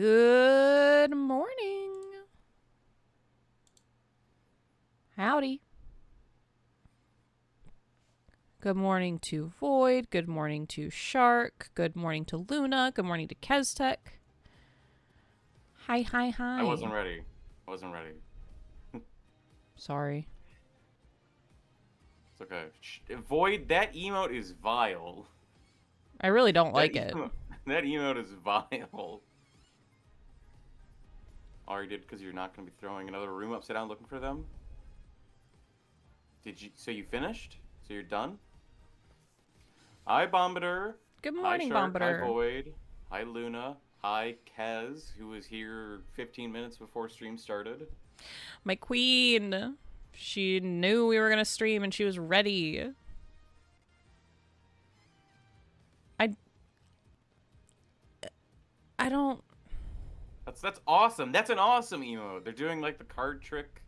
Good morning. Howdy. Good morning to Void. Good morning to Shark. Good morning to Luna. Good morning to Keztech. Hi, hi, hi. I wasn't ready. Sorry. It's okay. Void, that emote is vile. I really don't like it. That emote is vile. Oh, you did because you're not going to be throwing another room upside down looking for them? Did you? So you finished? So you're done? Hi, Bombiter. Good Hi, morning, Shark. Hi, Bombiter. Void. Hi, Luna. Hi, Kez, who was here 15 minutes before stream started. My queen. She knew we were going to stream and she was ready. I don't... That's awesome. That's an awesome emote. They're doing like the card trick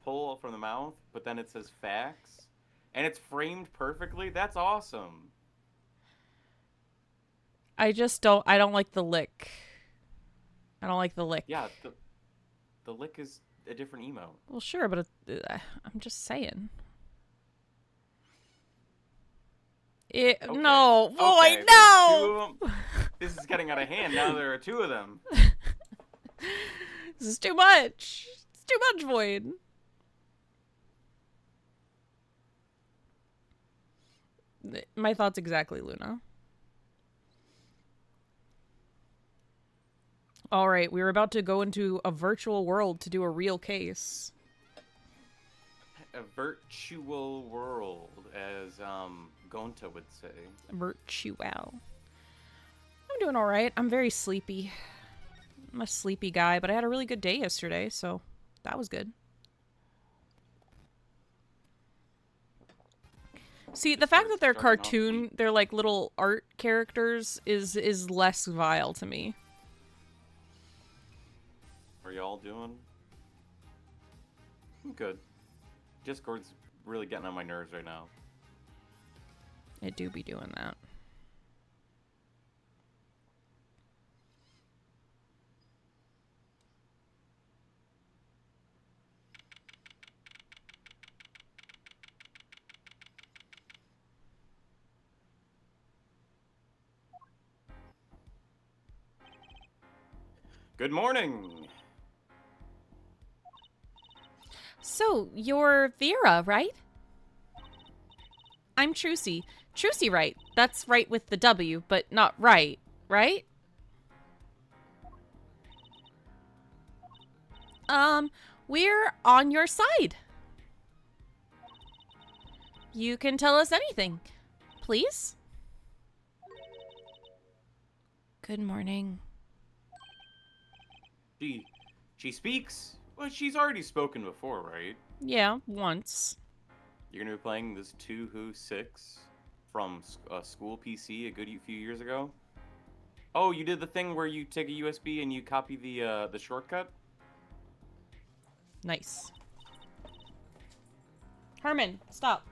pull from the mouth, but then it says facts. And it's framed perfectly. That's awesome. I don't like the lick. I don't like the lick. Yeah, the lick is a different emote. Well, sure, but I'm just saying. Okay. No, boy, okay, no! Two of them. This is getting out of hand. Now there are two of them. This is too much. It's too much, Void. My thoughts exactly, Luna. All right, we were about to go into a virtual world to do a real case. A virtual world, as Gonta would say. Virtual. I'm doing all right. I'm very sleepy. I'm a sleepy guy, but I had a really good day yesterday, so that was good. See, the fact that they're cartoon, they're like little art characters, is less vile to me. Are y'all doing? I'm good. Discord's really getting on my nerves right now. It do be doing that. Good morning! So, you're Vera, right? I'm Trucy. Trucy right. That's right with the W, but not right, right? We're on your side. You can tell us anything. Please? Good morning. She speaks? Well, she's already spoken before, right? Yeah, once. You're gonna be playing this 2 Who 6 from School PC a good few years ago? Oh, you did the thing where you take a USB and you copy the shortcut? Nice. Herman, stop.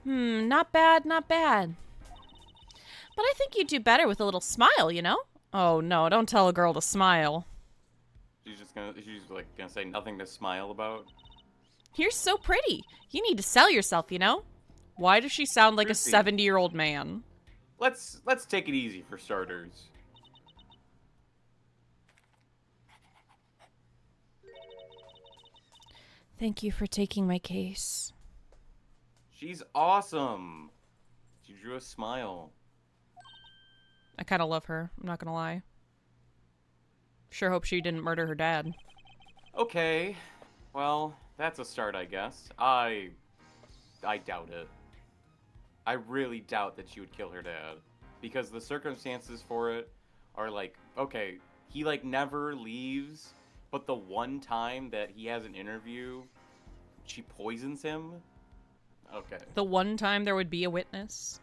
Not bad, not bad. But I think you'd do better with a little smile, you know? Oh no, don't tell a girl to smile. She's like gonna say nothing to smile about? You're so pretty. You need to sell yourself, you know? Why does she sound like a 70-year-old man? Let's take it easy for starters. Thank you for taking my case. She's awesome. She drew a smile. I kind of love her, I'm not gonna lie. Sure hope she didn't murder her dad. Okay. Well, that's a start, I guess. I doubt it. I really doubt that she would kill her dad. Because the circumstances for it are like, okay, he like never leaves, but the one time that he has an interview, she poisons him? Okay. The one time there would be a witness.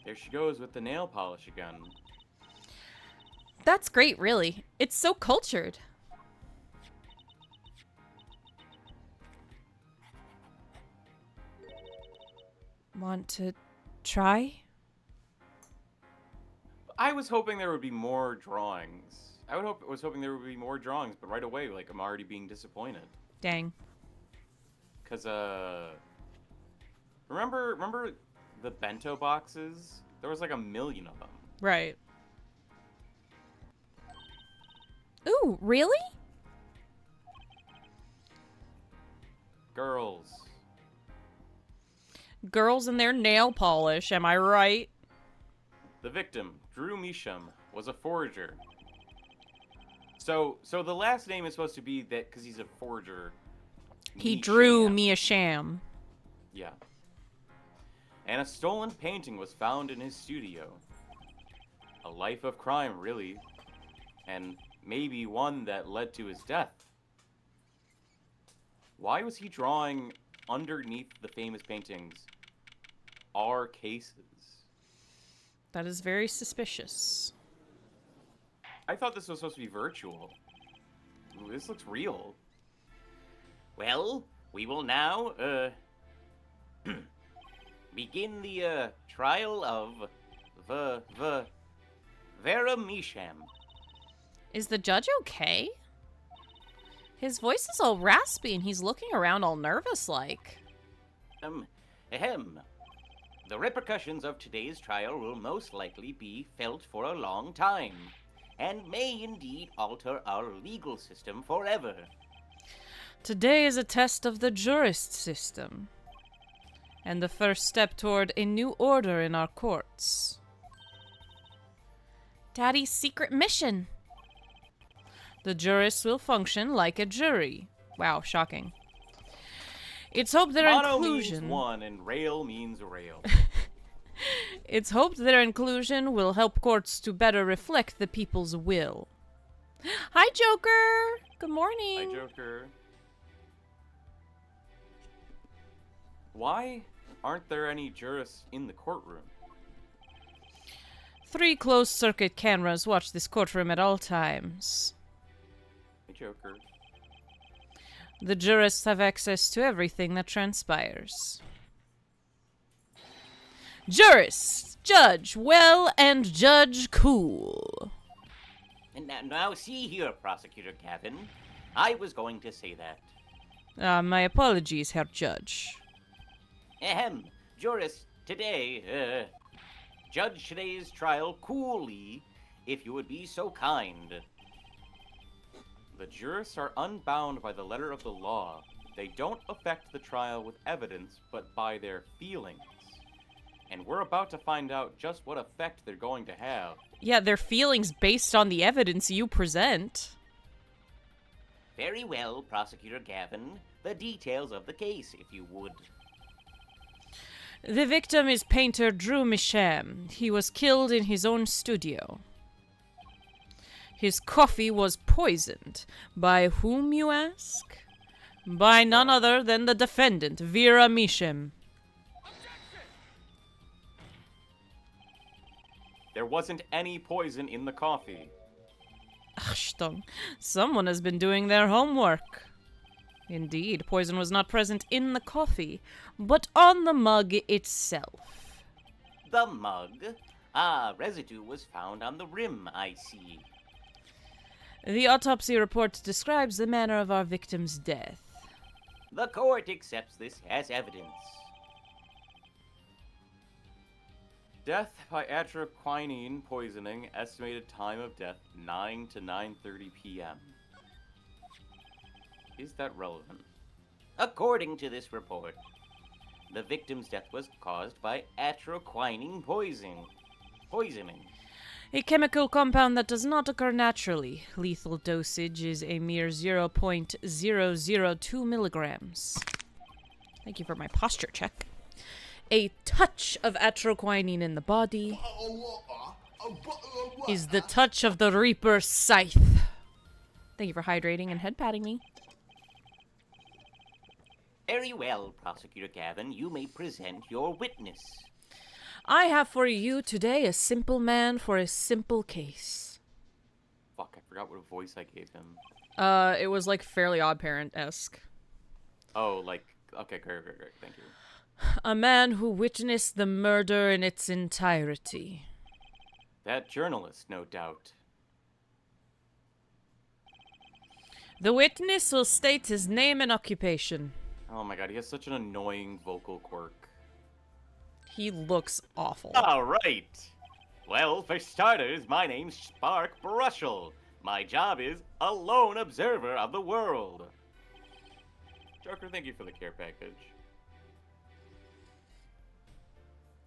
There she goes with the nail polish again. That's great, really. It's so cultured. Want to try? I was hoping there would be more drawings. Was hoping there would be more drawings, but right away, like, I'm already being disappointed. Dang. Cause remember the bento boxes? There was like 1,000,000 of them. Right. Ooh, really? Girls. Girls and their nail polish, am I right? The victim, Drew Misham, was a forger. So the last name is supposed to be that because he's a forger. He drew Misham. me a sham. Yeah. And a stolen painting was found in his studio. A life of crime, really. And maybe one that led to his death. Why was he drawing underneath the famous paintings our cases? That is very suspicious. I thought this was supposed to be virtual. Ooh, this looks real. Well, we will now, begin the, trial of Vera Misham. Is the judge okay? His voice is all raspy and he's looking around all nervous-like. Ahem. The repercussions of today's trial will most likely be felt for a long time, and may indeed alter our legal system forever. Today is a test of the jurist system, and the first step toward a new order in our courts. Daddy's secret mission. The jurists will function like a jury. Wow, shocking. It's hoped their Mono inclusion... means one, and rail means rail. It's hoped their inclusion will help courts to better reflect the people's will. Hi, Joker! Good morning. Hi, Joker. Why aren't there any jurists in the courtroom? 3 closed-circuit cameras watch this courtroom at all times. Hey, Joker. The jurists have access to everything that transpires. Jurists! Judge well and judge cool. And now see here, Prosecutor Gavin. I was going to say that. My apologies, Herr Judge. Ahem. Jurist, today, judge today's trial coolly, if you would be so kind. The jurists are unbound by the letter of the law. They don't affect the trial with evidence, but by their feelings. And we're about to find out just what effect they're going to have. Yeah, their feelings based on the evidence you present. Very well, Prosecutor Gavin. The details of the case, if you would. The victim is painter Drew Misham. He was killed in his own studio. His coffee was poisoned. By whom, you ask? By none other than the defendant, Vera Misham. There wasn't any poison in the coffee. Achtung. Someone has been doing their homework. Indeed, poison was not present in the coffee, but on the mug itself. The mug? Ah, residue was found on the rim, I see. The autopsy report describes the manner of our victim's death. The court accepts this as evidence. Death by atroquinine poisoning, estimated time of death 9 to 9:30 p.m. Is that relevant? According to this report, the victim's death was caused by atroquinine poisoning. A chemical compound that does not occur naturally. Lethal dosage is a mere 0.002 milligrams. Thank you for my posture check. A touch of atroquinine in the body is the touch of the Reaper's scythe. Thank you for hydrating and head patting me. Very well, Prosecutor Gavin. You may present your witness. I have for you today a simple man for a simple case. Fuck, I forgot what voice I gave him. It was like Fairly Odd Parent-esque. Oh, like, okay, great, thank you. A man who witnessed the murder in its entirety. That journalist, no doubt. The witness will state his name and occupation. Oh my god, he has such an annoying vocal quirk. He looks awful. All right. Well, for starters, my name's Spark Brushel. My job is a lone observer of the world. Joker, thank you for the care package.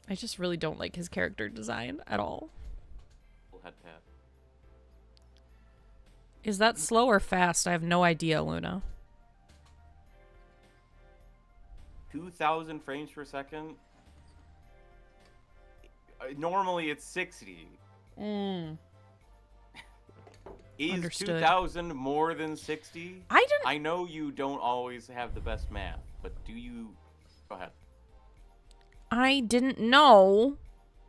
I just really don't like his character design at all. Full head pat. Is that slow or fast? I have no idea, Luna. 2,000 frames per second? Normally it's 60. Mm. Is Understood. 2,000 more than 60? I didn't. I know you don't always have the best math, but do you... Go ahead. I didn't know.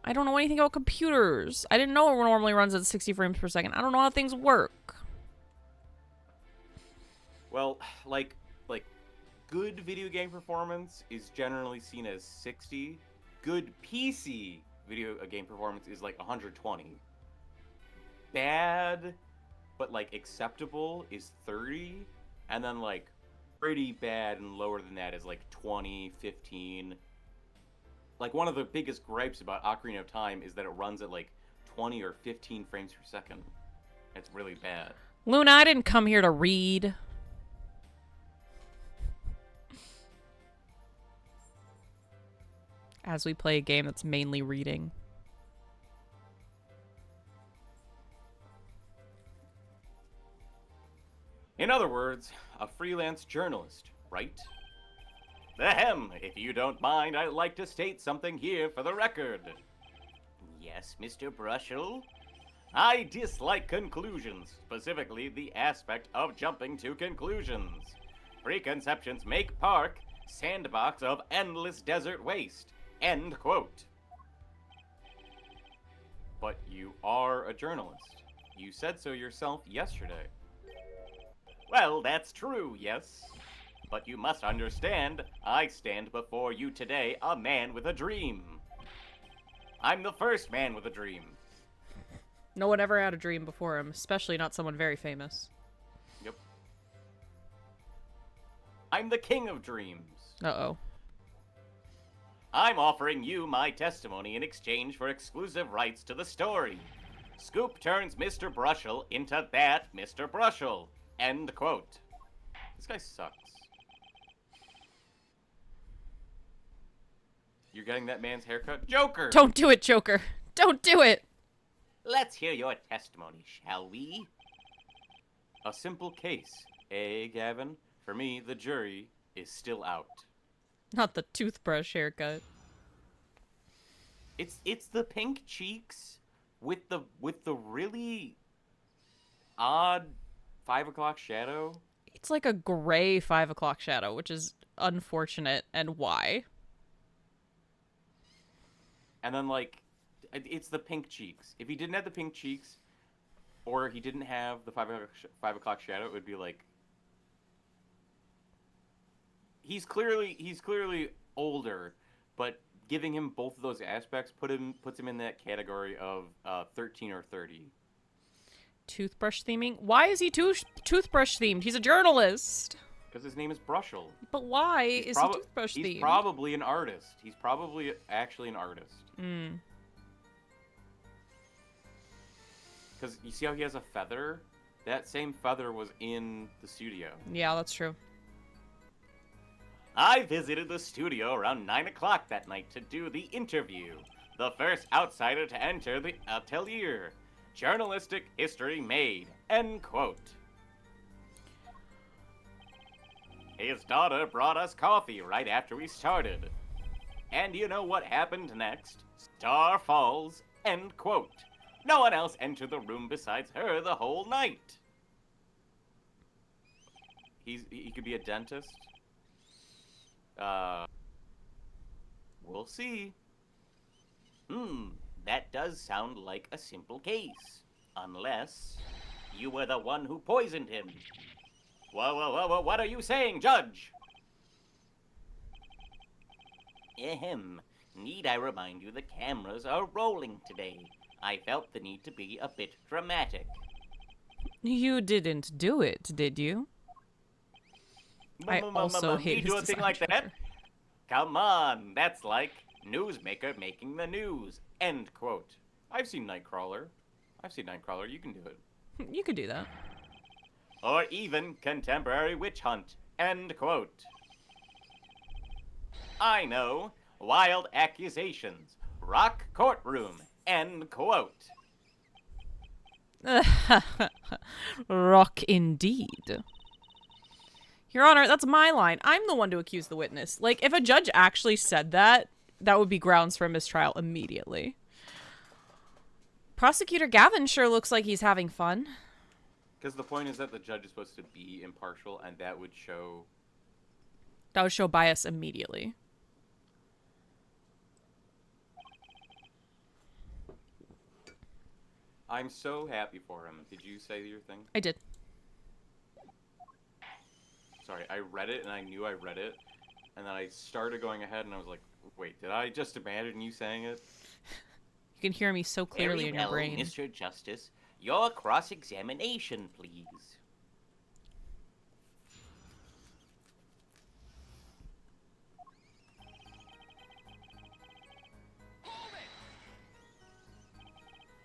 I don't know anything about computers. I didn't know it normally runs at 60 frames per second. I don't know how things work. Well, like good video game performance is generally seen as 60. Good PC video game performance is like 120. Bad, but like acceptable is 30. And then like pretty bad and lower than that is like 20, 15. Like one of the biggest gripes about Ocarina of Time is that it runs at like 20 or 15 frames per second. It's really bad. Luna, I didn't come here to read. As we play a game that's mainly reading. In other words, a freelance journalist, right? Ahem, if you don't mind, I'd like to state something here for the record. Yes, Mr. Brushel? I dislike conclusions, specifically the aspect of jumping to conclusions. Preconceptions make park sandbox of endless desert waste. End quote. But you are a journalist. You said so yourself yesterday. Well, that's true, yes. But you must understand, I stand before you today a man with a dream. I'm the first man with a dream. No one ever had a dream before him, especially not someone very famous. Yep. I'm the king of dreams. Uh-oh. I'm offering you my testimony in exchange for exclusive rights to the story. Scoop turns Mr. Brushel into that Mr. Brushel. End quote. This guy sucks. You're getting that man's haircut? Joker! Don't do it, Joker. Don't do it. Let's hear your testimony, shall we? A simple case, eh, Gavin? For me, the jury is still out. Not the toothbrush haircut. It's the pink cheeks with the really odd 5 o'clock shadow. It's like a gray 5 o'clock shadow, which is unfortunate. And why? And then, like, it's the pink cheeks. If he didn't have the pink cheeks, or he didn't have the 5 o'clock shadow, it would be like... He's clearly older, but giving him both of those aspects puts him in that category of 13 or 30. Toothbrush theming? Why is he toothbrush themed? He's a journalist. Because his name is Brushel. But why is he toothbrush themed? He's probably an artist. He's probably actually an artist. Mm. Because you see how he has a feather? That same feather was in the studio. Yeah, that's true. I visited the studio around 9 o'clock that night to do the interview. The first outsider to enter the atelier. Journalistic history made. End quote. His daughter brought us coffee right after we started. And you know what happened next? Star falls. End quote. No one else entered the room besides her the whole night. He could be a dentist. We'll see. That does sound like a simple case. Unless you were the one who poisoned him. Whoa, what are you saying, Judge? Ahem. Need I remind you the cameras are rolling today? I felt the need to be a bit dramatic. You didn't do it, did you? I also hate Me his do a thing design like that? choicer. Come on, that's like newsmaker making the news. End quote. I've seen Nightcrawler. You can do it. You could do that. Or even contemporary witch hunt. End quote. I know. Wild accusations. Rock courtroom. End quote. Rock indeed. Your Honor, that's my line. I'm the one to accuse the witness. Like, if a judge actually said that, that would be grounds for mistrial immediately. Prosecutor Gavin sure looks like he's having fun. Because the point is that the judge is supposed to be impartial, and that would show... That would show bias immediately. I'm so happy for him. Did you say your thing? I did. Sorry, I read it, and I knew I read it, and then I started going ahead, and I was like, wait, did I just imagine you saying it? You can hear me so clearly Very in your well, brain. Mr. Justice. Your cross-examination, please.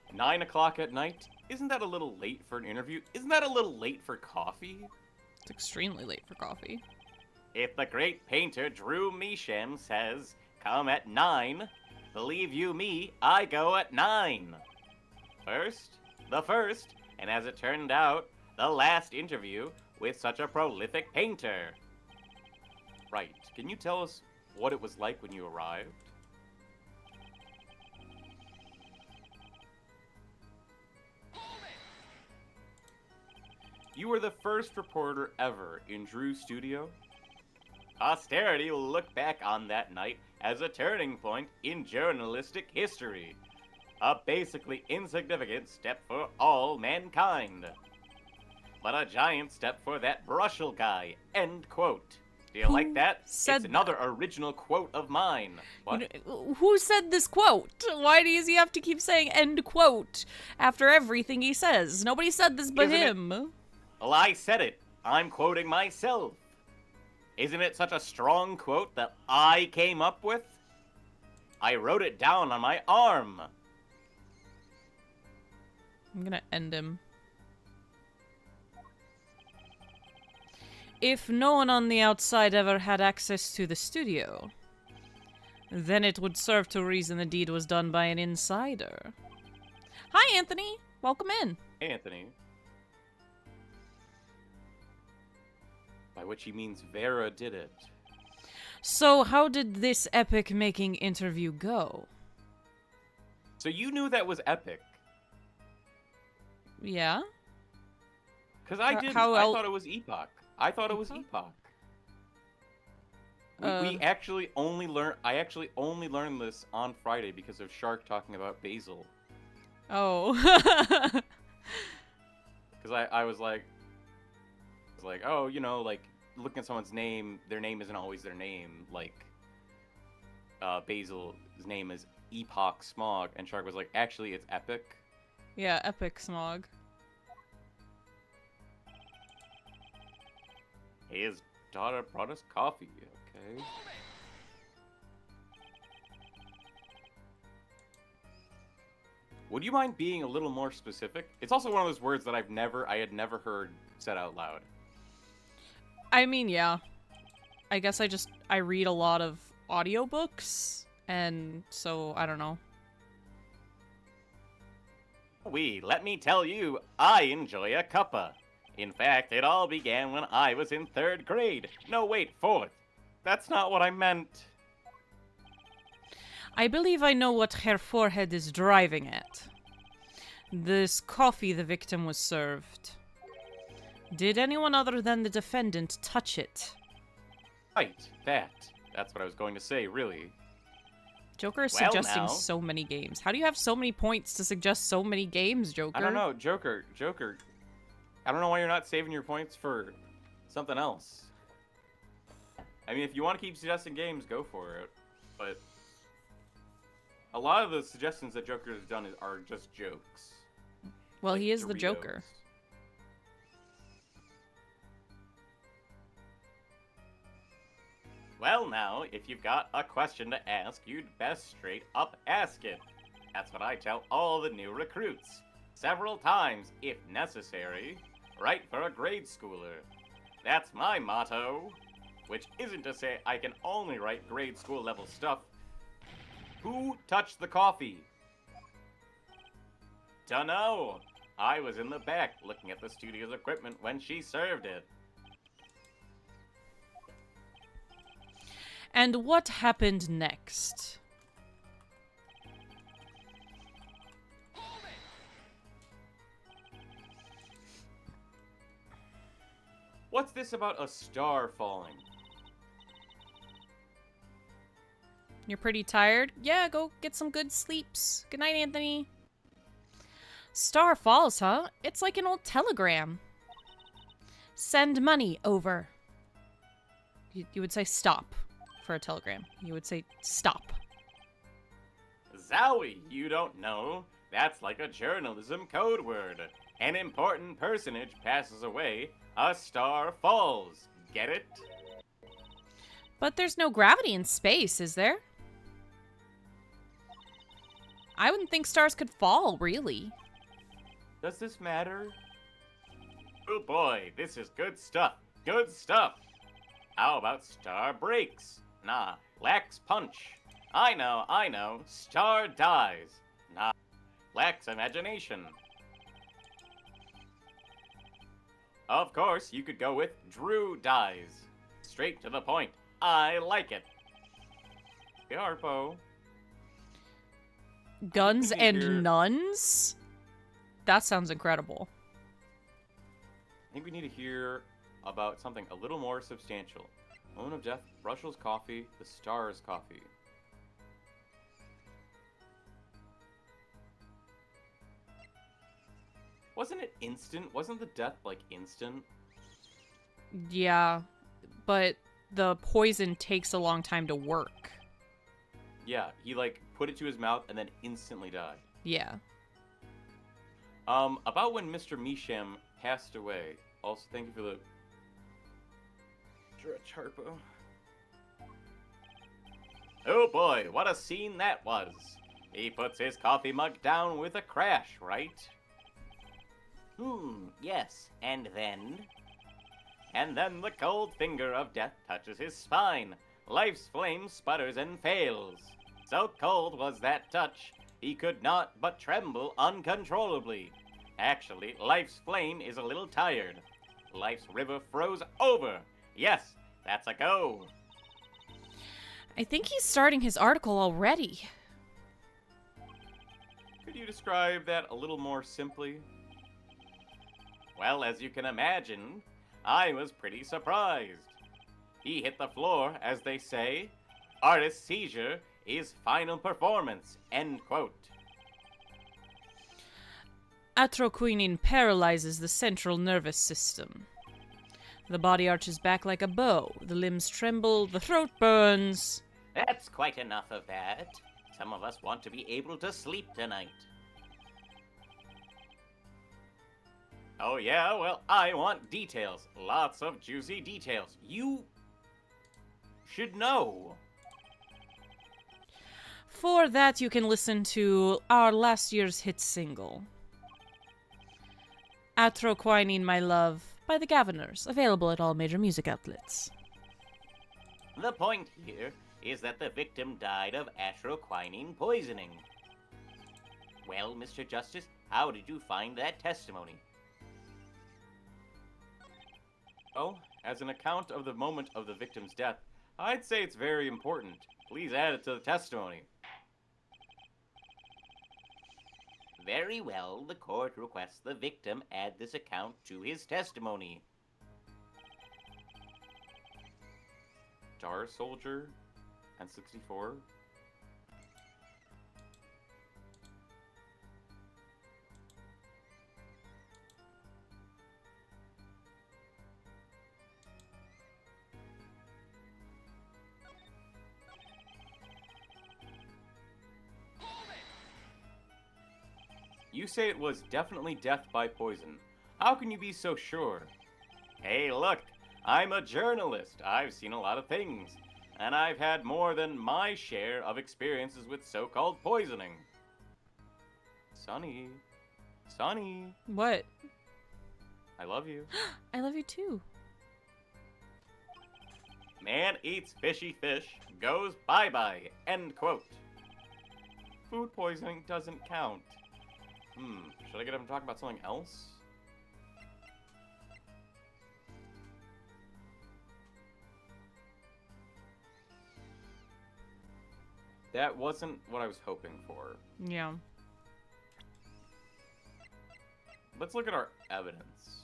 It! 9 o'clock at night? Isn't that a little late for an interview? Isn't that a little late for coffee? It's extremely late for coffee. If the great painter Drew Measham says, come at 9, believe you me, I go at 9. The first, and as it turned out, the last interview with such a prolific painter. Right. Can you tell us what it was like when you arrived? You were the first reporter ever in Drew's studio? Posterity will look back on that night as a turning point in journalistic history. A basically insignificant step for all mankind. But a giant step for that Brushel guy. End quote. Do you like that? said It's another original quote of mine. What? You know, who said this quote? Why does he have to keep saying end quote after everything he says? Nobody said this but Isn't it- him. Well, I said it. I'm quoting myself. Isn't it such a strong quote that I came up with? I wrote it down on my arm. I'm gonna end him. If no one on the outside ever had access to the studio, then it would serve to reason the deed was done by an insider. Hi, Anthony. Welcome in. Hey, Anthony. By which he means Vera did it. So, how did this epic-making interview go? So you knew that was epic. Yeah? Because I didn't. how I el- thought it was Epoch. I thought it was Epoch? Epoch. We actually only learned. I actually only learned this on Friday because of Shark talking about basil. Oh. Because I was like, oh, you know, like looking at someone's name, their name isn't always their name. Like, Basil's name is Epoch Smog, and Shark was like, actually, it's Epic. Yeah, epic smog. His daughter brought us coffee. Okay. Would you mind being a little more specific? It's also one of those words that I had never heard said out loud. I mean, yeah. I guess I read a lot of audiobooks, and so, I don't know. Let me tell you, I enjoy a cuppa. In fact, it all began when I was in 3rd grade. No, wait, 4th. That's not what I meant. I believe I know what her forehead is driving at. This coffee the victim was served. Did anyone other than the defendant touch it? Right, that's what I was going to say, really. Joker is Well, suggesting now. so many games. How do you have so many points to suggest so many games, Joker? I don't know, Joker. I don't know why you're not saving your points for something else. I mean, if you want to keep suggesting games, go for it. But a lot of the suggestions that Joker has done are just jokes. Well, Like he is the Doritos. Joker. Well, now, if you've got a question to ask, you'd best straight up ask it. That's what I tell all the new recruits. Several times, if necessary. Right for a grade schooler. That's my motto. Which isn't to say I can only write grade school level stuff. Who touched the coffee? Dunno. I was in the back looking at the studio's equipment when she served it. And what happened next? What's this about a star falling? You're pretty tired? Yeah, go get some good sleeps. Good night, Anthony. Star falls, huh? It's like an old telegram. Send money over. You would say stop for a telegram. You would say stop. Zowie, you don't know. That's like a journalism code word. An important personage passes away, a star falls. Get it? But there's no gravity in space, is there? I wouldn't think stars could fall, really. Does this matter? Oh boy, this is good stuff. Good stuff. How about star breaks? Nah, lacks punch. I know. Star dies. Nah, lacks imagination. Of course, you could go with Drew dies. Straight to the point. I like it. Hey, Harpo. Guns Here. and nuns? That sounds incredible. I think we need to hear about something a little more substantial. Moment of Death, Brushell's coffee, the Stars coffee. Wasn't it instant? Wasn't the death, like, instant? Yeah, but the poison takes a long time to work. Yeah, he, like, put it to his mouth and then instantly died. Yeah. About when Mr. Misham passed away. Also, thank you for the stretch, Harpo. Oh boy, what a scene that was. He puts his coffee mug down with a crash, right? Yes, and then? And then the cold finger of death touches his spine. Life's flame sputters and fails. So cold was that touch, he could not but tremble uncontrollably. Actually, life's flame is a little tired. Life's river froze over. Yes, that's a go. I think he's starting his article already. Could you describe that a little more simply? Well, as you can imagine, I was pretty surprised. He hit the floor, as they say. Artist's seizure is final performance, end quote. Atroquinine paralyzes the central nervous system. The body arches back like a bow, the limbs tremble, the throat burns. That's quite enough of that. Some of us want to be able to sleep tonight. Oh yeah, well, I want details. Lots of juicy details. You should know. For that, you can listen to our last year's hit single, Atroquinine, My Love, by the Governors, available at all major music outlets. The point here is that the victim died of atroquinine poisoning. Well, Mr. Justice, how did you find that testimony? Well, as an account of the moment of the victim's death, I'd say it's very important. Please add it to the testimony. Very well, the court requests the victim add this account to his testimony. Star Soldier and 64. You say it was definitely death by poison. How can you be so sure? Hey, look, I'm a journalist. I've seen a lot of things. And I've had more than my share of experiences with so-called poisoning. Sunny. Sunny. What? I love you. I love you too. Man eats fishy fish, goes bye-bye. End quote. Food poisoning doesn't count. Should I get him to talk about something else? That wasn't what I was hoping for. Yeah. Let's look at our evidence.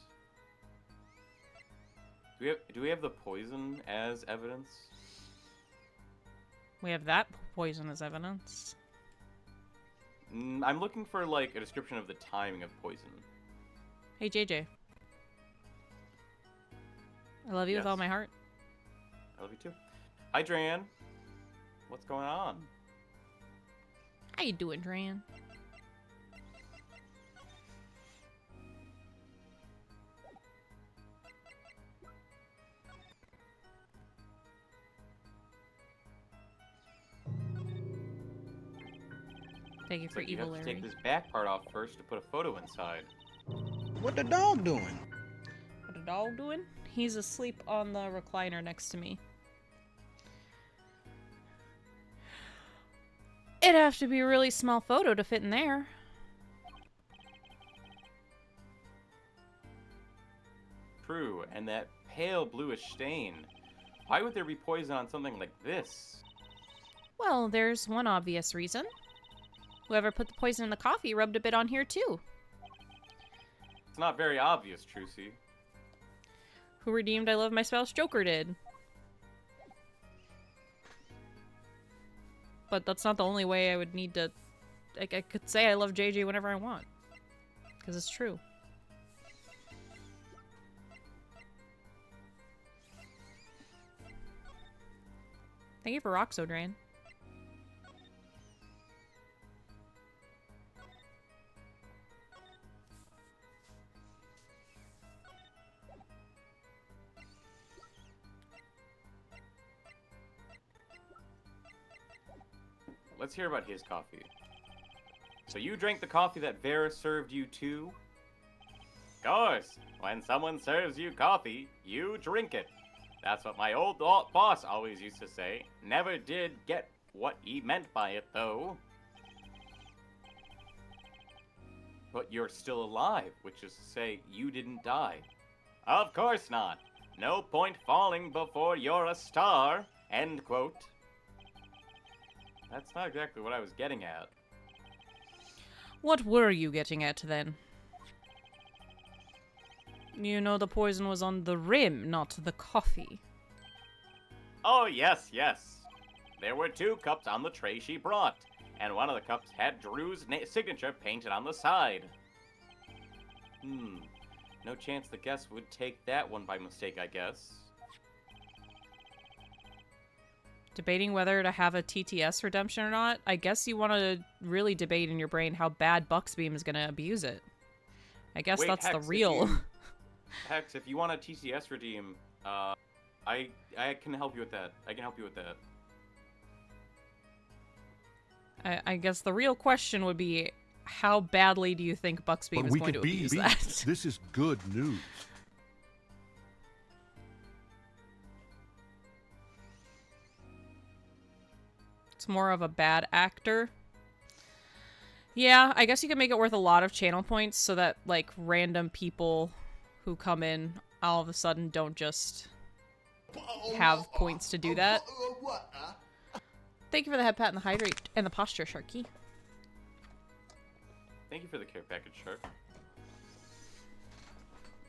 Do we have the poison as evidence? We have that poison as evidence. I'm looking for, like, a description of the timing of poison. Hey, JJ. I love you with all Yes. my heart. I love you too. Hi, Dran. What's going on? How you doing, Dran? Thank you for But you evil have to Larry. take this back part off first to put a photo inside. What the dog doing? What a dog doing? He's asleep on the recliner next to me. It'd have to be a really small photo to fit in there. True, and that pale bluish stain. Why would there be poison on something like this? Well, there's one obvious reason. Whoever put the poison in the coffee rubbed a bit on here too. It's not very obvious, Trucy. Who redeemed I Love My Spouse Joker did. But that's not the only way I would need to... Like, I could say I love JJ whenever I want. Because it's true. Thank you for Roxodrain. Let's hear about his coffee. So you drank the coffee that Vera served you too? Of course, when someone serves you coffee, you drink it. That's what my old boss always used to say. Never did get what he meant by it, though. But you're still alive, which is to say, you didn't die. Of course not. No point falling before you're a star. End quote. That's not exactly what I was getting at. What were you getting at then? You know the poison was on the rim, not the coffee. Oh, yes, yes. There were 2 cups on the tray she brought, and one of the cups had Drew's signature painted on the side. No chance the guest would take that one by mistake, I guess. Debating whether to have a TTS redemption or not? I guess you want to really debate in your brain how bad Bucksbeam is going to abuse it. I guess Wait, that's Hex, the if real... Hex, if you want a TCS redeem, I can help you with that. I can help you with that. I guess the real question would be, how badly do you think Bucksbeam But is we going to could be abuse beat. that? This is good news. It's more of a bad actor. Yeah, I guess you could make it worth a lot of channel points so that, like, random people who come in all of a sudden don't just have points to do that. Thank you for the head pat and the hydrate and the posture, Sharky. Thank you for the care package, Shark.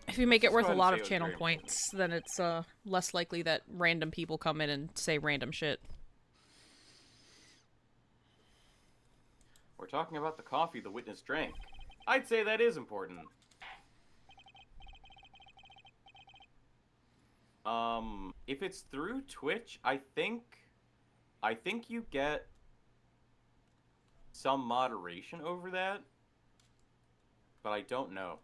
If you make it Let's worth go a ahead and lot say of it was channel very points, then it's less likely that random people come in and say random shit. We're talking about the coffee the witness drank. I'd say that is important. If it's through Twitch, I think you get some moderation over that. but I don't know.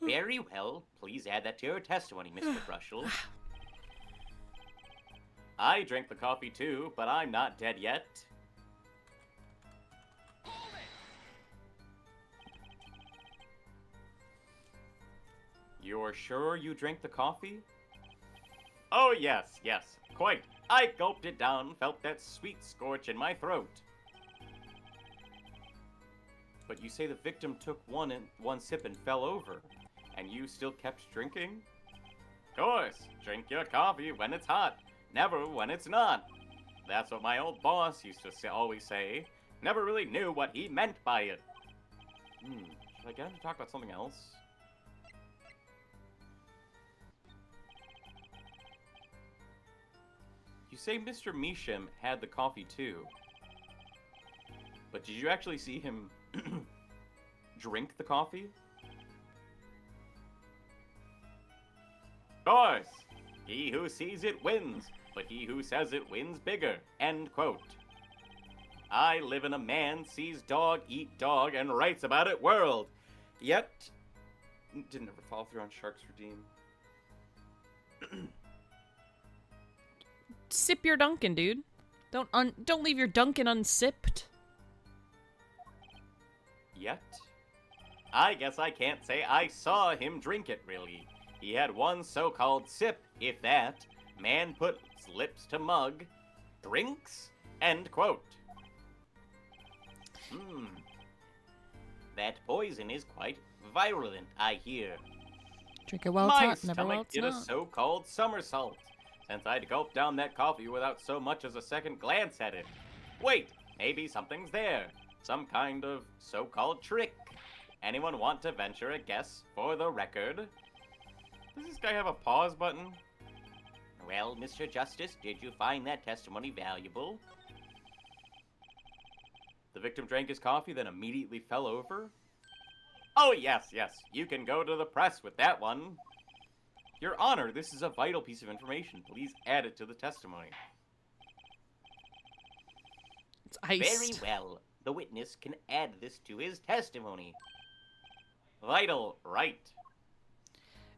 Very well. Please add that to your testimony, Mr. Brushel. I drank the coffee too, but I'm not dead yet. You're sure you drank the coffee? Oh, yes, quite. I gulped it down, felt that sweet scorch in my throat. But you say the victim took one sip and fell over, and you still kept drinking? Of course, drink your coffee when it's hot, never when it's not. That's what my old boss used to always say. Never really knew what he meant by it. Should I get him to talk about something else? You say Mr. Misham had the coffee too. But did you actually see him drink the coffee? Of course, he who sees it wins, but he who says it wins bigger. End quote. I live in a man sees dog eat dog and writes about it world. Yet, Didn't ever follow through on Shark's Redeem. Sip your Dunkin', dude. Don't leave your Dunkin' unsipped. Yet? I guess I can't say I saw him drink it, really. He had one so-called sip, if that. Man puts lips to mug. Drinks? End quote. That poison is quite virulent, I hear. Drink it while it's My hot, never while stomach it's did a not. so-called somersault, since I'd gulped down that coffee without so much as a second glance at it. Wait, maybe something's there. Some kind of so-called trick. Anyone want to venture a guess for the record? Does this guy have a pause button? Well, Mr. Justice, did you find that testimony valuable? The victim drank his coffee, then immediately fell over? Oh, yes. You can go to the press with that one. Your Honor, this is a vital piece of information. Please add it to the testimony. It's iced. Very well. The witness can add this to his testimony. Vital, right.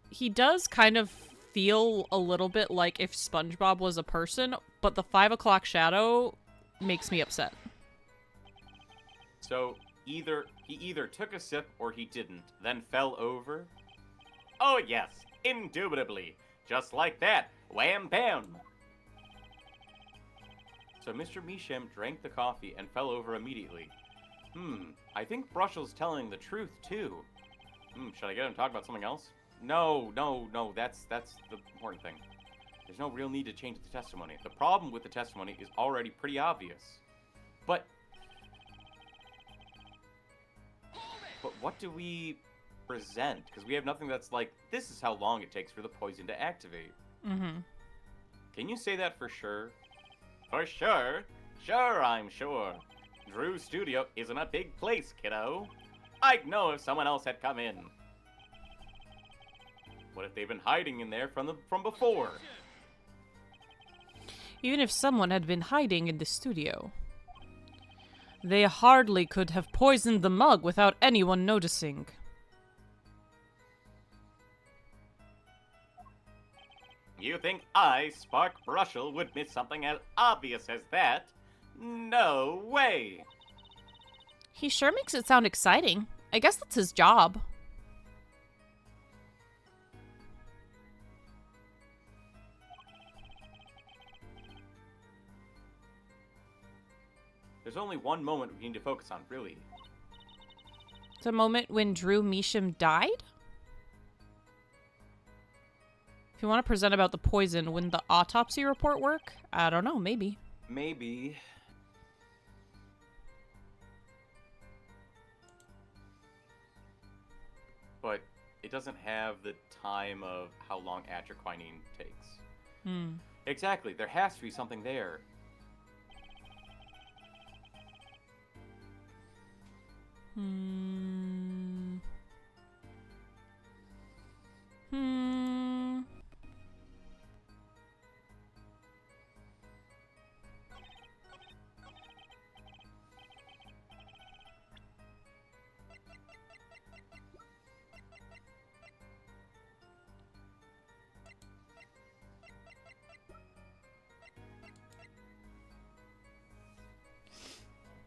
He does kind of feel a little bit like if SpongeBob was a person, but the 5 o'clock shadow makes me upset. So, he either took a sip or he didn't, then fell over? Oh, yes. Indubitably. Just like that. Wham bam. So Mr. Misham drank the coffee and fell over immediately. I think Brushel's telling the truth, too. Should I get him to talk about something else? No, that's the important thing. There's no real need to change the testimony. The problem with the testimony is already pretty obvious. But what do we present? Because we have nothing that's like, this is how long it takes for the poison to activate. Can you say that for sure? For sure. Sure, I'm sure. Drew's studio isn't a big place, kiddo. I'd know if someone else had come in. What if they've been hiding in there from before? Even if someone had been hiding in the studio, they hardly could have poisoned the mug without anyone noticing. You think I, Spark Brushel, would miss something as obvious as that? No way! He sure makes it sound exciting. I guess that's his job. There's only one moment we need to focus on, really. The moment when Drew Measham died? If you want to present about the poison, wouldn't the autopsy report work? I don't know, maybe. Maybe. But it doesn't have the time of how long atroquinine takes. Exactly, there has to be something there.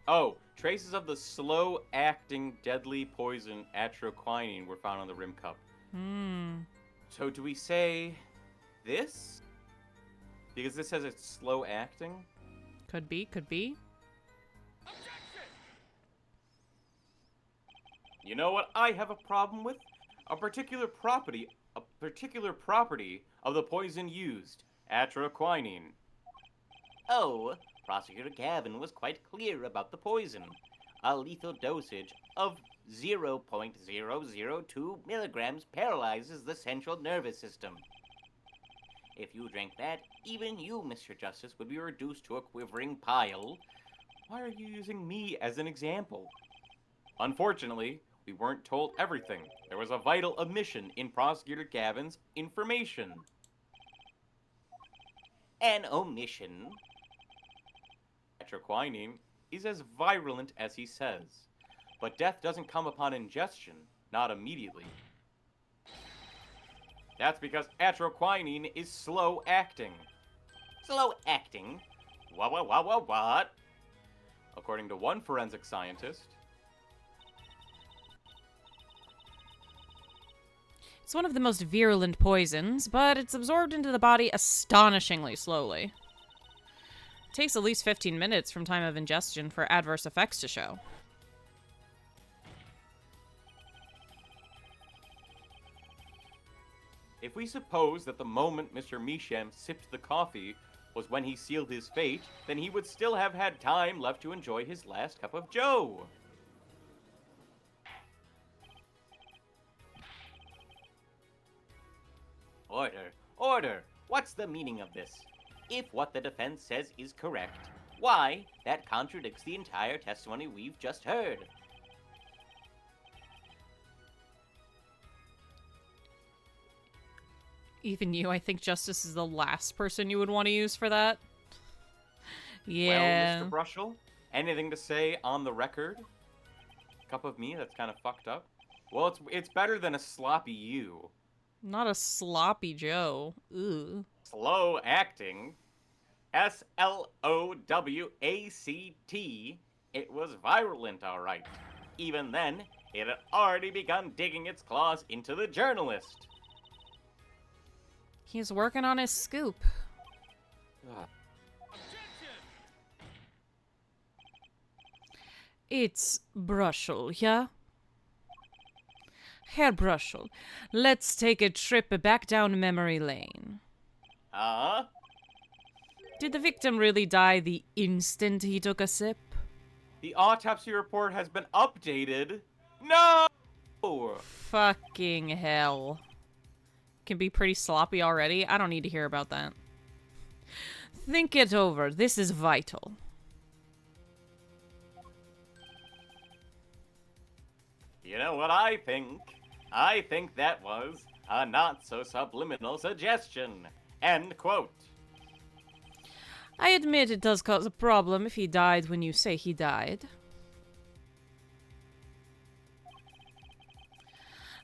Oh, traces of the slow-acting deadly poison atroquinine were found on the rim cup. Hmm. So do we say this? Because this says it's slow-acting? Could be, could be. You know what I have a problem with? A particular property of the poison used, atroquinine. Oh, Prosecutor Gavin was quite clear about the poison. A lethal dosage of 0.002 milligrams paralyzes the central nervous system. If you drank that, even you, Mr. Justice, would be reduced to a quivering pile. Why are you using me as an example? Unfortunately, we weren't told everything. There was a vital omission in Prosecutor Gavin's information. An omission? Atroquinine is as virulent as he says, but death doesn't come upon ingestion, not immediately. That's because atroquinine is slow-acting. Slow acting? What? According to one forensic scientist, It's one of the most virulent poisons, but it's absorbed into the body astonishingly slowly. It takes at least 15 minutes from time of ingestion for adverse effects to show. if we suppose that the moment Mr. Misham sipped the coffee was when he sealed his fate, then he would still have had time left to enjoy his last cup of joe. Order! What's the meaning of this? If what the defense says is correct, why, that contradicts the entire testimony we've just heard. Even you, I think Justice is the last person you would want to use for that. Yeah. Well, Mr. Brushel, anything to say on the record? Cup of me that's kind of fucked up? Well, it's better than a sloppy you. Not a sloppy Joe. Ooh. Slow acting. SLOWACT. It was virulent, all right. Even then, it had already begun digging its claws into the journalist. He's working on his scoop. It's Brushel, yeah? Herr Brushel, let's take a trip back down memory lane. Did the victim really die the instant he took a sip? The autopsy report has been updated. No! Fucking hell. Can be pretty sloppy already. I don't need to hear about that. Think it over. This is vital. You know what I think? I think that was a not-so-subliminal suggestion. End quote. I admit it does cause a problem if he died when you say he died.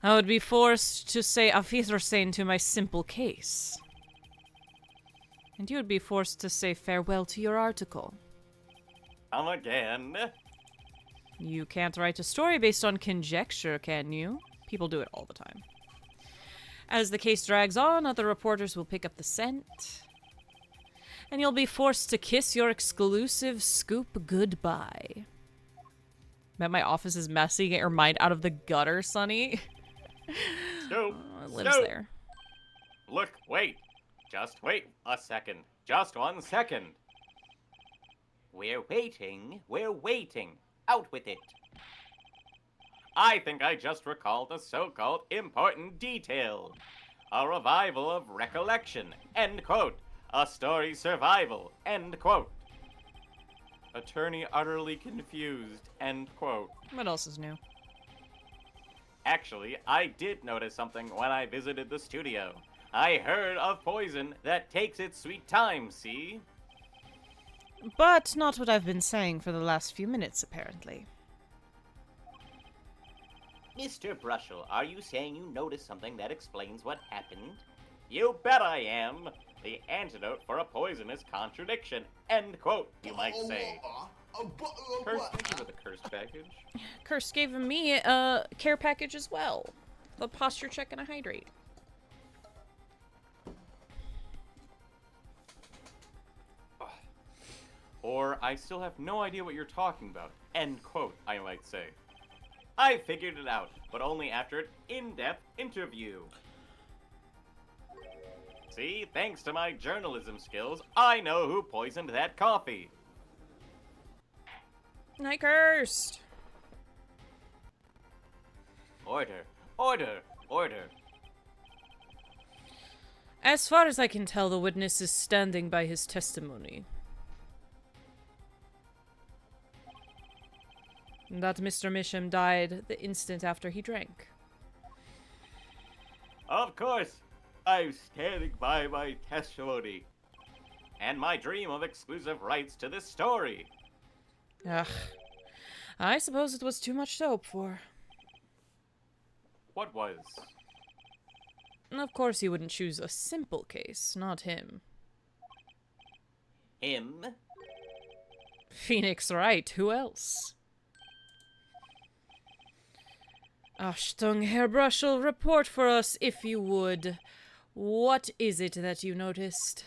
I would be forced to say Auf Wiedersehen to my simple case. And you would be forced to say farewell to your article. Come again. You can't write a story based on conjecture, can you? People do it all the time. As the case drags on, other reporters will pick up the scent. And you'll be forced to kiss your exclusive scoop goodbye. Bet my office is messy. Get your mind out of the gutter, Sonny. Scoop. It lives Scoop. there. Look, wait. Just wait a second. Just 1 second. We're waiting. Out with it. I think I just recalled a so-called important detail. A revival of recollection. End quote. A story survival. End quote. Attorney utterly confused. End quote. What else is new? Actually, I did notice something when I visited the studio. I heard of poison that takes its sweet time, see? But not what I've been saying for the last few minutes, apparently. Mr. Brushel, are you saying you noticed something that explains what happened? You bet I am. The antidote for a poisonous contradiction. End quote, you might say. Curse, thank you for the cursed package. Curse gave me a care package as well. A posture check and a hydrate. Or, I still have no idea what you're talking about. End quote, I might say. I figured it out, but only after an in-depth interview. See, thanks to my journalism skills, I know who poisoned that coffee. I cursed. Order, order, order. As far as I can tell, the witness is standing by his testimony. That Mr. Misham died the instant after he drank. Of course, I'm standing by my testimony. And my dream of exclusive rights to this story. Ugh. I suppose it was too much to hope for. What was? Of course you wouldn't choose a simple case, not him. Him? Phoenix Wright, who else? Ashtung Hairbrush'll report for us, if you would. What is it that you noticed?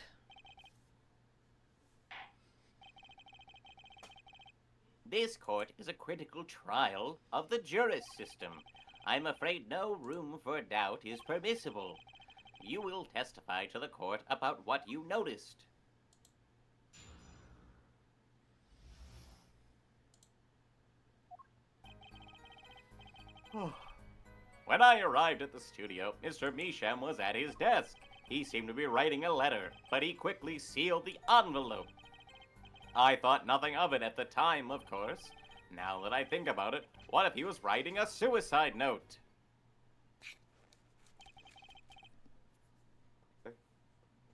This court is a critical trial of the juris system. I'm afraid no room for doubt is permissible. You will testify to the court about what you noticed. When I arrived at the studio, Mr. Misham was at his desk. He seemed to be writing a letter, but he quickly sealed the envelope. I thought nothing of it at the time, of course. Now that I think about it, what if he was writing a suicide note?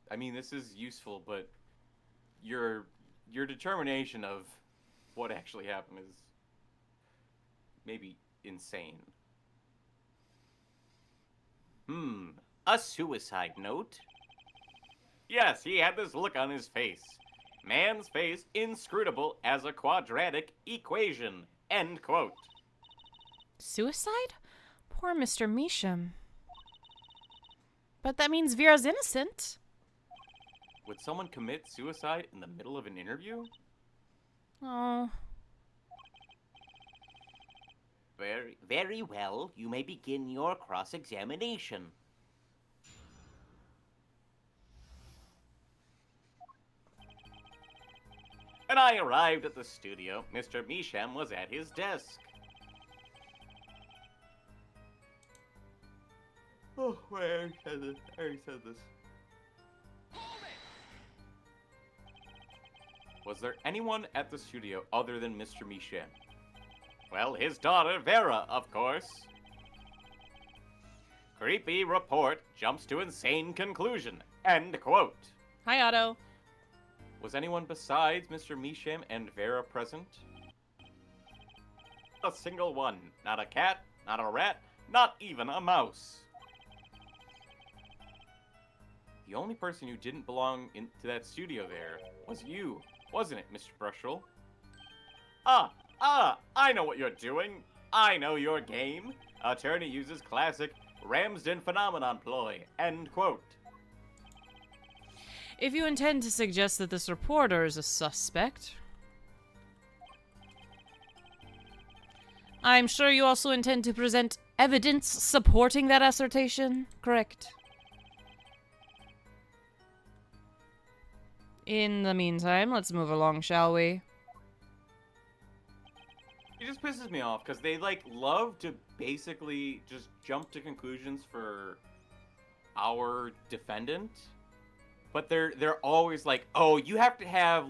I mean, this is useful, but your determination of what actually happened is maybe insane. A suicide note? Yes, he had this look on his face. Man's face inscrutable as a quadratic equation. End quote. Suicide? Poor Mr. Misham. But that means Vera's innocent. Would someone commit suicide in the middle of an interview? Oh. Very, very well. You may begin your cross-examination. When I arrived at the studio, Mr. Misham was at his desk. Oh, wait, I already said this. Was there anyone at the studio other than Mr. Misham? Well, his daughter, Vera, of course. Creepy report jumps to insane conclusion. End quote. Hi, Otto. Was anyone besides Mr. Misham and Vera present? A single one. Not a cat, not a rat, not even a mouse. The only person who didn't belong into that studio there was you, wasn't it, Mr. Brushel? I know what you're doing. I know your game. Attorney uses classic Ramsden phenomenon ploy. End quote. If you intend to suggest that this reporter is a suspect, I'm sure you also intend to present evidence supporting that assertion, correct? In the meantime, let's move along, shall we? It just pisses me off because they love to basically just jump to conclusions for our defendant, but they're always like, oh, you have to have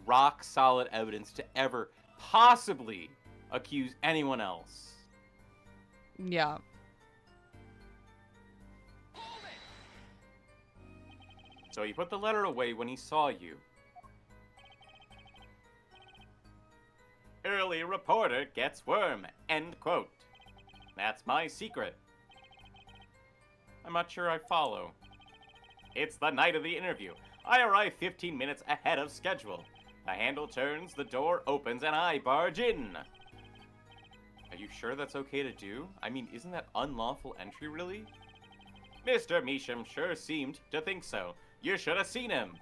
rock solid evidence to ever possibly accuse anyone else. Yeah. So he put the letter away when he saw you. Early reporter gets worm. End quote. That's my secret. I'm not sure I follow. It's the night of the interview. I arrive 15 minutes ahead of schedule. The handle turns, the door opens, and I barge in. Are you sure that's okay to do? I mean, isn't that unlawful entry, really? Mr. Measham sure seemed to think so. You should have seen him.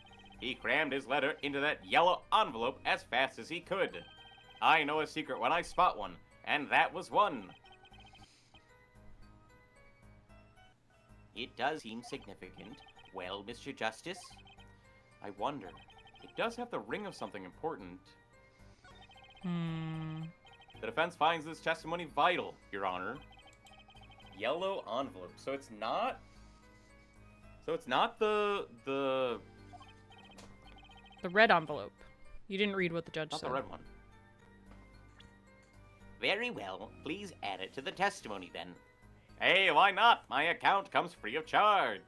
He crammed his letter into that yellow envelope as fast as he could. I know a secret when I spot one, and that was one. It does seem significant. Well, Mr. Justice? I wonder. It does have the ring of something important. The defense finds this testimony vital, Your Honor. Yellow envelope. So it's not the The red envelope. You didn't read what the judge not said. the red one. Very well. Please add it to the testimony then. Hey, why not? My account comes free of charge.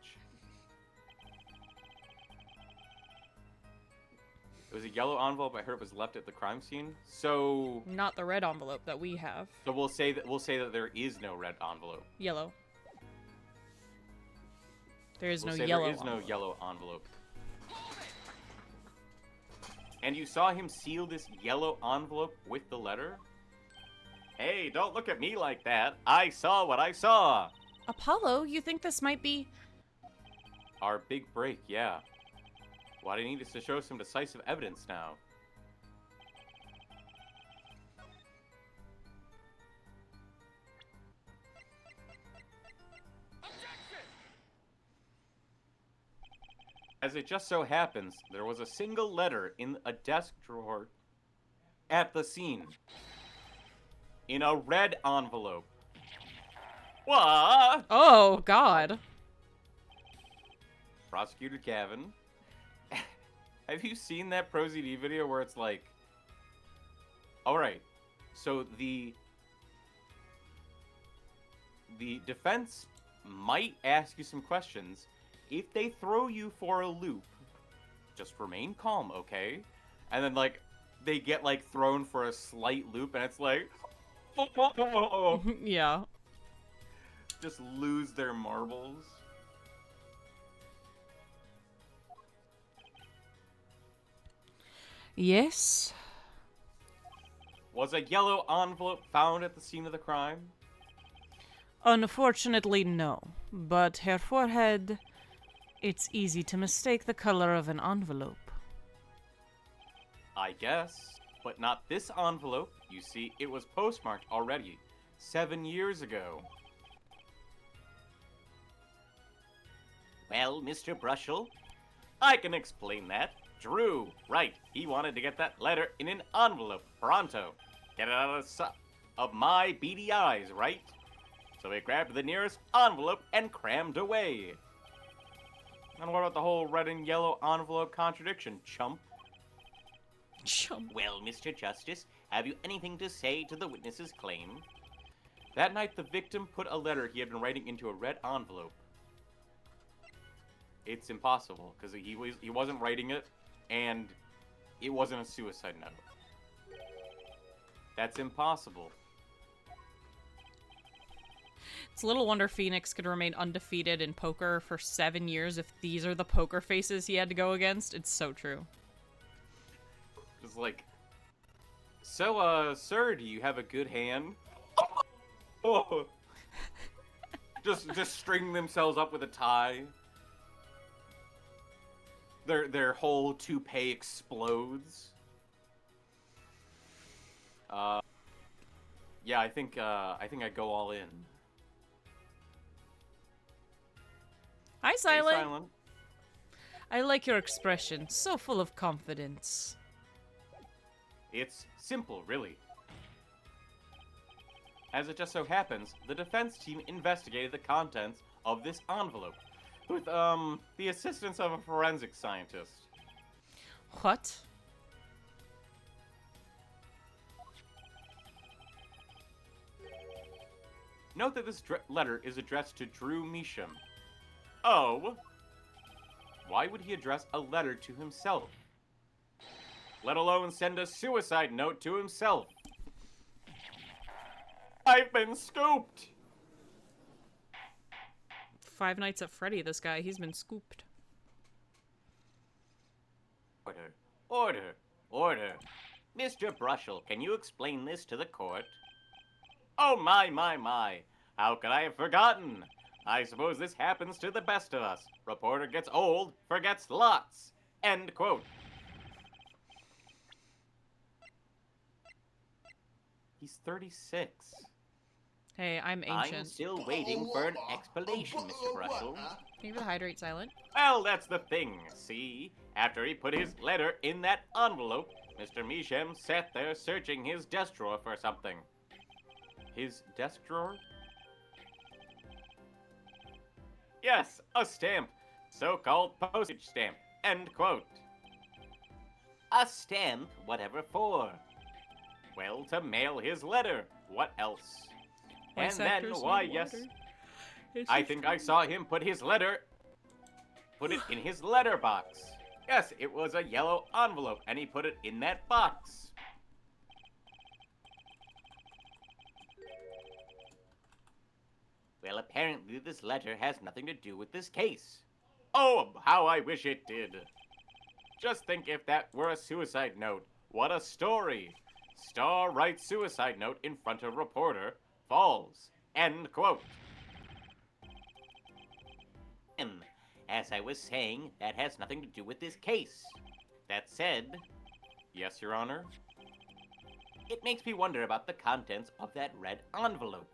It was a yellow envelope I heard was left at the crime scene. So Not the red envelope that we have. we'll say that there is no red envelope. Yellow. There is We'll no say yellow. there is no envelope. yellow envelope. And you saw him seal this yellow envelope with the letter? Hey, don't look at me like that. I saw what I saw. Apollo, you think this might be... Our big break, yeah. What I need is to show some decisive evidence now. As it just so happens, there was a single letter in a desk drawer at the scene. In a red envelope. What? Oh, God. Prosecutor Gavin, have you seen that ProZD video where it's like, alright, so the defense might ask you some questions. If they throw you for a loop, just remain calm, okay? And then, like, they get, like, thrown for a slight loop, and it's like, Yeah. just lose their marbles. Yes. Was a yellow envelope found at the scene of the crime? Unfortunately, no. But her forehead... It's easy to mistake the color of an envelope. I guess. But not this envelope. You see, it was postmarked already. 7 years ago. Well, Mr. Brushel, I can explain that. Drew, right. He wanted to get that letter in an envelope. Pronto. Get it out of my beady eyes, right? So he grabbed the nearest envelope and crammed away. And what about the whole red and yellow envelope contradiction, chump? Chum. Well, Mr. Justice, have you anything to say to the witness's claim? That night, the victim put a letter he had been writing into a red envelope. It's impossible, because he wasn't writing it, and it wasn't a suicide note. That's impossible. It's little wonder Phoenix could remain undefeated in poker for 7 years if these are the poker faces he had to go against. It's so true. Just like, so, sir, do you have a good hand? Oh. just string themselves up with a tie. Their whole toupee explodes. Yeah, I think I go all in. Hi, Hey, Silent. Silent. I like your expression. So full of confidence. It's simple, really. As it just so happens, the defense team investigated the contents of this envelope with, the assistance of a forensic scientist. What? Note that this letter is addressed to Drew Measham. Oh, Why would he address a letter to himself? let alone send a suicide note to himself. I've been scooped! Five Nights at Freddy, this guy. He's been scooped. Order, order, Order. Mr. Brushel, can you explain this to the court? Oh, my. How could I have forgotten? I suppose this happens to the best of us. Reporter gets old, forgets lots. End quote. He's 36. Hey, I'm I'm ancient. still waiting for an explanation, Mr. Brushel. Can you hydrate silent? Well, that's the thing, see? After he put his letter in that envelope, Mr. Mishem sat there searching his desk drawer for something. His desk drawer? Yes, a stamp. So-called postage stamp. End quote. A stamp? Whatever for? Well, to mail his letter. What else? And then, why, yes, I think I saw him put it in his letter box. Yes, it was a yellow envelope, and he put it in that box. Well, apparently this letter has nothing to do with this case. Oh, how I wish it did. Just think if that were a suicide note. What a story. Star writes suicide note in front of reporter, falls. End quote. As I was saying, that has nothing to do with this case. That said, Yes, Your Honor. it makes me wonder about the contents of that red envelope.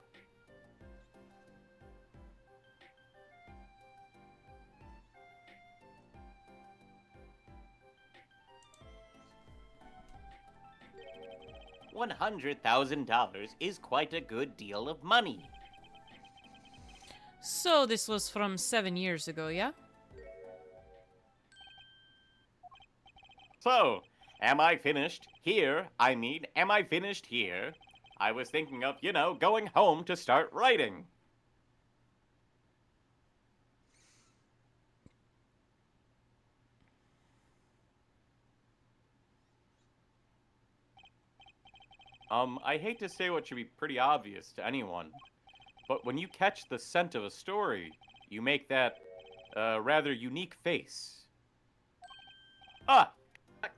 $100,000 is quite a good deal of money. So this was from 7 years ago, yeah? So, am I finished here? Am I finished here? I was thinking of, going home to start writing. I hate to say what should be pretty obvious to anyone, but when you catch the scent of a story, you make that, rather unique face. Ah,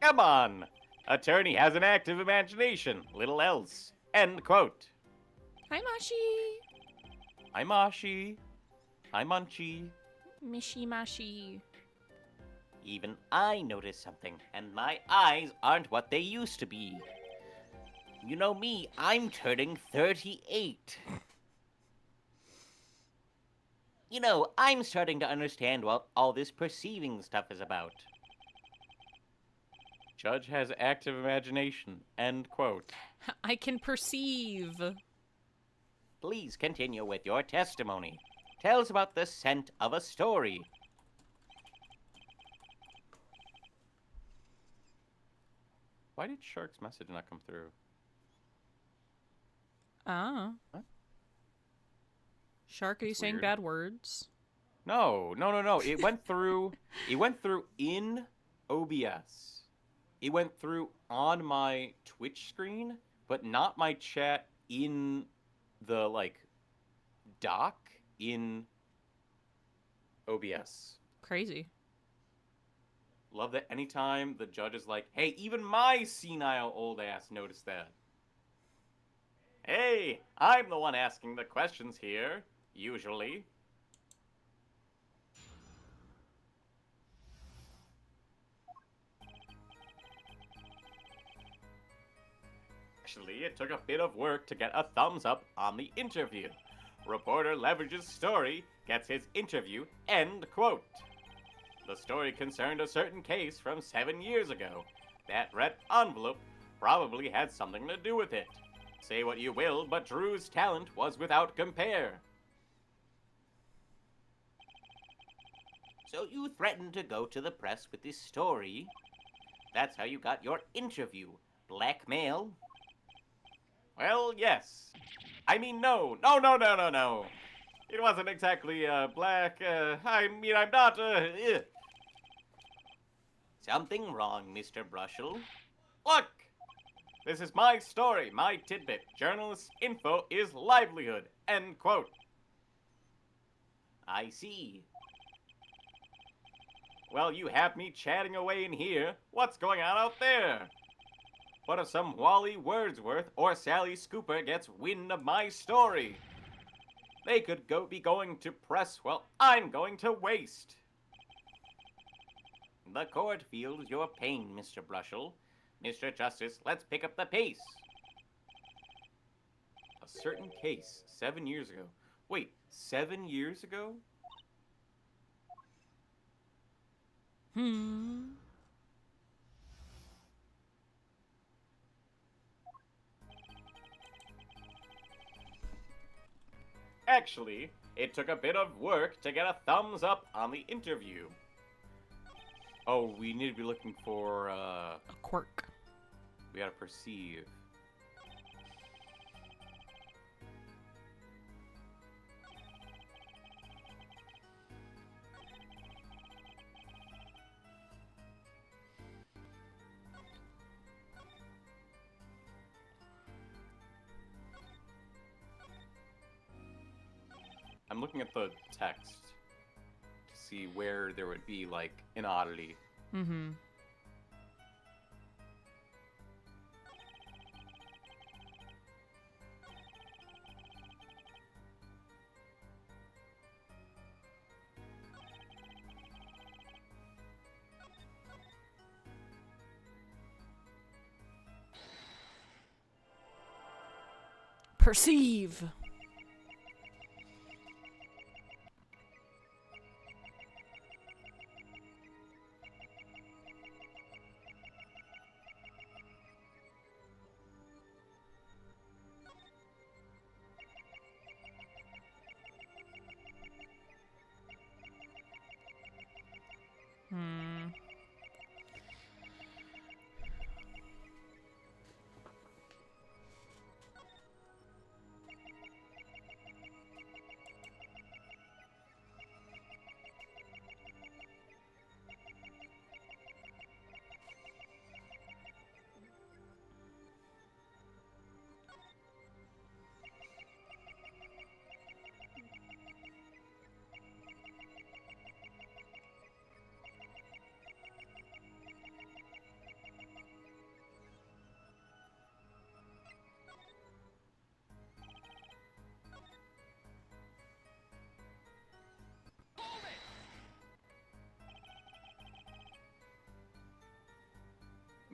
come on. Attorney has an active imagination, little else. End quote. Hi, Mashi. Hi, Mashi. Hi, Munchie. Mishi Mashi. Even I noticed something, and my eyes aren't what they used to be. You know me, I'm turning 38. I'm starting to understand what all this perceiving stuff is about. Judge has active imagination. End quote. I can perceive. Please continue with your testimony. Tell us about the scent of a story. Why did Shark's message not come through? Ah. What? Shark, are you That's saying weird. bad words? No. It went through. It went through in OBS. It went through on my Twitch screen, but not my chat in the doc in OBS. Crazy. Love that anytime the judge is like, "Hey, even my senile old ass noticed that." Hey, I'm the one asking the questions here, usually. Actually, it took a bit of work to get a thumbs up on the interview. Reporter leverages story, gets his interview, end quote. The story concerned a certain case from 7 years ago. That red envelope probably had something to do with it. Say what you will, but Drew's talent was without compare. So you threatened to go to the press with this story. That's how you got your interview. Blackmail? Well, yes. I mean, no. No. It wasn't exactly, black, I'm not, Something wrong, Mr. Brushel. Look! This is my story, my tidbit. Journalist's info is livelihood. End quote. I see. Well, you have me chatting away in here. What's going on out there? What if some Wally Wordsworth or Sally Scooper gets wind of my story? They could be going to press while I'm going to waste. The court feels your pain, Mr. Brushel. Mr. Justice, let's pick up the pace. A certain case 7 years ago. Wait, 7 years ago? Actually, it took a bit of work to get a thumbs up on the interview. Oh, we need to be looking for, A quirk. we gotta perceive. I'm looking at the text to see where there would be, like, an oddity. Mm-hmm. Perceive.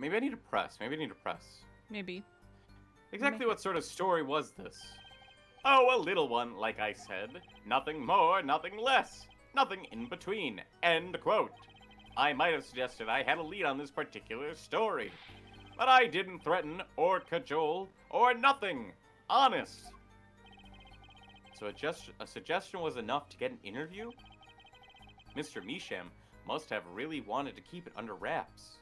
Maybe I need to press. Maybe. Exactly what sort of story was this? Oh, a little one, like I said. Nothing more, nothing less. Nothing in between. End quote. I might have suggested I had a lead on this particular story. But I didn't threaten or cajole or nothing. Honest. So a suggestion was enough to get an interview? Mr. Misham must have really wanted to keep it under wraps.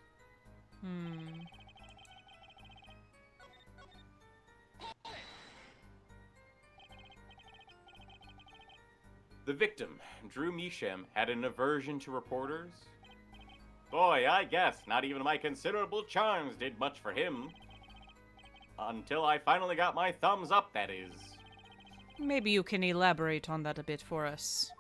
The victim, Drew Misham, had an aversion to reporters. Boy, I guess not even my considerable charms did much for him. Until I finally got my thumbs up, that is. Maybe you can elaborate on that a bit for us.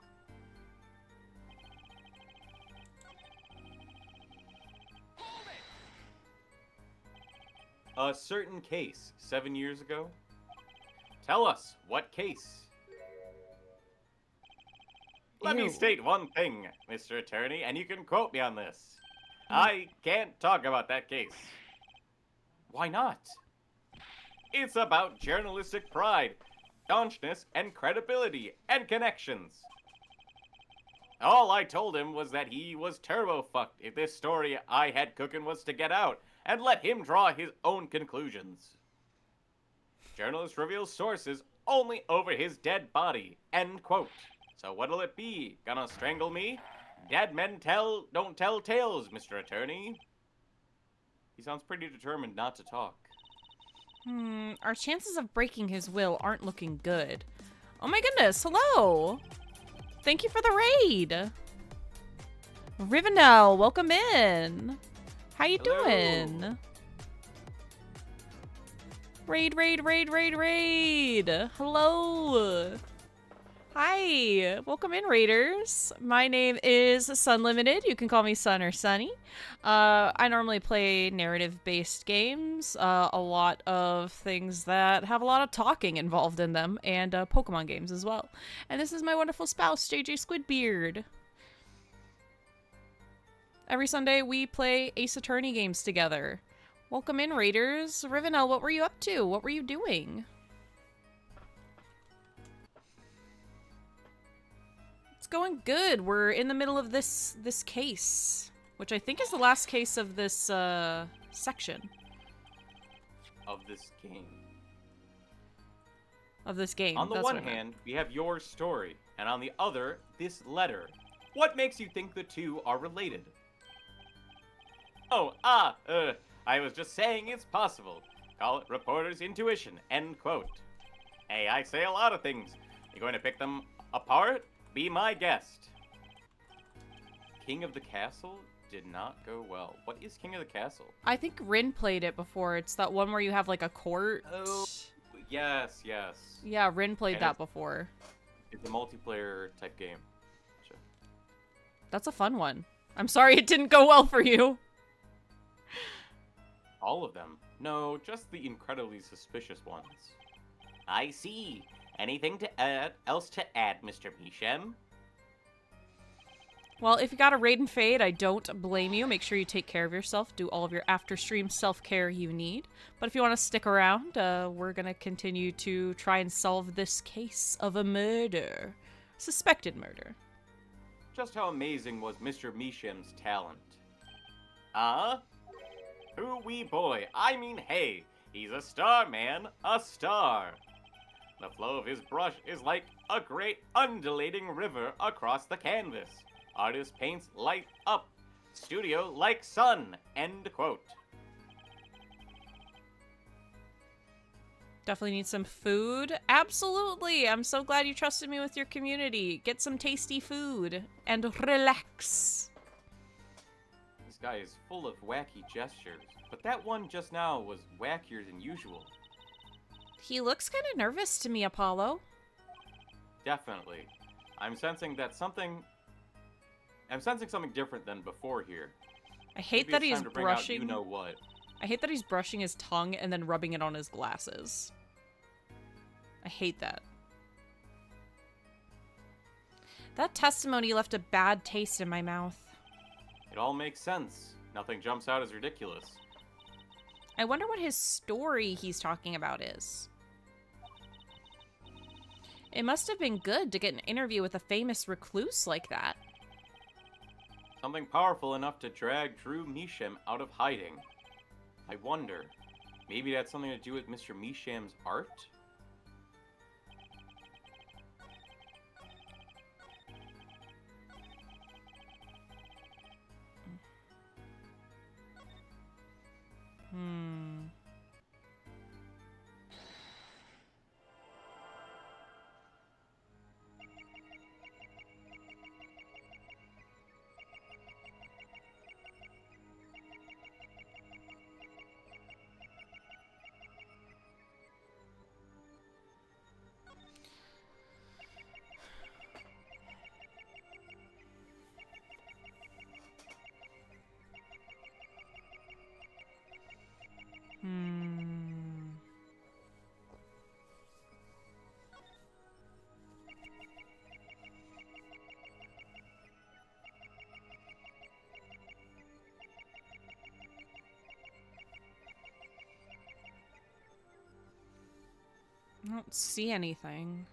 A certain case 7 years ago? Tell us, what case? Let me Ew. state one thing, Mr. Attorney, and you can quote me on this. I can't talk about that case. Why not? It's about journalistic pride, staunchness, and credibility, and connections. All I told him was that he was turbo-fucked if this story I had cooking was to get out, and let him draw his own conclusions. Journalist reveals sources only over his dead body, end quote. So what'll it be? Gonna strangle me? Dead men don't tell tales, Mr. Attorney. He sounds pretty determined not to talk. Our chances of breaking his will aren't looking good. Oh my goodness, hello! Thank you for the raid! Rivendell, welcome in! How you Hello. doing? Raid! Hello! Hi, welcome in, Raiders. My name is Sun Limited. You can call me Sun or Sunny. I normally play narrative-based games, a lot of things that have a lot of talking involved in them, and Pokemon games as well. And this is my wonderful spouse, Jjsquidbeard. Every Sunday, we play Ace Attorney games together. Welcome in, Raiders. Rivenel, what were you up to? What were you doing? It's going good. We're in the middle of this case, which I think is the last case of this section. Of this game. Of this game. On the one hand, we have your story, and on the other, this letter. What makes you think the two are related? Oh, I was just saying it's possible. Call it reporter's intuition, end quote. Hey, I say a lot of things. You going to pick them apart? Be my guest. King of the Castle did not go well. What is King of the Castle? I think Rin played it before. It's that one where you have like a court. Oh, yes. Yeah, Rin played And that before. It's a multiplayer type game. Sure. That's a fun one. I'm sorry it didn't go well for you. All of them? No, just the incredibly suspicious ones. I see. Anything else to add, Mr. Mishem? Well, if you got a raid and fade, I don't blame you. Make sure you take care of yourself. Do all of your after-stream self-care you need. But if you want to stick around, we're going to continue to try and solve this case of a murder. Suspected murder. Just how amazing was Mr. Mishem's talent? Who wee boy? I mean, hey, he's a star, man. A star. The flow of his brush is like a great undulating river across the canvas. Artist paints light up. Studio like sun. End quote. Definitely need some food. Absolutely. I'm so glad you trusted me with your community. Get some tasty food and relax. This guy is full of wacky gestures, but that one just now was wackier than usual. He looks kind of nervous to me, Apollo. Definitely. I'm sensing something different than before here. I hate Maybe that it's he's time to bring brushing. out you know what. I hate that he's brushing his tongue and then rubbing it on his glasses. I hate that. That testimony left a bad taste in my mouth. It all makes sense. Nothing jumps out as ridiculous. I wonder what his story he's talking about is. It must have been good to get an interview with a famous recluse like that. Something powerful enough to drag Drew Mishem out of hiding. I wonder, maybe that's something to do with Mr. Mishem's art? I don't see anything.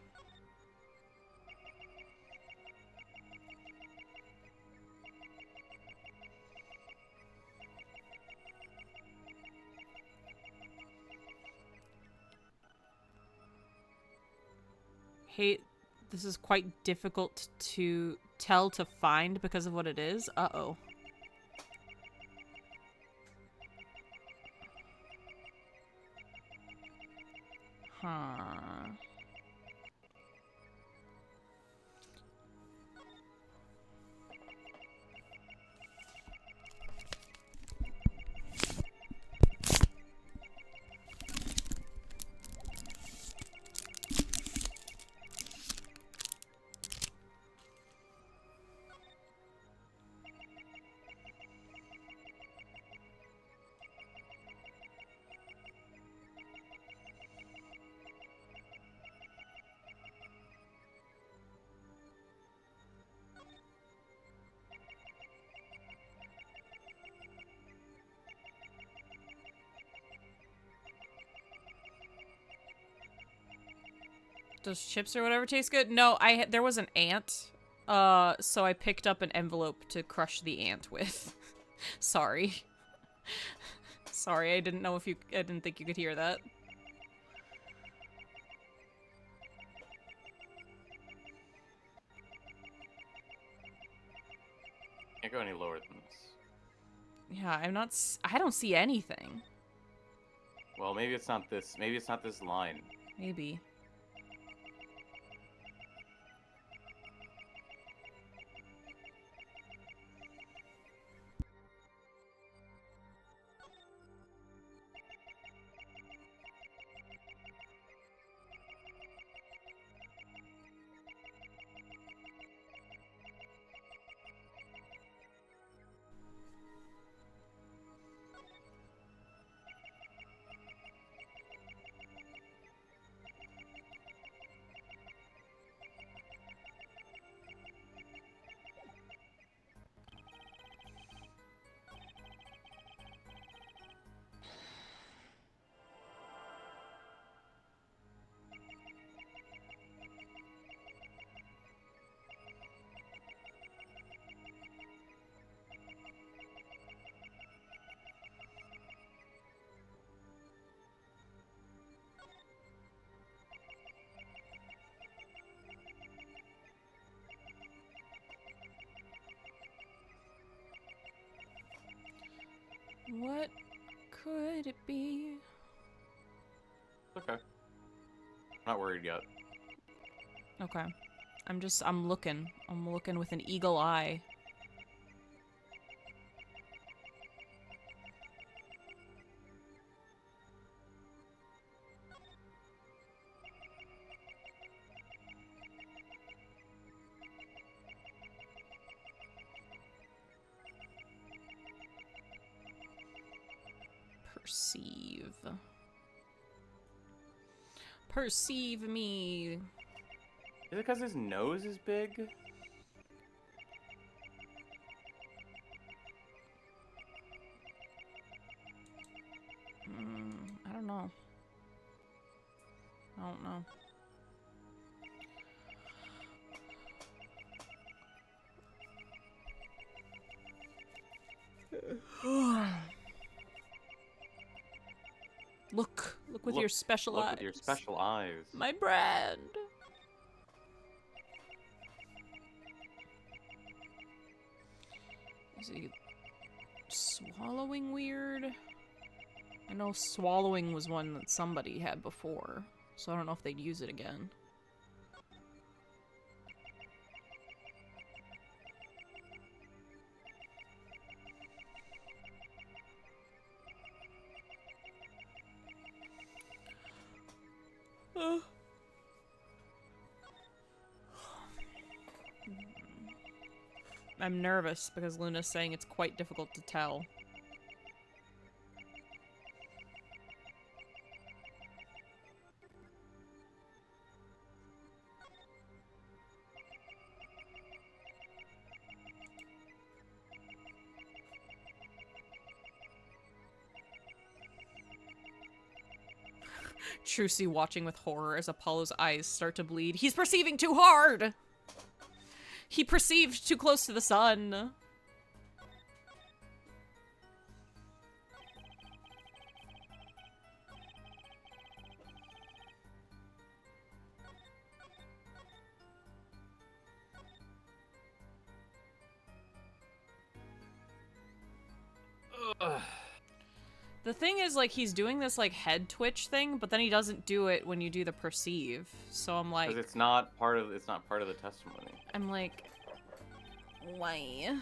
This is quite difficult to tell to find because of what it is. Uh-oh. Huh. Does chips or whatever taste good? No, there was an ant. So I picked up an envelope to crush the ant with. Sorry. Sorry, I didn't think you could hear that. Can't go any lower than this. Yeah, I don't see anything. Well, maybe it's not this. Maybe it's not this line. Maybe. What could it be? Okay. Not worried yet. Okay. I'm looking. I'm looking with an eagle eye. Perceive. Perceive me. Is it because his nose is big? I don't know. I don't know. Look with your special eyes. Look with your special eyes. My brand. Is he swallowing weird? I know swallowing was one that somebody had before, so I don't know if they'd use it again. I'm nervous because Luna's saying it's quite difficult to tell. Trucy watching with horror as Apollo's eyes start to bleed. He's perceiving too hard! He perceived too close to the sun. Ugh. The thing is, like, he's doing this, like, head twitch thing, but then he doesn't do it when you do the perceive. So I'm like... Because it's not part of the testimony. I'm like... Why?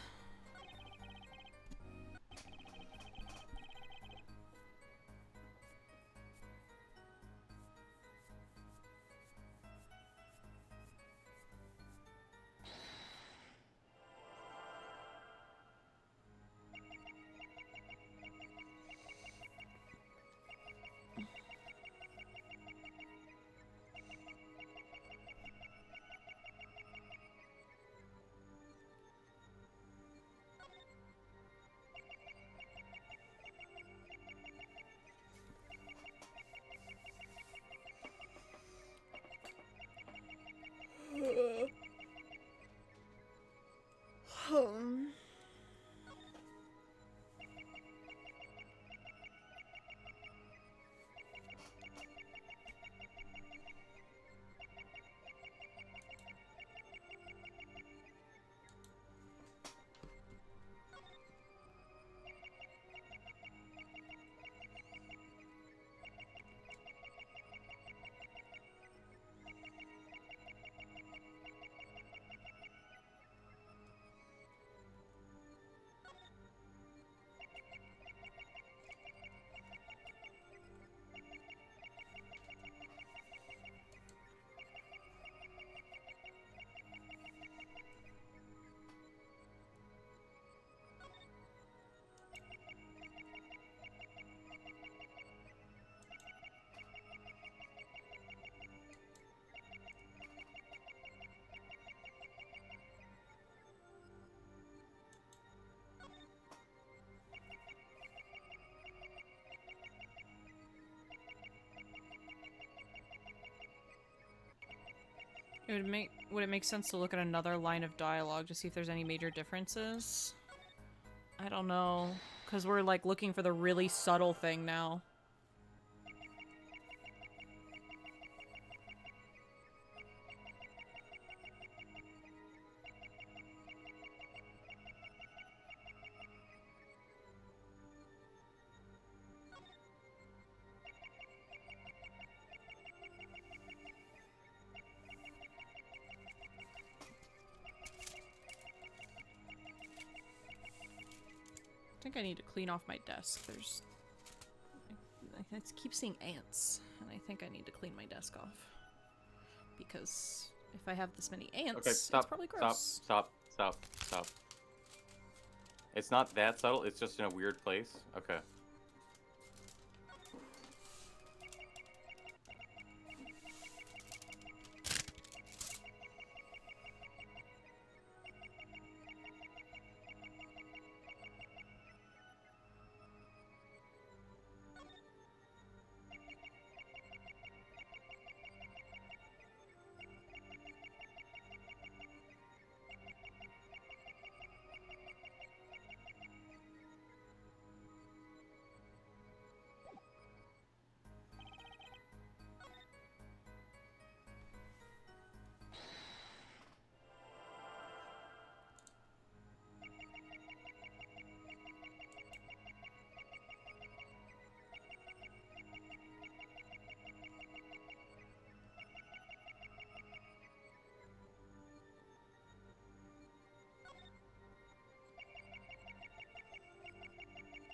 Would it make sense to look at another line of dialogue to see if there's any major differences? I don't know, because we're like looking for the really subtle thing now. I think I need to clean off my desk. There's... I keep seeing ants, and I think I need to clean my desk off. Because if I have this many ants, Okay, stop, it's probably gross. stop. It's not that subtle, it's just in a weird place. Okay.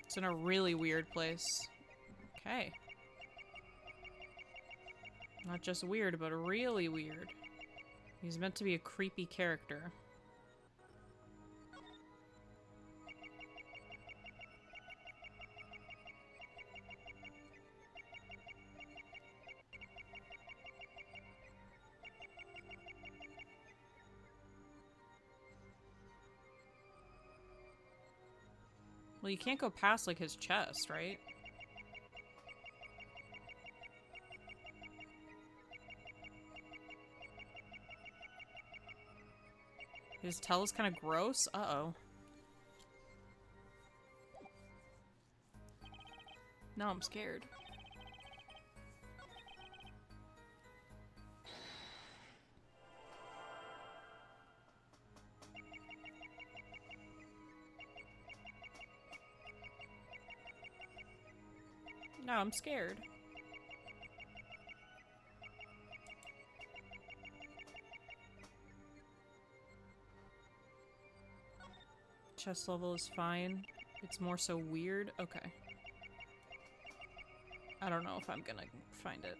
It's in a really weird place. Okay. Not just weird, but really weird. He's meant to be a creepy character. Well, you can't go past, like, his chest, right? His tail is kind of gross. Uh-oh. Now I'm scared. Now I'm scared. Chest level is fine. It's more so weird. Okay. I don't know if I'm gonna find it.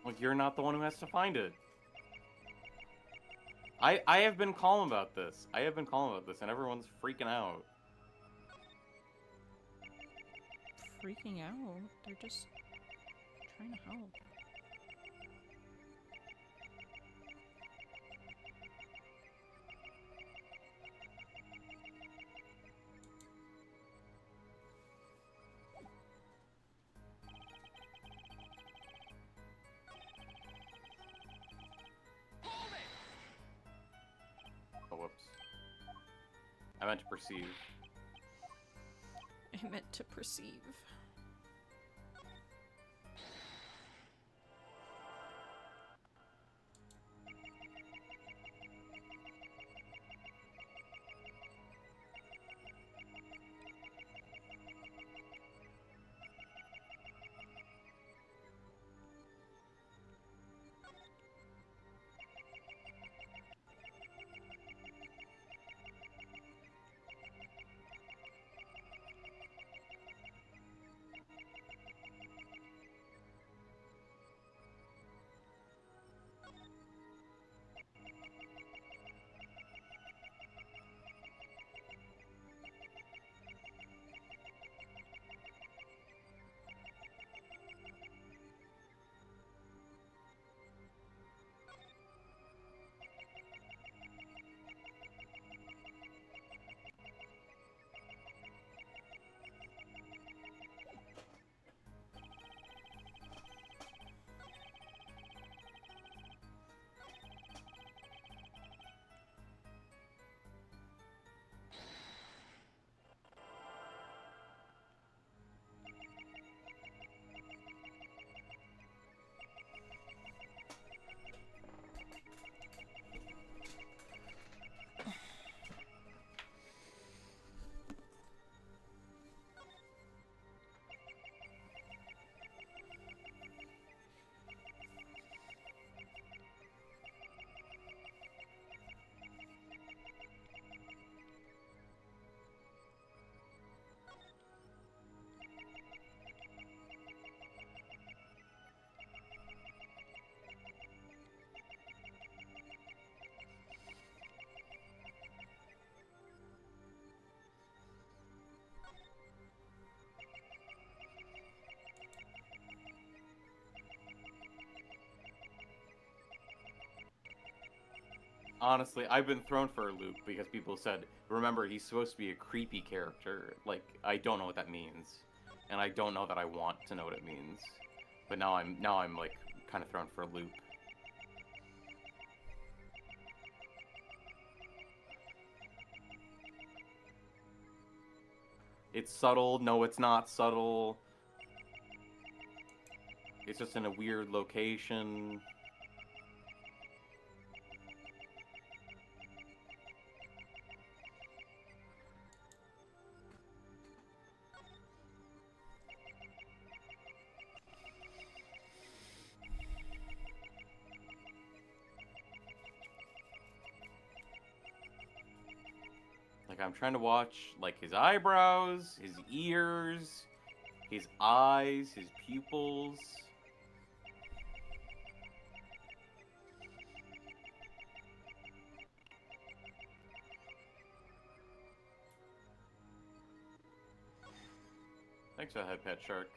Well, you're not the one who has to find it. I have been calm about this. And everyone's freaking out. Freaking out? They're just trying to help. Oh, whoops. I meant to perceive. I meant to perceive. Honestly, I've been thrown for a loop because people said, remember, he's supposed to be a creepy character. Like, I don't know what that means. And I don't know that I want to know what it means. But now I'm like, kind of thrown for a loop. It's subtle. No, it's not subtle. It's just in a weird location. Like, I'm trying to watch, like, his eyebrows, his ears, his eyes, his pupils. Thanks for the head pet, Shark.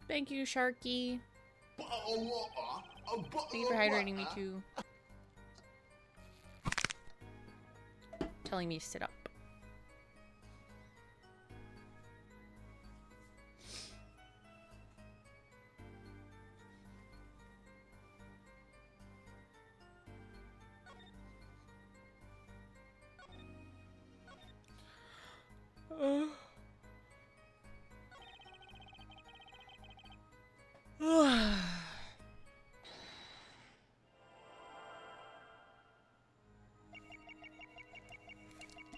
Thank you, Sharky. Thank you for hydrating me too. Telling me to sit up.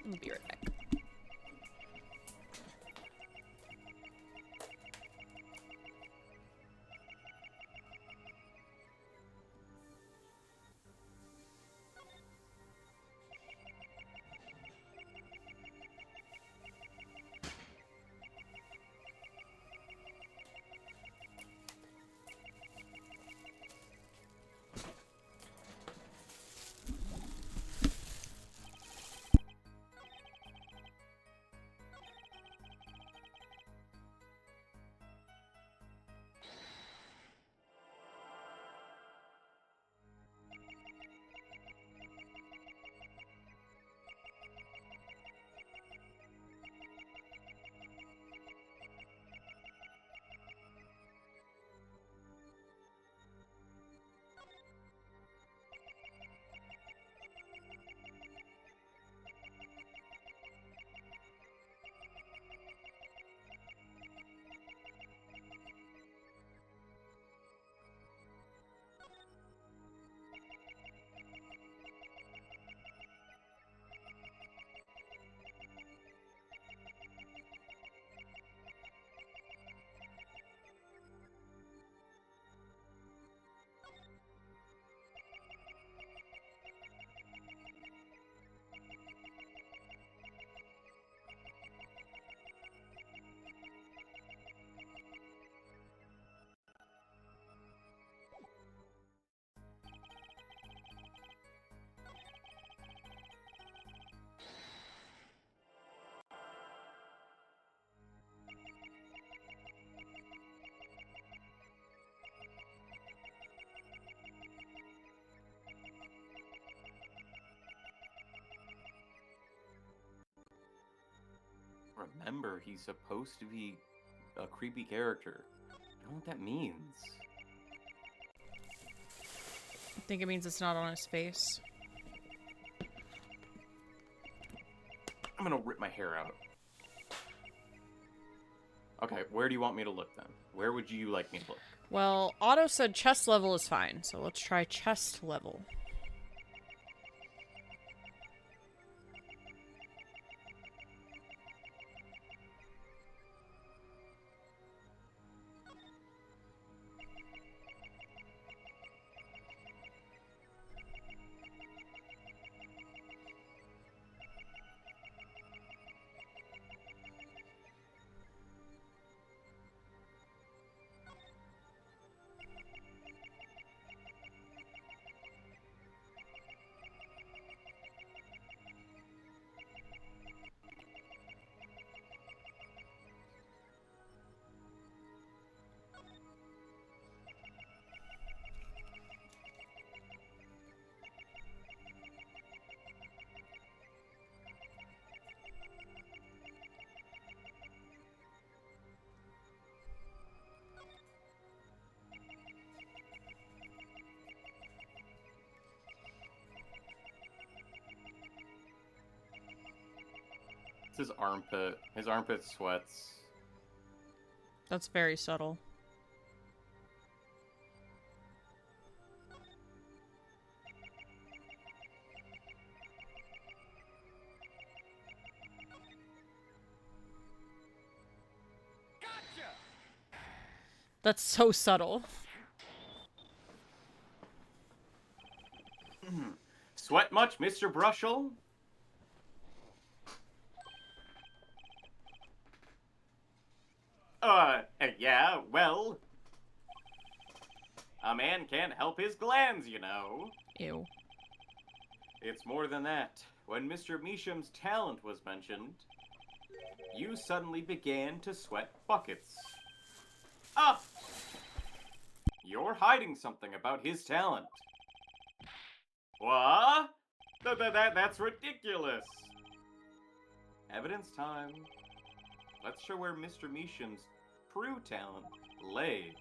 I'll be right back. Remember, he's supposed to be a creepy character. I don't know what that means. I think it means it's not on his face. I'm gonna rip my hair out. Okay, where do you want me to look then? Where would you like me to look? Well, Otto said chest level is fine, so let's try chest level. It's his armpit. His armpit sweats. That's very subtle. That's so subtle. Sweat much, Mr. Brushel? Yeah, well... A man can't help his glands, you know. Ew. It's more than that. When Mr. Meesham's talent was mentioned, you suddenly began to sweat buckets. Ah! You're hiding something about his talent. What? That's ridiculous. Evidence time. Let's show where Mr. Meesham's true talent lay.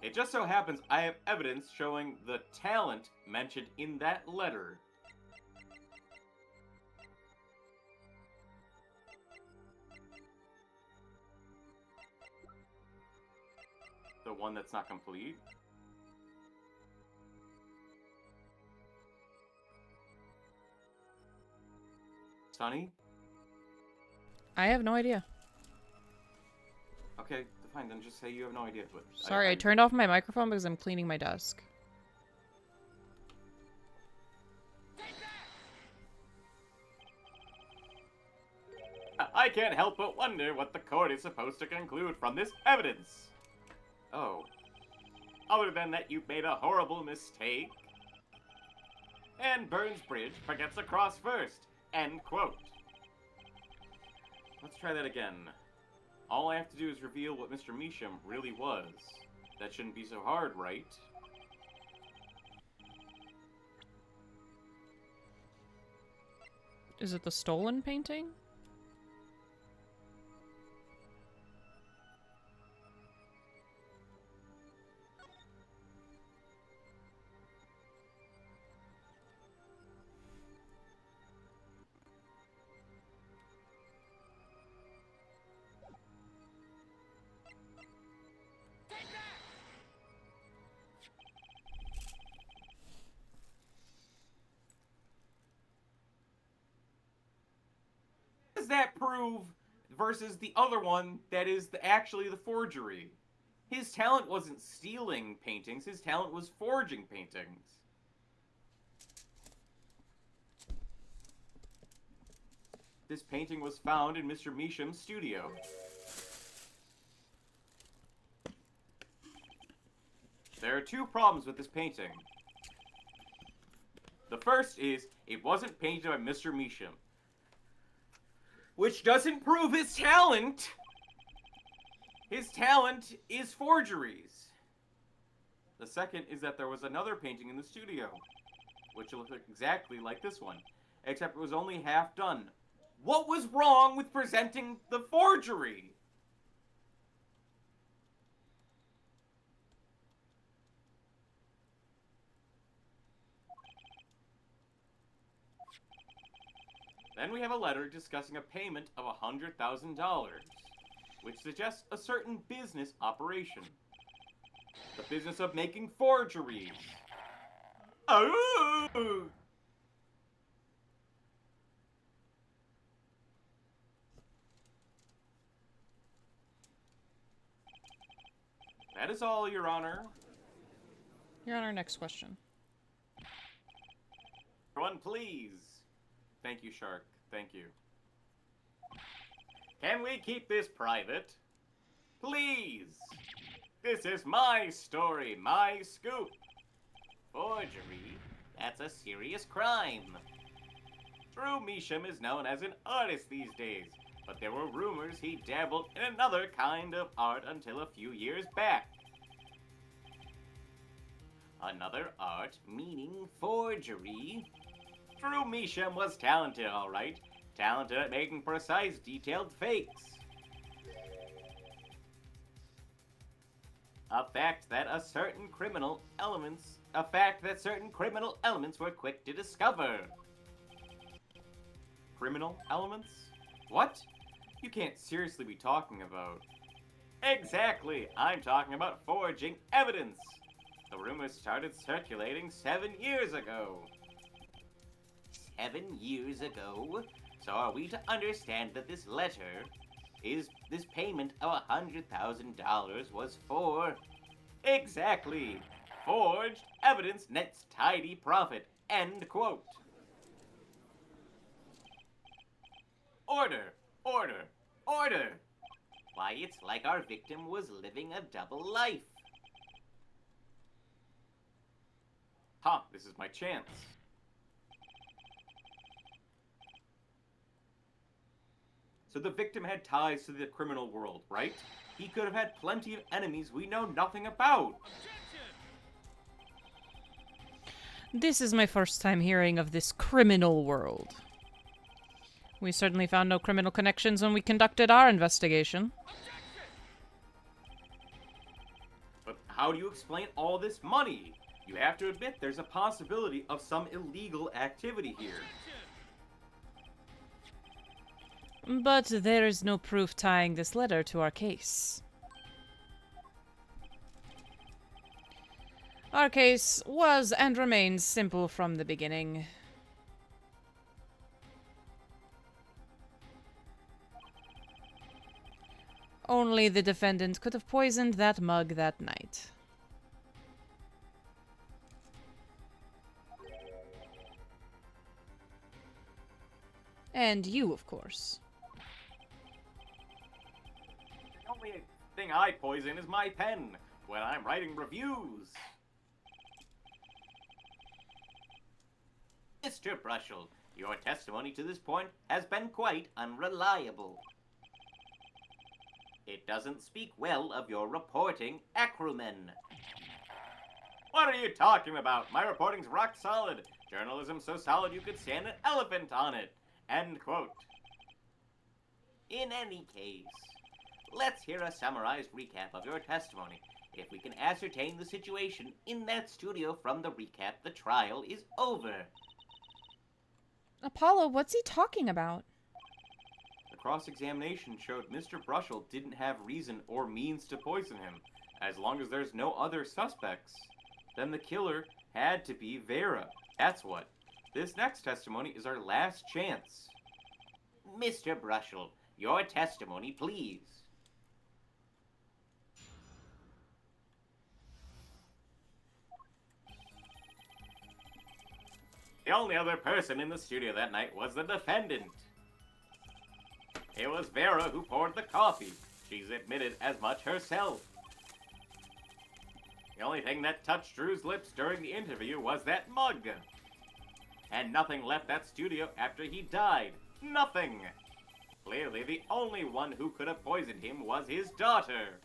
It just so happens I have evidence showing the talent mentioned in that letter. The one that's not complete? Sunny? I have no idea. Okay, fine, then just say you have no idea. But Sorry, I turned off my microphone because I'm cleaning my desk. I can't help but wonder what the court is supposed to conclude from this evidence. Oh. Other than that you've made a horrible mistake. And Burns Bridge forgets to cross first. End quote. Let's try that again. All I have to do is reveal what Mr. Meesham really was. That shouldn't be so hard, right? Is it the stolen painting? Does that prove versus the other one that is actually the forgery? His talent wasn't stealing paintings, his talent was forging paintings. This painting was found in Mr. Meesham's studio. There are two problems with this painting. The first is, it wasn't painted by Mr. Meesham. Which doesn't prove his talent! His talent is forgeries. The second is that there was another painting in the studio, which looked exactly like this one, except it was only half done. What was wrong with presenting the forgery? Then we have a letter discussing a payment of $100,000, which suggests a certain business operation. The business of making forgeries. Oh! That is all, Your Honor. You're on our next question. Everyone, please. Thank you, Shark. Thank you. Can we keep this private? Please! This is my story, my scoop. Forgery? That's a serious crime. Drew Meesham is known as an artist these days, but there were rumors he dabbled in another kind of art until a few years back. Another art meaning forgery? Drew Meesham was talented, all right. Talented at making precise, detailed fakes. A fact that certain criminal elements were quick to discover. Criminal elements? What? You can't seriously be talking about... Exactly. I'm talking about forging evidence. The rumors started circulating 7 years ago. 7 years ago? So are we to understand that this letter this payment of $100,000 was for... Exactly. Forged evidence nets tidy profit. End quote. Order! Order! Order! Why, it's like our victim was living a double life. Ha, this is my chance. So the victim had ties to the criminal world, right? He could have had plenty of enemies we know nothing about. This is my first time hearing of this criminal world. We certainly found no criminal connections when we conducted our investigation. But how do you explain all this money? You have to admit there's a possibility of some illegal activity here. But there is no proof tying this letter to our case. Our case was and remains simple from the beginning. Only the defendant could have poisoned that mug that night. And you, of course. The only thing I poison is my pen when I'm writing reviews. Mr. Brushel, your testimony to this point has been quite unreliable. It doesn't speak well of your reporting acumen. What are you talking about? My reporting's rock solid. Journalism so solid you could stand an elephant on it. End quote. In any case, let's hear a summarized recap of your testimony. If we can ascertain the situation in that studio from the recap, the trial is over. Apollo, what's he talking about? The cross-examination showed Mr. Brushel didn't have reason or means to poison him. As long as there's no other suspects, then the killer had to be Vera. That's what. This next testimony is our last chance. Mr. Brushel, your testimony, please. The only other person in the studio that night was the defendant. It was Vera who poured the coffee. She's admitted as much herself. The only thing that touched Drew's lips during the interview was that mug. And nothing left that studio after he died. Nothing! Clearly, the only one who could have poisoned him was his daughter.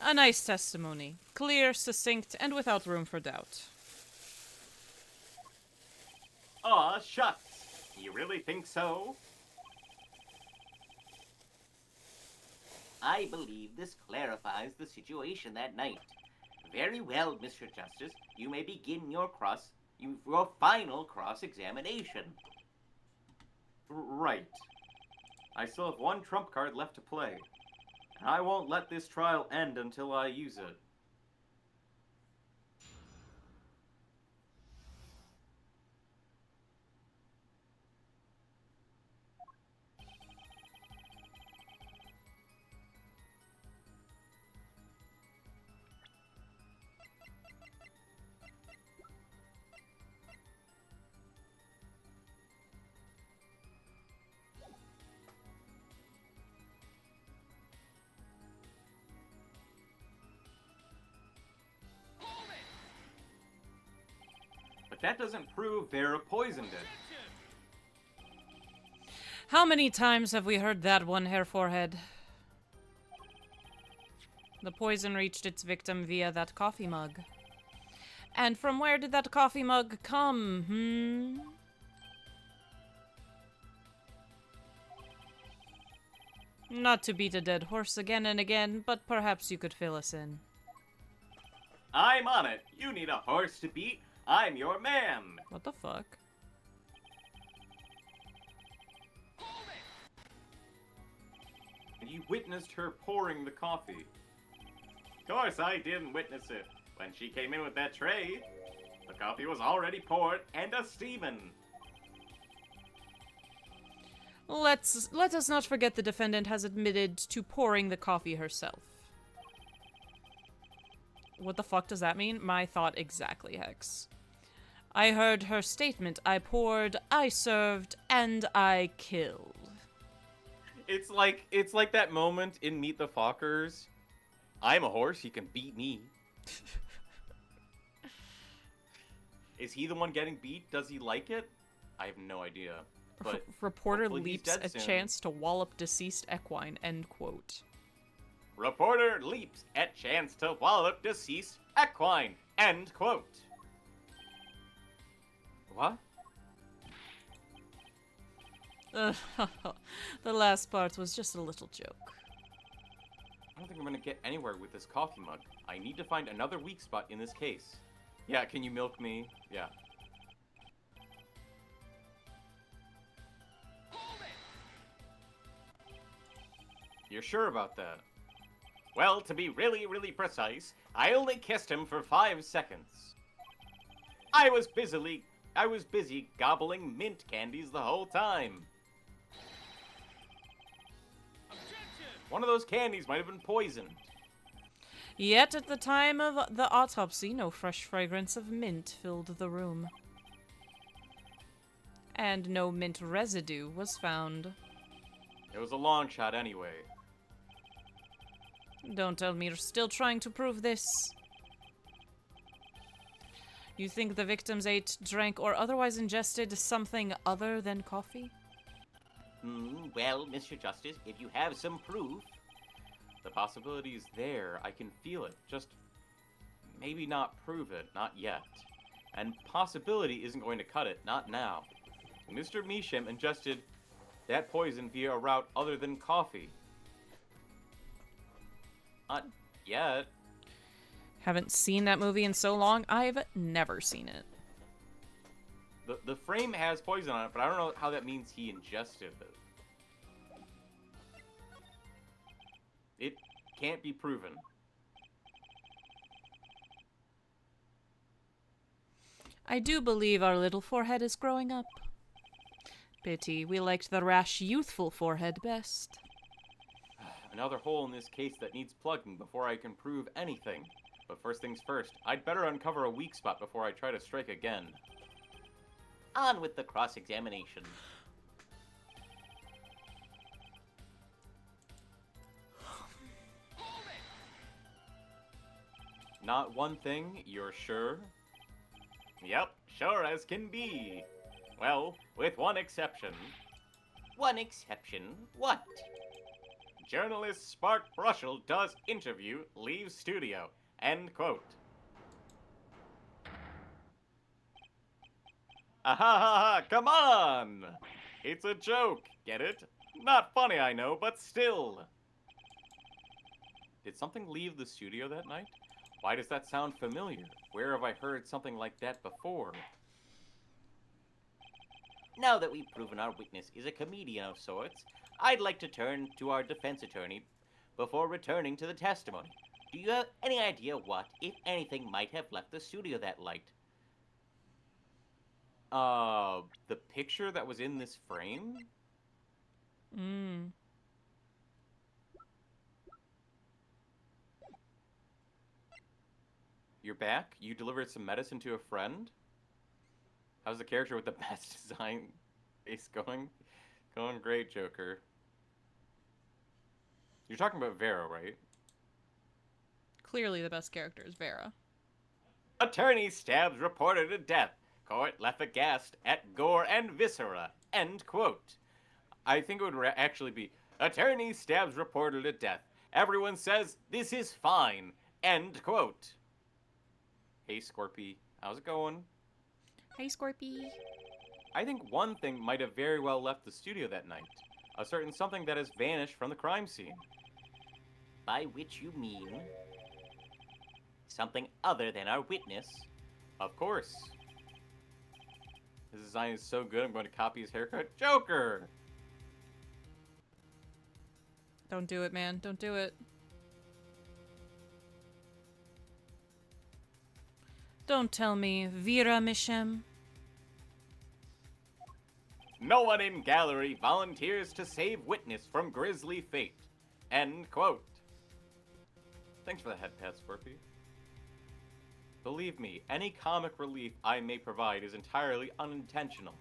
A nice testimony. Clear, succinct, and without room for doubt. Aw, shucks. You really think so? I believe this clarifies the situation that night. Very well, Mr. Justice. You may begin your final cross-examination. Right. I still have one trump card left to play. And I won't let this trial end until I use it. But that doesn't prove Vera poisoned it. How many times have we heard that one, Hair Forehead? The poison reached its victim via that coffee mug. And from where did that coffee mug come, Not to beat a dead horse again and again, but perhaps you could fill us in. I'm on it. You need a horse to beat. I'm your man. What the fuck? he witnessed her pouring the coffee. Of course I didn't witness it. When she came in with that tray, the coffee was already poured and a-steamin'. Let us not forget the defendant has admitted to pouring the coffee herself. What the fuck does that mean? My thought exactly, Hex. I heard her statement. I poured, I served, and I killed. It's like that moment in Meet the Fockers. I'm a horse, he can beat me. Is he the one getting beat? Does he like it? I have no idea. But Reporter hopefully he's leaps dead a soon. chance to wallop deceased equine. End quote. Reporter leaps at chance to wallop deceased equine. End quote. What? The last part was just a little joke. I don't think I'm gonna get anywhere with this coffee mug. I need to find another weak spot in this case. Yeah, can you milk me? Yeah. You're sure about that? Well, to be really, really precise, I only kissed him for 5 seconds. I was busy gobbling mint candies the whole time. One of those candies might have been poisoned. Yet at the time of the autopsy, no fresh fragrance of mint filled the room. And no mint residue was found. It was a long shot anyway. Don't tell me you're still trying to prove this. You think the victims ate, drank, or otherwise ingested something other than coffee? Well, Mr. Justice, if you have some proof... The possibility is there. I can feel it. Just maybe not prove it. Not yet. And possibility isn't going to cut it. Not now. Mr. Measham ingested that poison via a route other than coffee. Not yet. Haven't seen that movie in so long. I've never seen it. The frame has poison on it, but I don't know how that means he ingested it. It can't be proven. I do believe our little forehead is growing up. Pity, we liked the rash, youthful forehead best. Another hole in this case that needs plugging before I can prove anything. But first things first, I'd better uncover a weak spot before I try to strike again. On with the cross-examination. Not one thing, you're sure? Yep, sure as can be. Well, with one exception. One exception? What? Journalist Spark Brushel does interview, leaves studio. End quote. Ah, come on! It's a joke, get it? Not funny, I know, but still. Did something leave the studio that night? Why does that sound familiar? Where have I heard something like that before? Now that we've proven our witness is a comedian of sorts, I'd like to turn to our defense attorney before returning to the testimony. Do you have any idea what, if anything, might have left the studio that night? The picture that was in this frame? You're back? You delivered some medicine to a friend? How's the character with the best design face going? Going great, Joker. You're talking about Vera, right? Clearly the best character is Vera. Attorney stabs reporter to death. Court left aghast at gore and viscera. End quote. I think it would actually be, Attorney stabs reporter to death. Everyone says this is fine. End quote. hey, Scorpy, how's it going? Hey, Scorpy. I think one thing might have very well left the studio that night. A certain something that has vanished from the crime scene. By which you mean something other than our witness? Of course. His design is so good, I'm going to copy his haircut. Joker! Don't do it, man. Don't do it. Don't tell me Vera Mishem. No one in gallery volunteers to save witness from grisly fate. End quote. Thanks for the head pat, Scorpy. Believe me, any comic relief I may provide is entirely unintentional.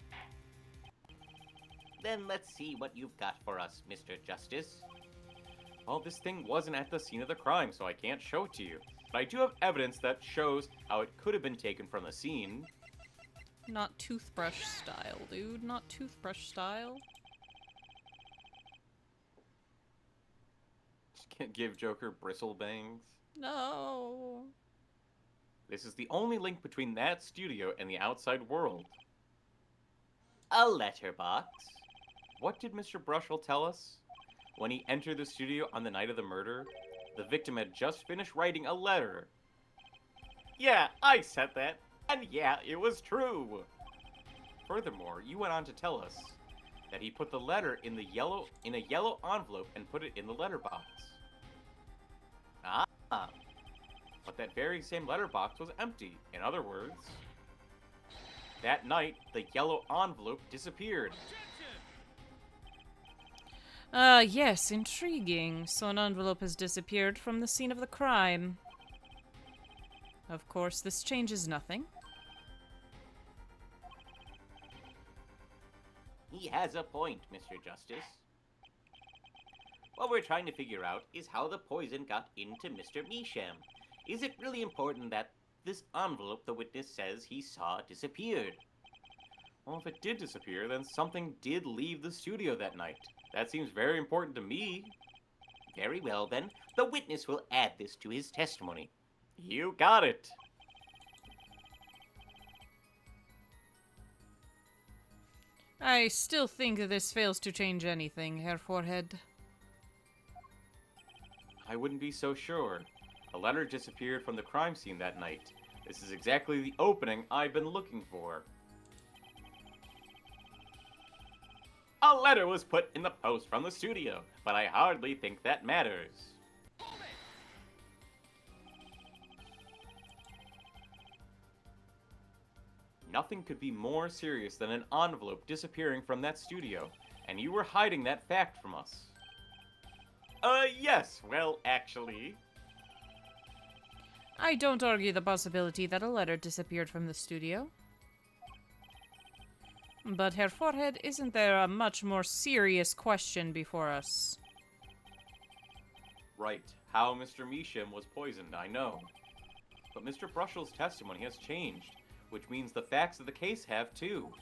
Then let's see what you've got for us, Mr. Justice. Well, this thing wasn't at the scene of the crime, so I can't show it to you. But I do have evidence that shows how it could have been taken from the scene. Not toothbrush style, dude. Not toothbrush style. Just can't give Joker bristle bangs. No. This is the only link between that studio and the outside world. A letterbox. What did Mr. Brushel tell us? When he entered the studio on the night of the murder, the victim had just finished writing a letter. Yeah, I said that. And yeah, it was true. Furthermore, you went on to tell us that he put the letter in a yellow envelope and put it in the letterbox. Ah. But that very same letterbox was empty. In other words, that night, the yellow envelope disappeared. Yes, intriguing. So an envelope has disappeared from the scene of the crime. Of course, this changes nothing. He has a point, Mr. Justice. What we're trying to figure out is how the poison got into Mr. Misham. Is it really important that this envelope the witness says he saw disappeared? Well, if it did disappear, then something did leave the studio that night. That seems very important to me. Very well, then. The witness will add this to his testimony. You got it. I still think that this fails to change anything, Herr Forehead. I wouldn't be so sure. A letter disappeared from the crime scene that night. This is exactly the opening I've been looking for. A letter was put in the post from the studio, but I hardly think that matters. Nothing could be more serious than an envelope disappearing from that studio, and you were hiding that fact from us. Yes, well, actually. I don't argue the possibility that a letter disappeared from the studio. But, Herr Forehead, isn't there a much more serious question before us? Right. How Mr. Misham was poisoned, I know. But Mr. Brushel's testimony has changed, which means the facts of the case have too.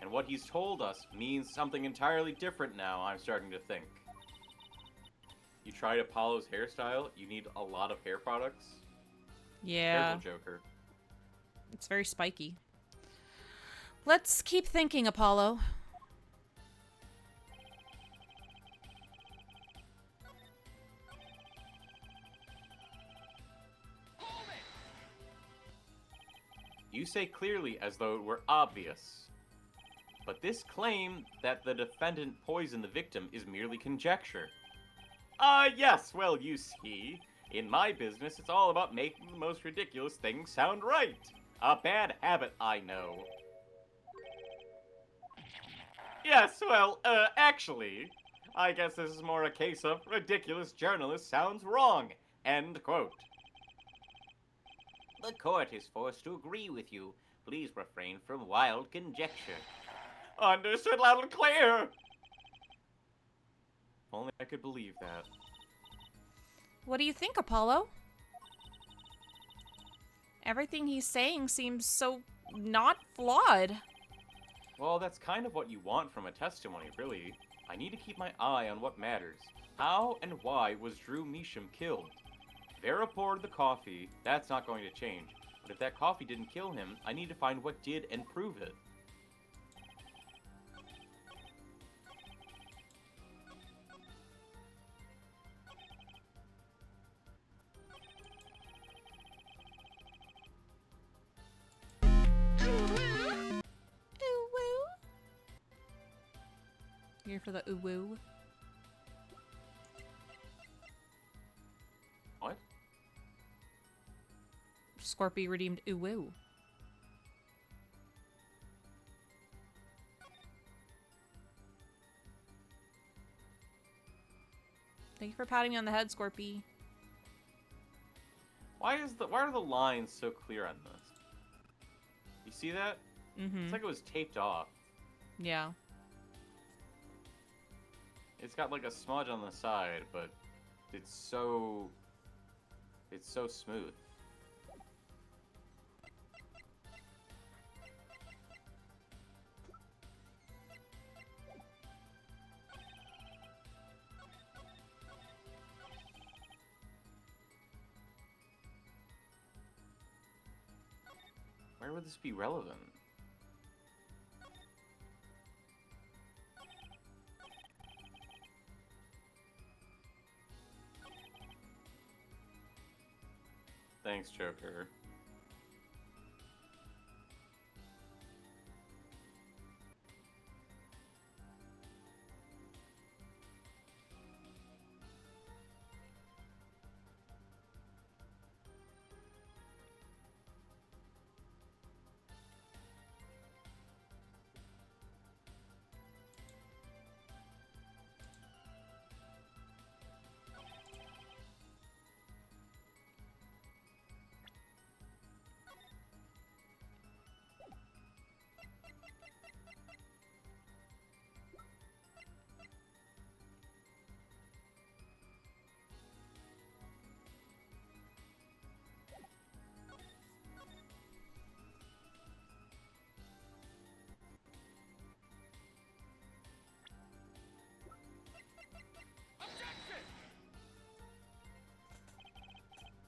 And what he's told us means something entirely different now, I'm starting to think. You tried Apollo's hairstyle, you need a lot of hair products? Yeah. Careful, Joker. It's very spiky. Let's keep thinking, Apollo. You say clearly as though it were obvious. But this claim that the defendant poisoned the victim is merely conjecture. Yes, well, you see, in my business, it's all about making the most ridiculous things sound right. A bad habit, I know. Yes, well, actually, I guess this is more a case of ridiculous journalist sounds wrong. End quote. The court is forced to agree with you. Please refrain from wild conjecture. Understood loud and clear! If only I could believe that. What do you think, Apollo? Everything he's saying seems so not flawed. Well, that's kind of what you want from a testimony, really. I need to keep my eye on what matters. How and why was Drew Misham killed? Vera poured the coffee, that's not going to change. But if that coffee didn't kill him, I need to find what did and prove it. Here for the ooh-woo. Scorpy redeemed Uwu. Thank you for patting me on the head, Scorpy. Why are the lines so clear on this? You see that? Mm-hmm. It's like it was taped off. Yeah. It's got like a smudge on the side, but it's so smooth. Where would this be relevant? Thanks, Joker.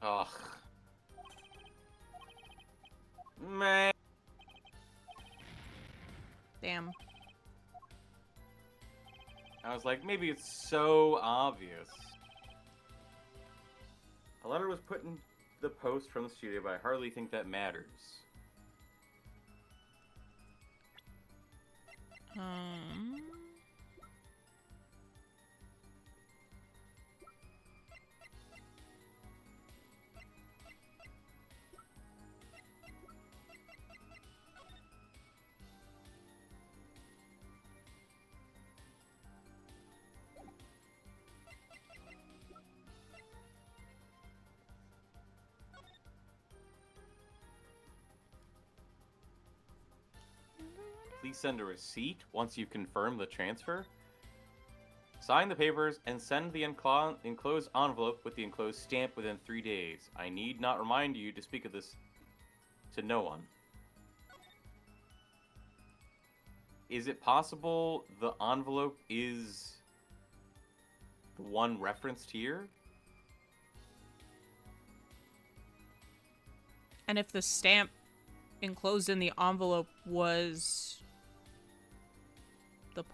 Ugh. Man. Damn. I was like, maybe it's so obvious. A letter was put in the post from the studio, but I hardly think that matters. Please send a receipt once you confirm the transfer. Sign the papers and send the enclosed envelope with the enclosed stamp within 3 days. I need not remind you to speak of this to no one. Is it possible the envelope is the one referenced here? And if the stamp enclosed in the envelope was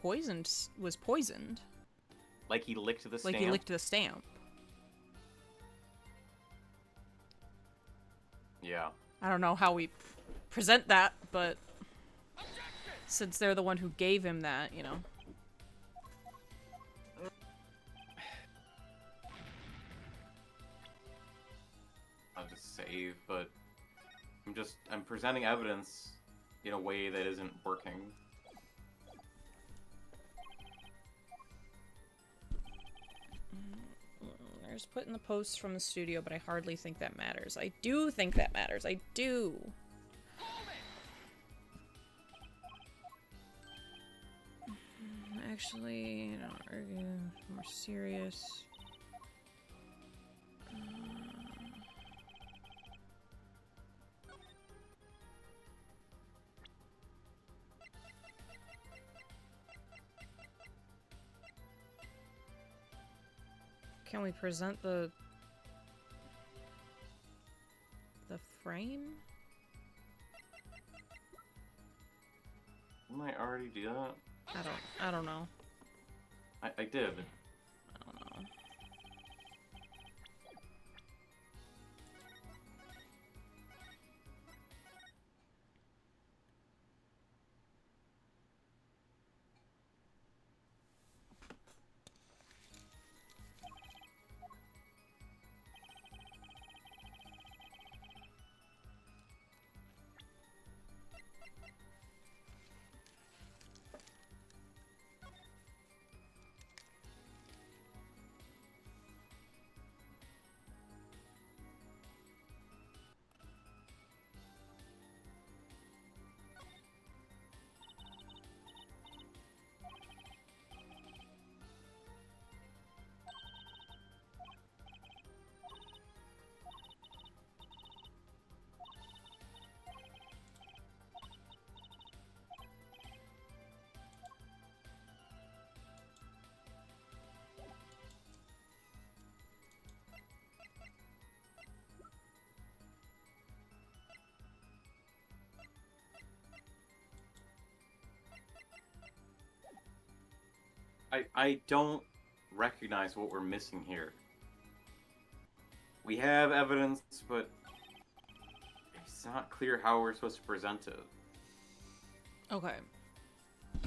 poisoned. Like he licked the stamp? Like he licked the stamp. Yeah. I don't know how we present that, but since they're the one who gave him that, you know. I'll just save, but I'm presenting evidence in a way that isn't working. There's put in the posts from the studio, but I hardly think that matters. I do think that matters. I do. Actually, I don't argue. More serious. Can we present the frame? Didn't I already do that? I don't know. I did. I don't know. I don't recognize what we're missing here. We have evidence, but it's not clear how we're supposed to present it. Okay.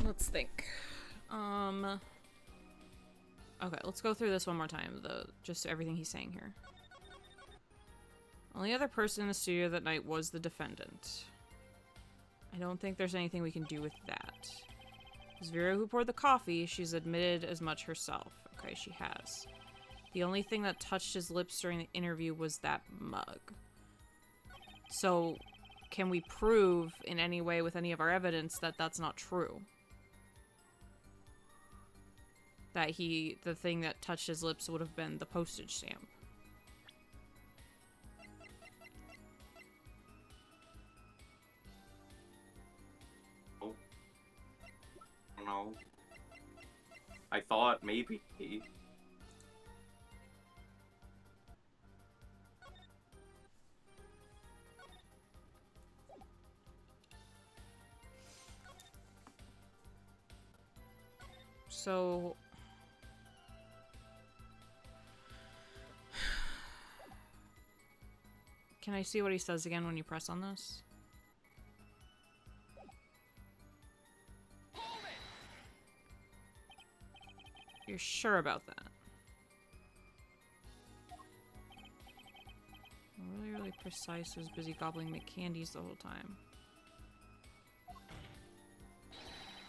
Let's think. Okay, let's go through this one more time, just everything he's saying here. Only other person in the studio that night was the defendant. I don't think there's anything we can do with that. Sifyro who poured the coffee, she's admitted as much herself. Okay, she has. The only thing that touched his lips during the interview was that mug. So, can we prove in any way with any of our evidence that that's not true? That the thing that touched his lips would have been the postage stamp. Oh. I don't know. I thought maybe. So... Can I see what he says again when you press on this? You're sure about that? Really precise. Was busy gobbling McCandies the whole time.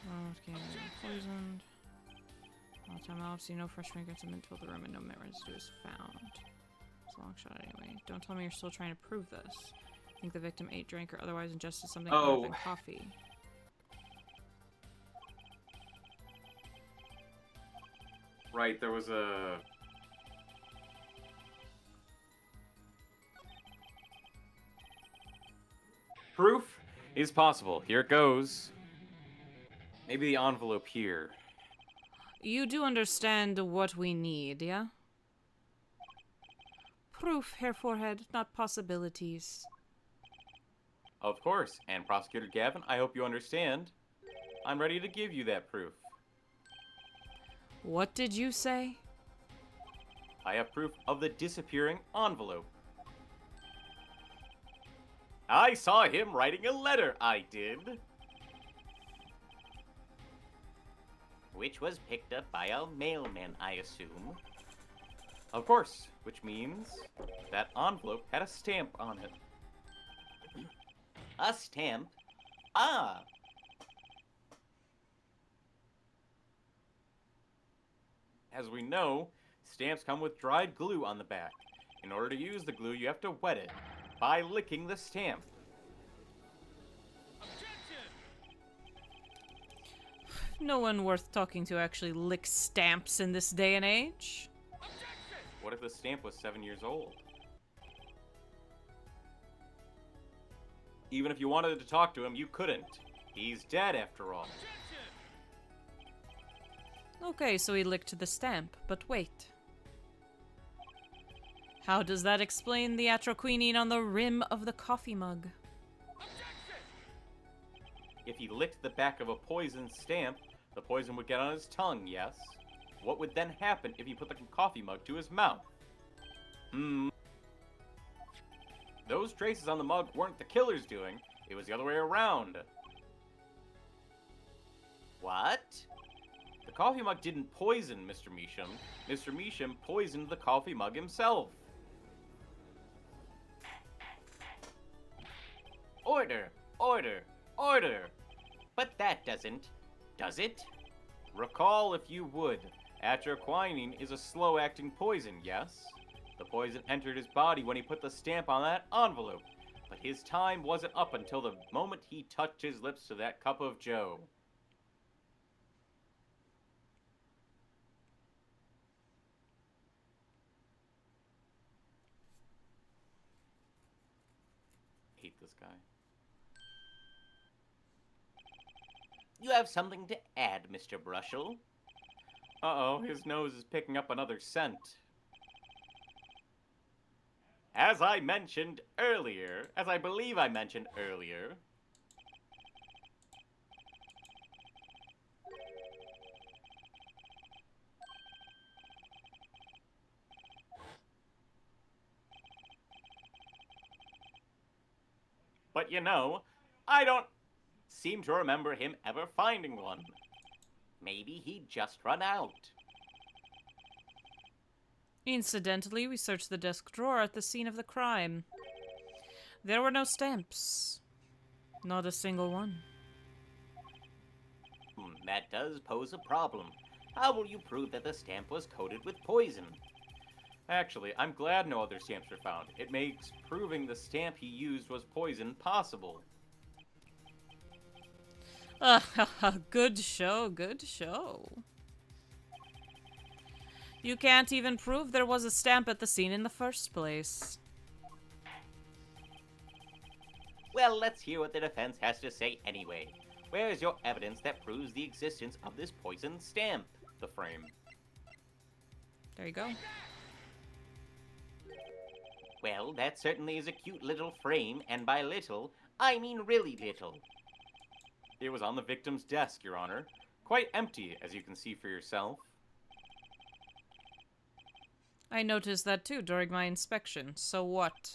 Oh, poisoned. All the time I'll see no fresh fragrance of mint filled the room and no mint residue is found. It's a long shot anyway. Don't tell me you're still trying to prove this. I think the victim ate, drank, or otherwise ingested something other than coffee. Right, there was a... Proof is possible. Here it goes. Maybe the envelope here. You do understand what we need, yeah? Proof, Herr Forehead, not possibilities. Of course, and Prosecutor Gavin, I hope you understand. I'm ready to give you that proof. What did you say? I have proof of the disappearing envelope. I saw him writing a letter, I did. Which was picked up by a mailman, I assume. Of course, which means that envelope had a stamp on it. A stamp? Ah! As we know, stamps come with dried glue on the back. In order to use the glue, you have to wet it by licking the stamp. No one worth talking to actually licks stamps in this day and age. What if the stamp was 7 years old? Even if you wanted to talk to him, you couldn't. He's dead after all. Okay, so he licked the stamp, but wait. How does that explain the atroquinine on the rim of the coffee mug? If he licked the back of a poisoned stamp, the poison would get on his tongue, yes? What would then happen if he put the coffee mug to his mouth? Those traces on the mug weren't the killer's doing. It was the other way around. What? The coffee mug didn't poison Mr. Measham. Mr. Measham poisoned the coffee mug himself. Order! Order! Order! But that doesn't... does it? Recall, if you would, atroquinine is a slow-acting poison, yes? The poison entered his body when he put the stamp on that envelope, but his time wasn't up until the moment he touched his lips to that cup of joe. Hate this guy. You have something to add, Mr. Brushel? Uh-oh, his nose is picking up another scent. As I mentioned earlier, as I believe I mentioned earlier, But you know, I don't seem to remember him ever finding one. Maybe he'd just run out. Incidentally, we searched the desk drawer at the scene of the crime. There were no stamps. Not a single one. That does pose a problem. How will you prove that the stamp was coated with poison? Actually, I'm glad no other stamps were found. It makes proving the stamp he used was poison possible. Good show, good show. You can't even prove there was a stamp at the scene in the first place. Well, let's hear what the defense has to say anyway. Where's your evidence that proves the existence of this poisoned stamp? The frame. There you go. Well, that certainly is a cute little frame, and by little, I mean really little. It was on the victim's desk, Your Honor. Quite empty, as you can see for yourself. I noticed that too during my inspection. So what?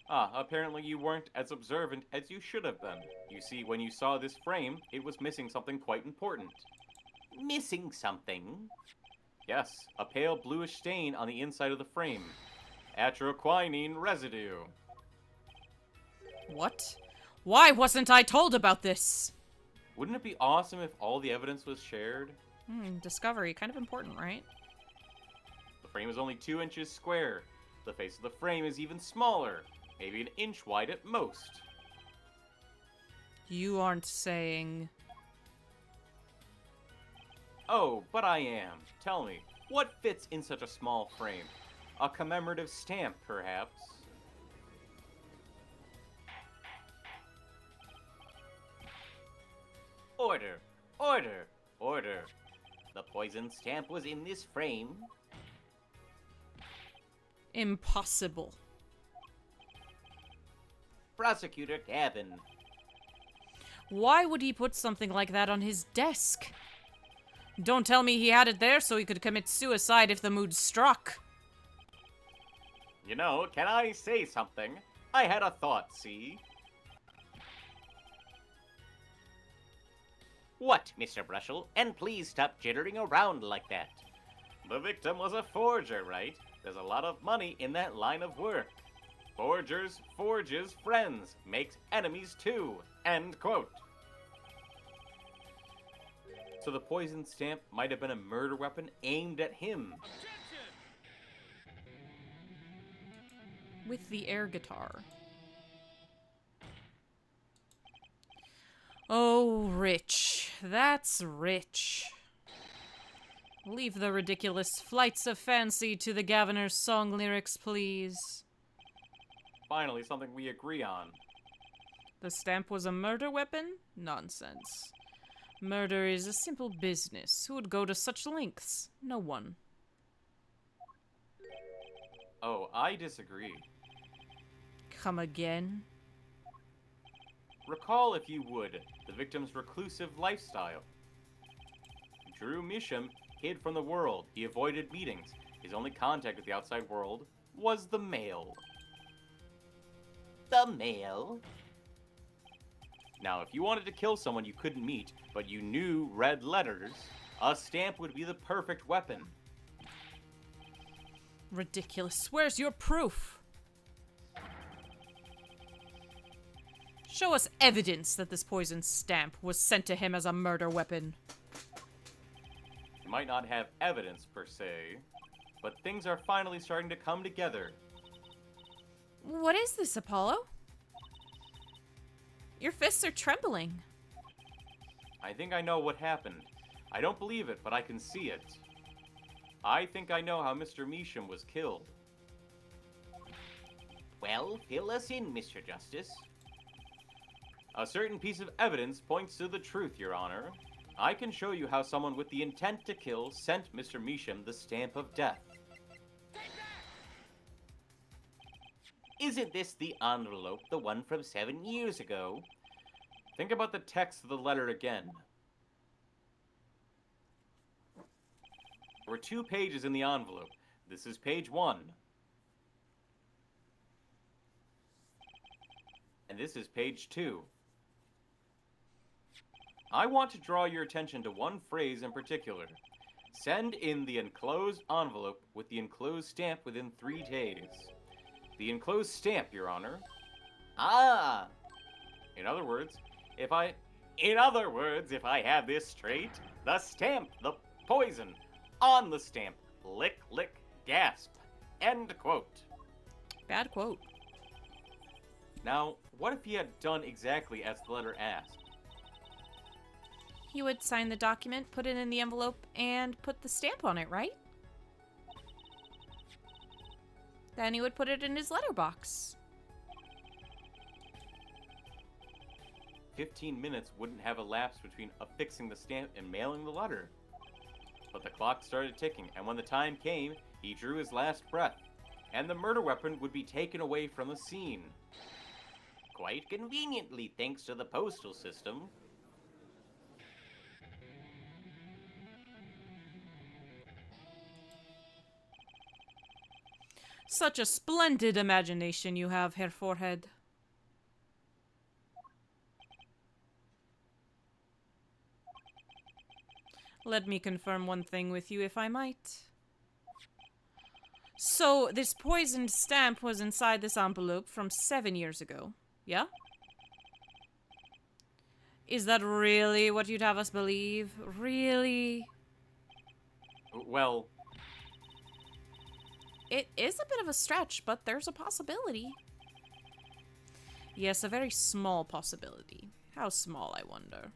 Apparently you weren't as observant as you should have been. You see, when you saw this frame, it was missing something quite important. Missing something? Yes, a pale bluish stain on the inside of the frame. Atroquinine residue. What? Why wasn't I told about this? Wouldn't it be awesome if all the evidence was shared? Discovery, kind of important, right? The frame is only 2 inches square. The face of the frame is even smaller, maybe an inch wide at most. You aren't saying... Oh, but I am. Tell me, what fits in such a small frame? A commemorative stamp, perhaps? Order! Order! Order! The poison stamp was in this frame. Impossible. Prosecutor Gavin. Why would he put something like that on his desk? Don't tell me he had it there so he could commit suicide if the mood struck. You know, can I say something? I had a thought, see? What, Mr. Brushel? And please stop jittering around like that. The victim was a forger, right? There's a lot of money in that line of work. Forgers forges friends, makes enemies too. End quote. So the poison stamp might have been a murder weapon aimed at him. With the air guitar. Oh, rich. That's rich. Leave the ridiculous flights of fancy to the Gaviner's song lyrics, please. Finally, something we agree on. The stamp was a murder weapon? Nonsense. Murder is a simple business. Who would go to such lengths? No one. Oh, I disagree. Come again? Recall, if you would, the victim's reclusive lifestyle. Drew Misham hid from the world. He avoided meetings. His only contact with the outside world was the mail. The mail? Now, if you wanted to kill someone you couldn't meet, but you knew red letters, a stamp would be the perfect weapon. Ridiculous. Where's your proof? Show us evidence that this poison stamp was sent to him as a murder weapon. You might not have evidence, per se, but things are finally starting to come together. What is this, Apollo? Your fists are trembling. I think I know what happened. I don't believe it, but I can see it. I think I know how Mr. Measham was killed. Well, fill us in, Mr. Justice. A certain piece of evidence points to the truth, Your Honor. I can show you how someone with the intent to kill sent Mr. Measham the stamp of death. Isn't this the envelope, the one from 7 years ago? Think about the text of the letter again. There were 2 pages in the envelope. This is page 1. And this is page 2. I want to draw your attention to one phrase in particular. Send in the enclosed envelope with the enclosed stamp within 3 days. The enclosed stamp, Your Honor. Ah! In other words, if I have this straight, the stamp, the poison, on the stamp, lick, lick, gasp. End quote. Bad quote. Now, what if he had done exactly as the letter asked? He would sign the document, put it in the envelope, and put the stamp on it, right? Then he would put it in his letterbox. 15 minutes wouldn't have elapsed between affixing the stamp and mailing the letter. But the clock started ticking, and when the time came, he drew his last breath, and the murder weapon would be taken away from the scene. Quite conveniently, thanks to the postal system. Such a splendid imagination you have, Herr Forehead. Let me confirm one thing with you, if I might. So, this poisoned stamp was inside this envelope from 7 years ago, yeah? Is that really what you'd have us believe? Really? Well, It is a bit of a stretch, but there's a possibility. Yes, a very small possibility. How small, I wonder?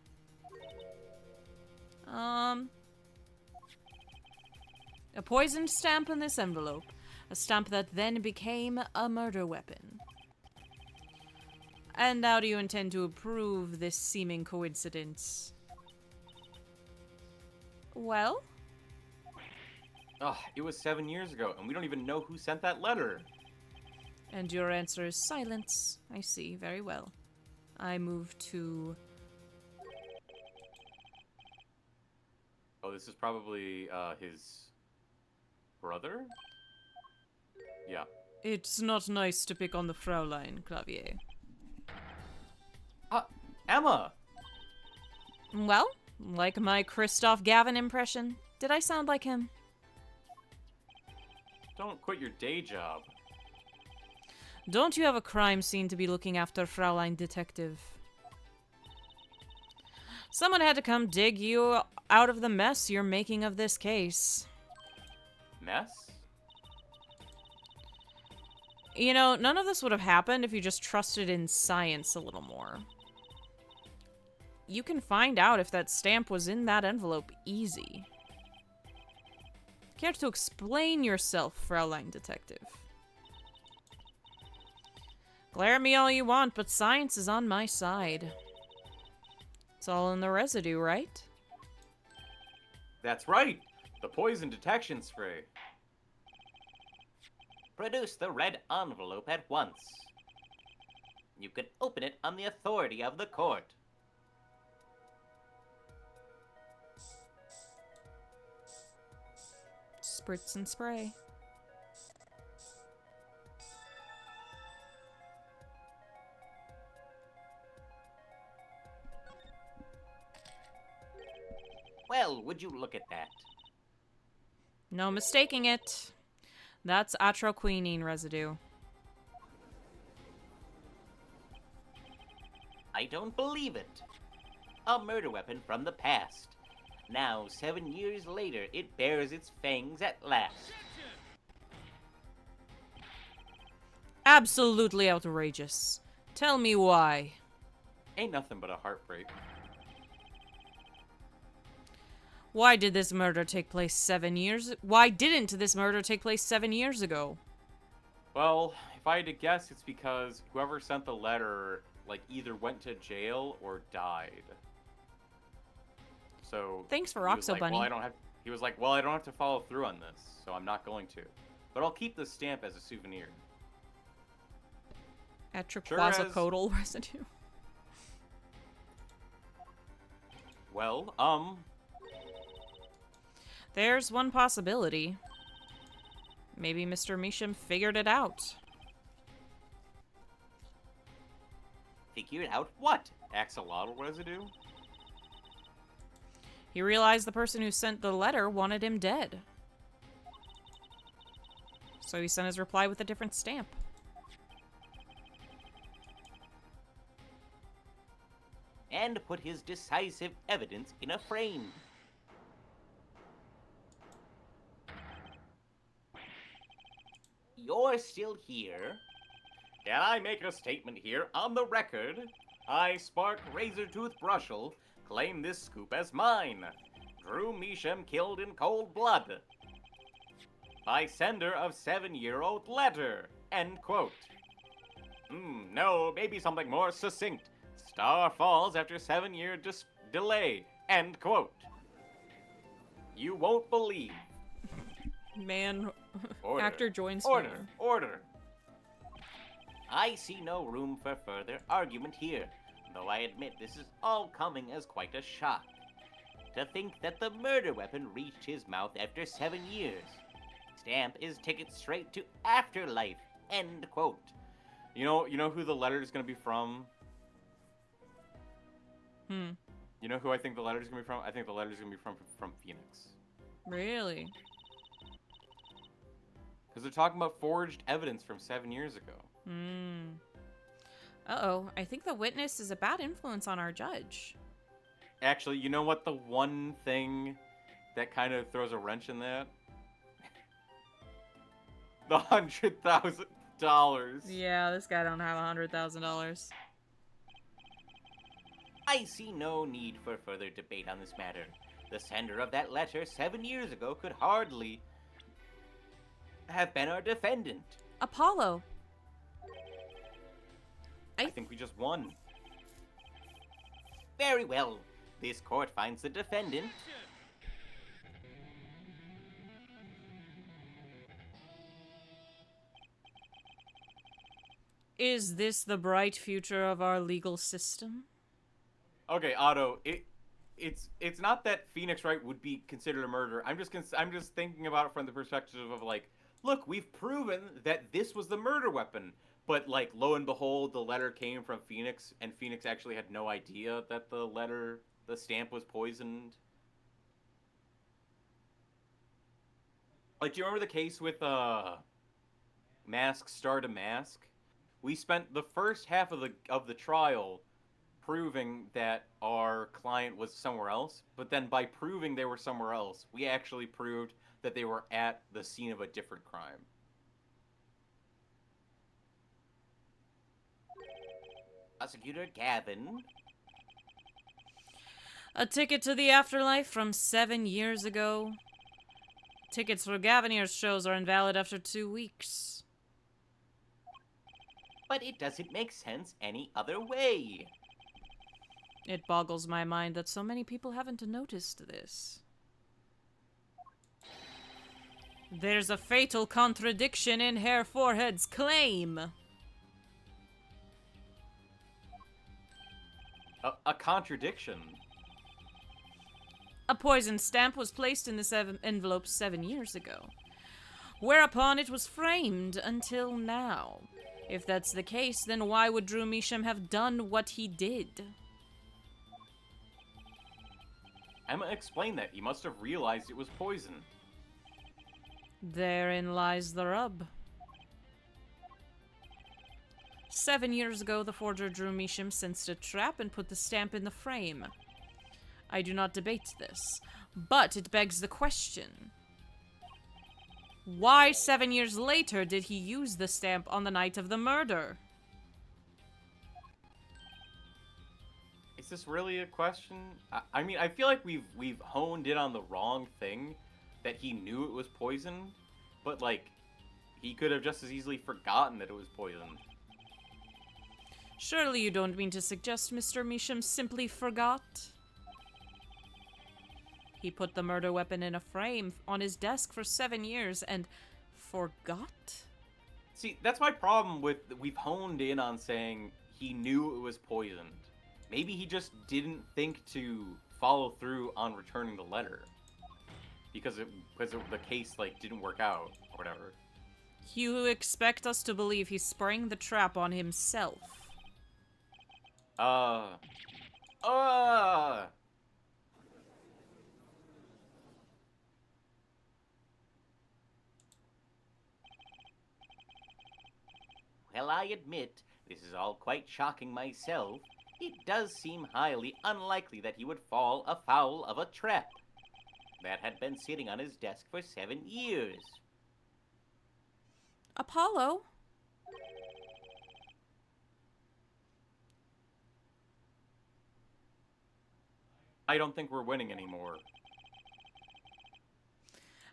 A poisoned stamp in this envelope. A stamp that then became a murder weapon. And how do you intend to prove this seeming coincidence? Well? it was 7 years ago, and we don't even know who sent that letter. And your answer is silence. I see, very well. I move to... Oh, this is probably, his brother? Yeah. It's not nice to pick on the Fraulein, Clavier. Emma! Well, like my Christoph Gavin impression. Did I sound like him? Don't quit your day job. Don't you have a crime scene to be looking after, Fraulein Detective? Someone had to come dig you out of the mess you're making of this case. Mess? You know, none of this would have happened if you just trusted in science a little more. You can find out if that stamp was in that envelope easy. Care to explain yourself, Fraulein Detective? Glare at me all you want, but science is on my side. It's all in the residue, right? That's right! The poison detection spray. Produce the red envelope at once. You can open it on the authority of the court. Spritz and spray. Well, would you look at that? No mistaking it. That's atroquinine residue. I don't believe it. A murder weapon from the past. Now, 7 years later, it bears its fangs at last. Absolutely outrageous. Tell me why. Ain't nothing but a heartbreak. Why did this murder take place 7 years? Why didn't this murder take place 7 years ago? Well, if I had to guess, it's because whoever sent the letter, like, either went to jail or died. So Thanks for he was Roxo like, Bunny. He was like, well, I don't have to follow through on this, so I'm not going to. But I'll keep the stamp as a souvenir. Atroquazacodal residue. Well, There's one possibility. Maybe Mr. Measham figured it out. Figured out what? Axolotl residue? He realized the person who sent the letter wanted him dead. So he sent his reply with a different stamp. And put his decisive evidence in a frame. You're still here. Can I make a statement here on the record? I, Spark Razortooth Brushel, claim this scoop as mine. Drew Measham killed in cold blood. By sender of 7-year-old letter. End quote. No, maybe something more succinct. Star falls after 7-year delay. End quote. You won't believe. Man, Order. actor joins Order. humor. Order. I see no room for further argument here, though I admit this is all coming as quite a shock. To think that the murder weapon reached his mouth after 7 years. Stamp is ticket straight to afterlife. End quote. You know who the letter is gonna be from? You know who I think the letter is gonna be from? I think the letter is gonna be from Phoenix. Really? Because they're talking about forged evidence from 7 years ago. Uh-oh. I think the witness is a bad influence on our judge. Actually, you know what the one thing that kind of throws a wrench in that? The $100,000. Yeah, this guy don't have $100,000. I see no need for further debate on this matter. The sender of that letter 7 years ago could hardly have been our defendant. Apollo. I think we just won. Very well. This court finds the defendant. Is this the bright future of our legal system? Okay, Otto, it's not that Phoenix Wright would be considered a murderer. I'm just thinking about it from the perspective of like, look, we've proven that this was the murder weapon. But, like, lo and behold, the letter came from Phoenix, and Phoenix actually had no idea that the stamp was poisoned. Like, do you remember the case with, Mask Star to Mask? We spent the first half of the trial proving that our client was somewhere else, but then by proving they were somewhere else, we actually proved that they were at the scene of a different crime. Prosecutor Gavin. A ticket to the afterlife from 7 years ago. Tickets for Gavinier's shows are invalid after 2 weeks. But it doesn't make sense any other way. It boggles my mind that so many people haven't noticed this. There's a fatal contradiction in Herr Forehead's claim. A contradiction. A poison stamp was placed in this envelope 7 years ago, whereupon it was framed until now. If that's the case, then why would Drew Measham have done what he did? Emma explained that. He must have realized it was poison. Therein lies the rub. 7 years ago, the forger Drew Measham sensed a trap and put the stamp in the frame. I do not debate this, but it begs the question. Why 7 years later did he use the stamp on the night of the murder? Is this really a question? I mean, I feel like we've honed in on the wrong thing, that he knew it was poisoned, but like, he could have just as easily forgotten that it was poisoned. Surely you don't mean to suggest Mr. Measham simply forgot? He put the murder weapon in a frame on his desk for 7 years and forgot? See, that's my problem with, we've honed in on saying he knew it was poisoned. Maybe he just didn't think to follow through on returning the letter. Because the case, like, didn't work out, or whatever. You expect us to believe he sprang the trap on himself? Uh. Uh. Well, I admit, this is all quite shocking myself. It does seem highly unlikely that he would fall afoul of a trap that had been sitting on his desk for 7 years. Apollo? I don't think we're winning anymore.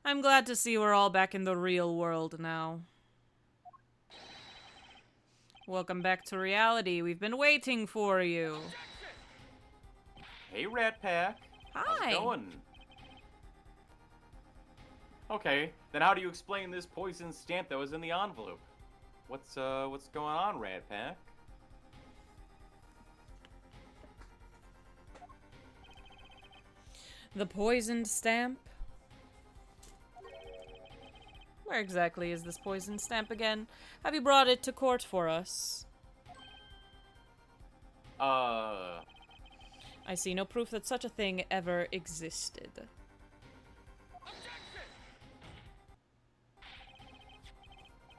I'm glad to see we're all back in the real world now. Welcome back to reality. We've been waiting for you. Hey, Rat Pack. How's Hi. it going? Okay, then how do you explain this poison stamp that was in the envelope? What's going on, Rat Pack? The poisoned stamp? Where exactly is this poisoned stamp again? Have you brought it to court for us? I see no proof that such a thing ever existed.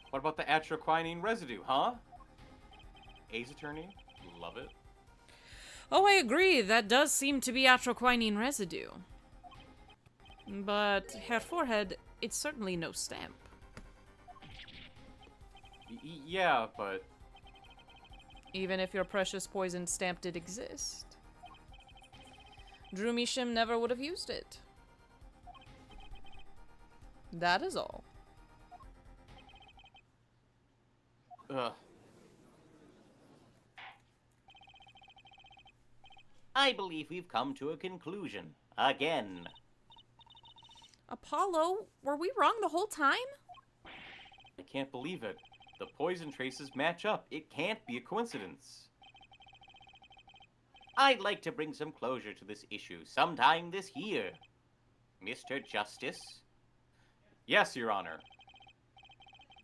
What about the atroquinine residue, huh? Ace Attorney? Love it. Oh, I agree. That does seem to be atroquinine residue. But her forehead, it's certainly no stamp. Yeah, but... Even if your precious poisoned stamp did exist, Drew Mishim never would have used it. That is all. Ugh. I believe we've come to a conclusion. Again. Apollo, were we wrong the whole time? I can't believe it. The poison traces match up. It can't be a coincidence. I'd like to bring some closure to this issue sometime this year. Mr. Justice? Yes, Your Honor.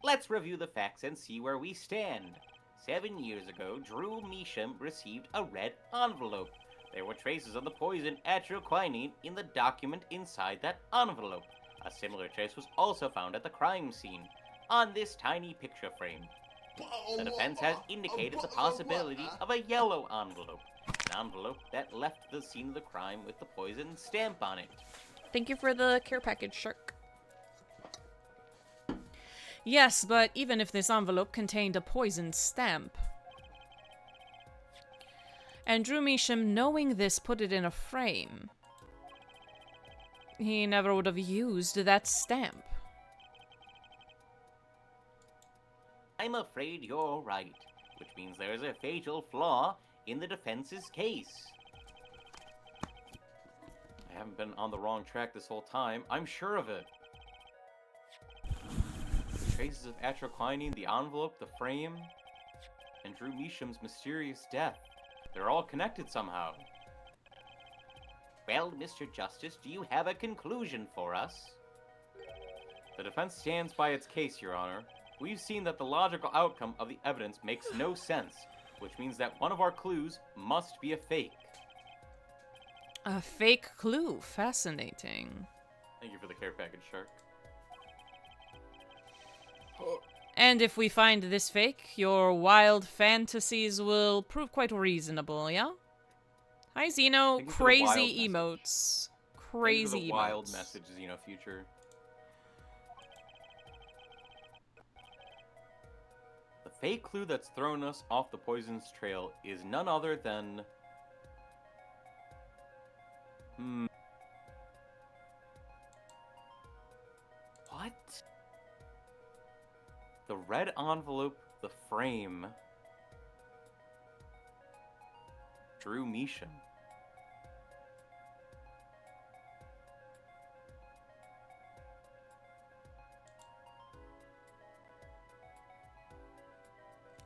Let's review the facts and see where we stand. 7 years ago, Drew Misham received a red envelope. There were traces of the poison atroquinine in the document inside that envelope. A similar trace was also found at the crime scene, on this tiny picture frame. The defense has indicated the possibility of a yellow envelope, an envelope that left the scene of the crime with the poison stamp on it. Thank you for the care package, Shark. Yes, but even if this envelope contained a poisoned stamp, and Drew Misham, knowing this, put it in a frame, he never would have used that stamp. I'm afraid you're right, which means there is a fatal flaw in the defense's case. I haven't been on the wrong track this whole time. I'm sure of it. Traces of atroquinine, the envelope, the frame, and Drew Misham's mysterious death. They're all connected somehow. Well, Mr. Justice, do you have a conclusion for us? The defense stands by its case, Your Honor. We've seen that the logical outcome of the evidence makes no sense, which means that one of our clues must be a fake. A fake clue. Fascinating. Thank you for the care package, Shark. And if we find this fake, your wild fantasies will prove quite reasonable, yeah? Hi, Xeno. Thank you for the wild Crazy message. emotes. Thank you for Crazy the wild emotes. message, Future. The fake clue that's thrown us off the poison's trail is none other than... What? The red envelope, the frame. Drew Misham.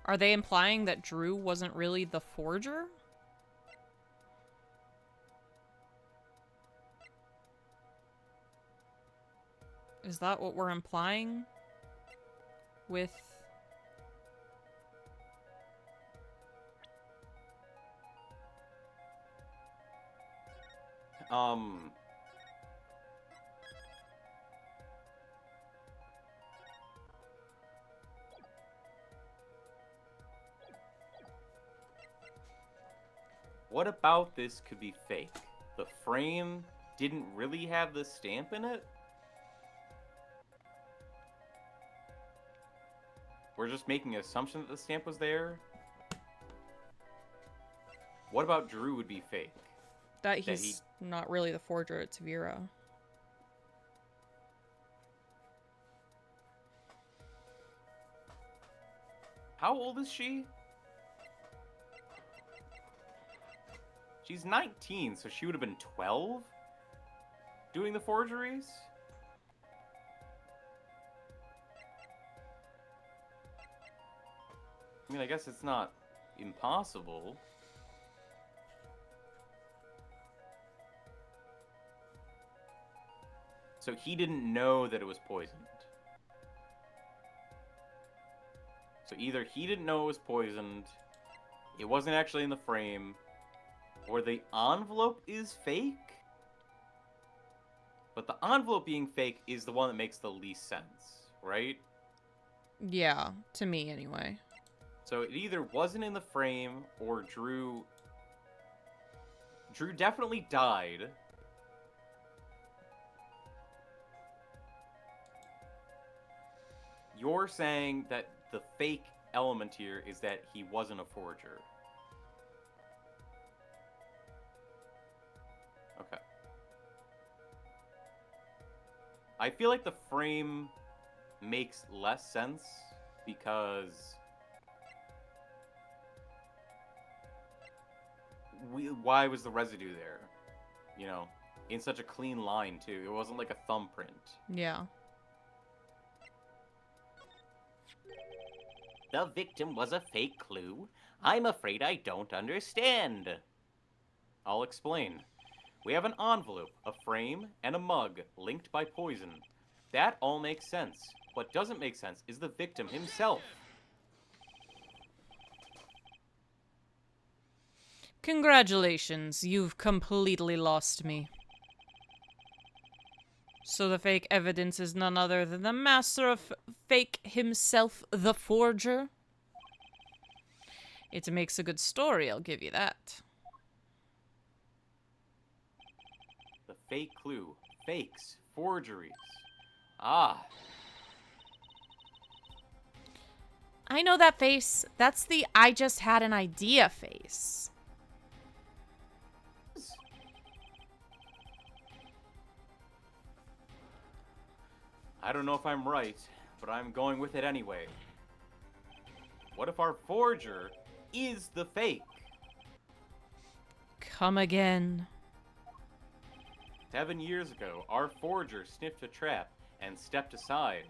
Are they implying that Drew wasn't really the forger? Is that what we're implying? With... What about this could be fake? The frame didn't really have the stamp in it? We're just making an assumption that the stamp was there? What about Drew would be fake? That he's not really the forger, it's Vera. How old is she? She's 19, so she would have been 12? Doing the forgeries? I mean, I guess it's not impossible. So he didn't know that it was poisoned. So either he didn't know it was poisoned, it wasn't actually in the frame, or the envelope is fake? But the envelope being fake is the one that makes the least sense, right? Yeah, to me anyway. So it either wasn't in the frame, or Drew definitely died. You're saying that the fake element here is that he wasn't a forger. Okay. I feel like the frame makes less sense because why was the residue there? You know, in such a clean line too. It wasn't like a thumbprint. Yeah. The victim was a fake clue? I'm afraid I don't understand. I'll explain. We have an envelope, a frame, and a mug linked by poison. That all makes sense. What doesn't make sense is the victim himself. Congratulations, you've completely lost me. So the fake evidence is none other than the master of fake himself, the forger? It makes a good story, I'll give you that. The fake clue. Fakes. Forgeries. Ah. I know that face. That's the I just had an idea face. I don't know if I'm right, but I'm going with it anyway. What if our forger is the fake? Come again. 7 years ago, our forger sniffed a trap and stepped aside.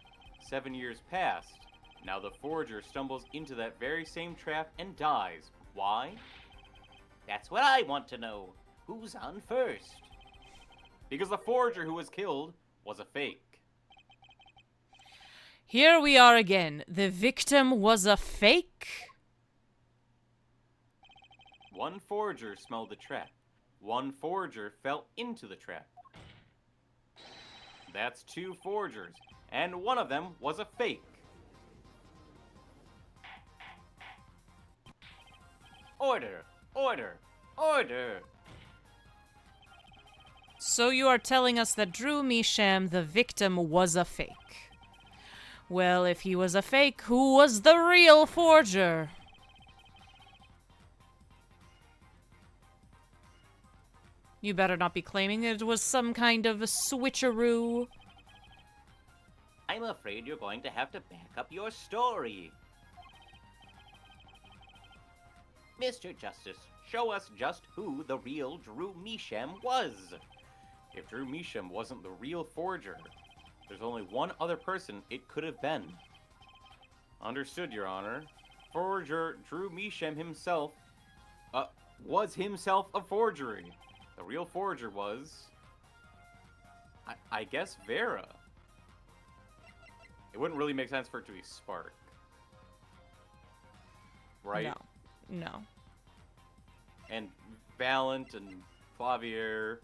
7 years passed. Now the forger stumbles into that very same trap and dies. Why? That's what I want to know. Who's on first? Because the forger who was killed was a fake. Here we are again. The victim was a fake? One forger smelled the trap. One forger fell into the trap. That's 2 forgers, and one of them was a fake. Order! Order! Order! So you are telling us that Drew Misham, the victim, was a fake. Well, if he was a fake, who was the real forger? You better not be claiming it was some kind of a switcheroo. I'm afraid you're going to have to back up your story. Mr. Justice, show us just who the real Drew Misham was. If Drew Misham wasn't the real forger, there's only one other person it could have been. Understood, Your Honor. Forger Drew Misham himself was himself a forgery. The real forger was, I guess, Vera. It wouldn't really make sense for it to be Spark. Right? No. No. And Valent and Flavier.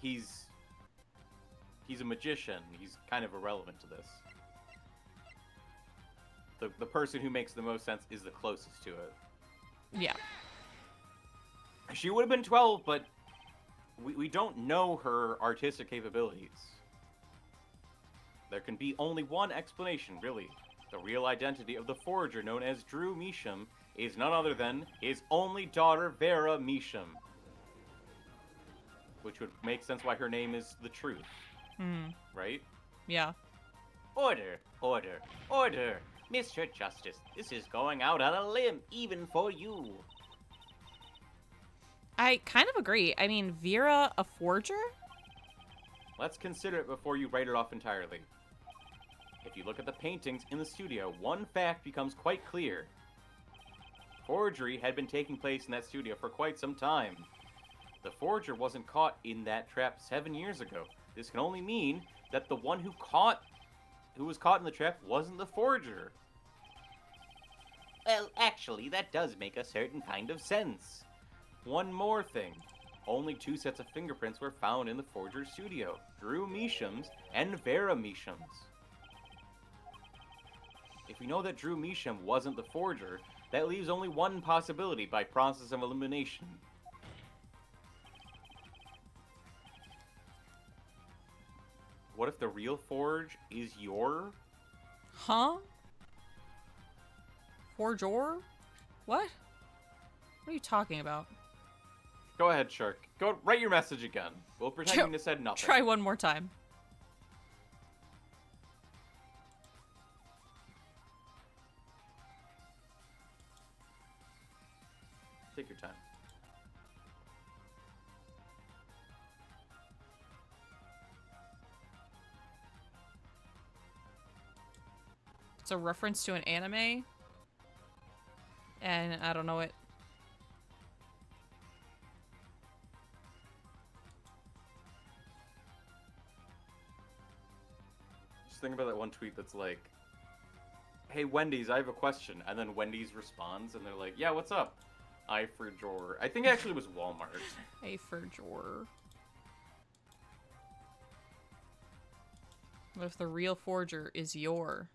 he's a magician. He's kind of irrelevant to this. The person who makes the most sense is the closest to it. Yeah. She would have been 12, but we don't know her artistic capabilities. There can be only one explanation, really. The real identity of the forager known as Drew Measham is none other than his only daughter, Vera Measham. Which would make sense why her name is the Truth. Right? Yeah. Order, order, order. Mr. Justice, this is going out on a limb, even for you. I kind of agree. I mean, Vera, a forger? Let's consider it before you write it off entirely. If you look at the paintings in the studio, one fact becomes quite clear. Forgery had been taking place in that studio for quite some time. The forger wasn't caught in that trap 7 years ago. This can only mean that the one who was caught in the trap wasn't the forger. Well, actually, that does make a certain kind of sense. One more thing. Only 2 sets of fingerprints were found in the forger's studio. Drew Measham's and Vera Measham's. If we know that Drew Measham wasn't the forger, that leaves only one possibility by process of elimination. What if the real forge is your? Huh? Forger? What? What are you talking about? Go ahead, Shark. Go write your message again. We'll pretend you said nothing. Try one more time. Take your time. It's a reference to an anime. And I don't know it. Just think about that one tweet that's like, hey, Wendy's, I have a question. And then Wendy's responds, and they're like, yeah, what's up? I for Jor. I think actually it was Walmart. A forger. What if the real forger is your?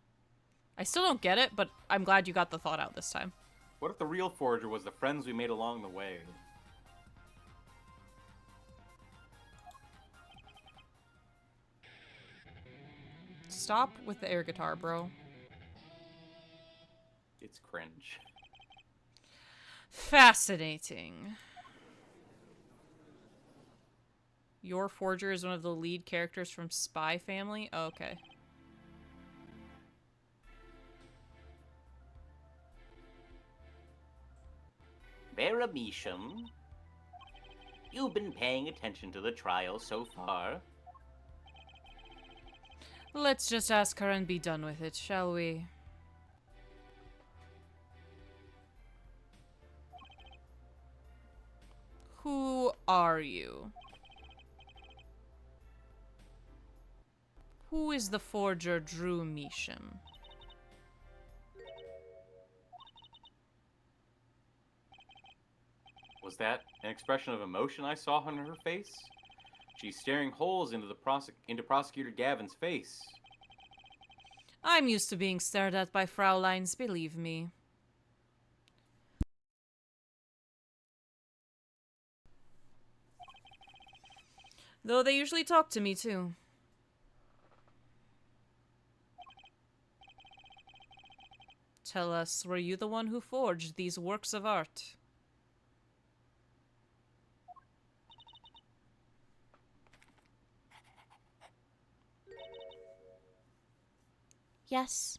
I still don't get it, but I'm glad you got the thought out this time. What if the real forger was the friends we made along the way? Stop with the air guitar, bro. It's cringe. Fascinating. Your forger is one of the lead characters from Spy Family? Oh, okay. Vera Measham, you've been paying attention to the trial so far. Let's just ask her and be done with it, shall we? Who are you? Who is the forger Drew Measham? Was that an expression of emotion I saw on her face? She's staring holes into Prosecutor Gavin's face. I'm used to being stared at by Frauleins, believe me. Though they usually talk to me, too. Tell us, were you the one who forged these works of art? Yes.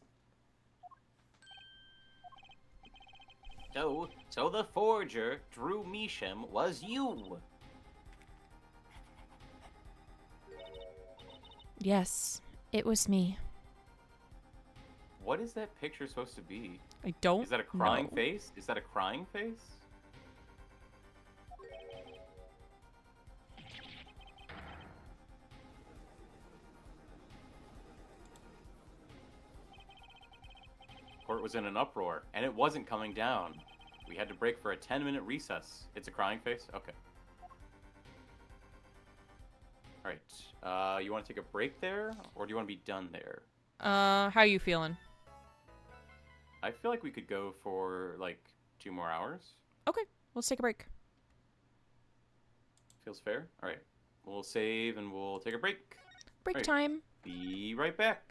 So the forger, Drew Measham, was you. Yes, it was me. What is that picture supposed to be? I don't Is that a crying know. face? Is that a crying face? Court was in an uproar, and it wasn't coming down. We had to break for a 10-minute recess. It's a crying face? Okay. All right. You want to take a break there, or do you want to be done there? How you feeling? I feel like we could go for like 2 more hours. Okay, let's take a break. Feels fair. All right. We'll save and we'll take a break. Break Right. time. Be right back.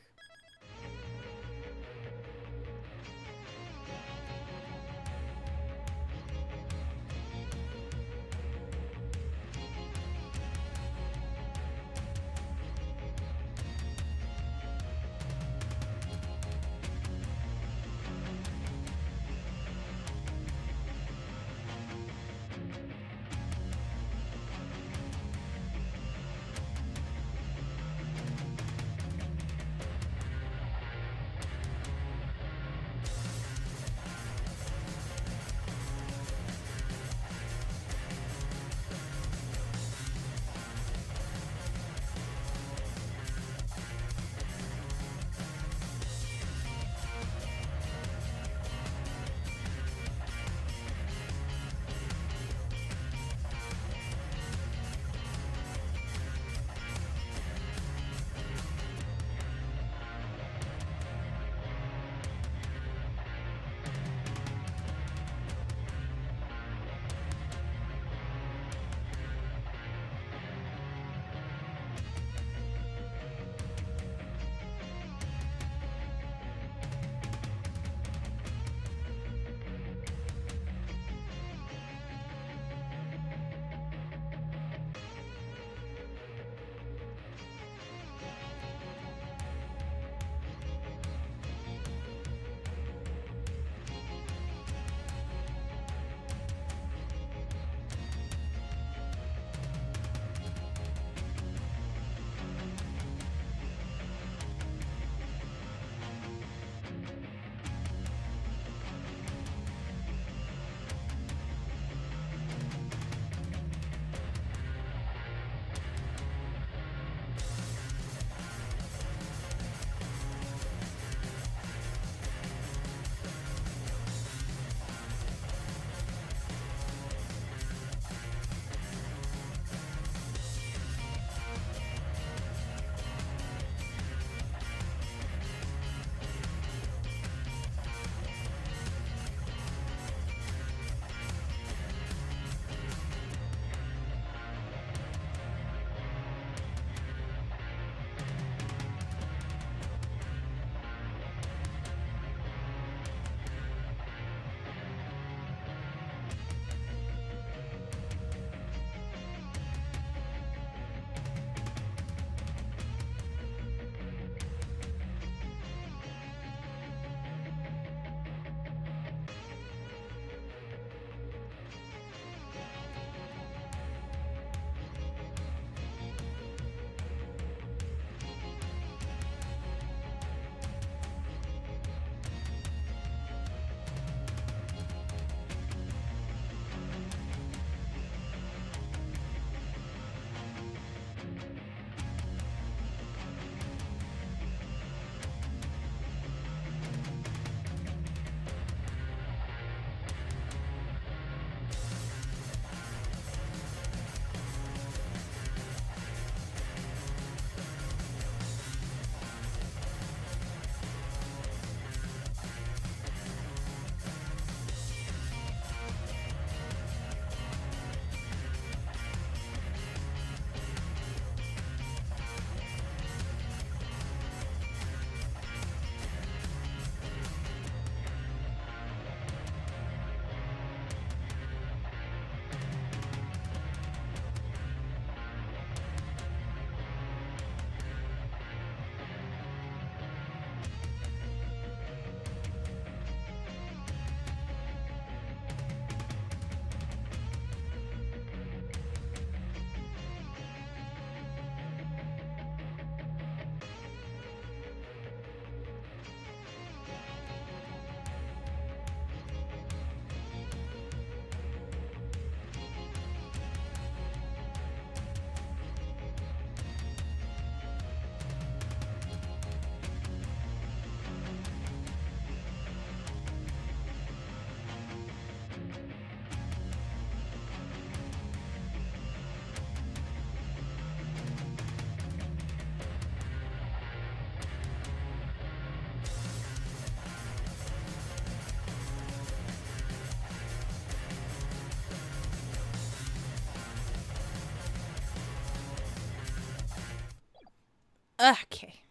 Okay.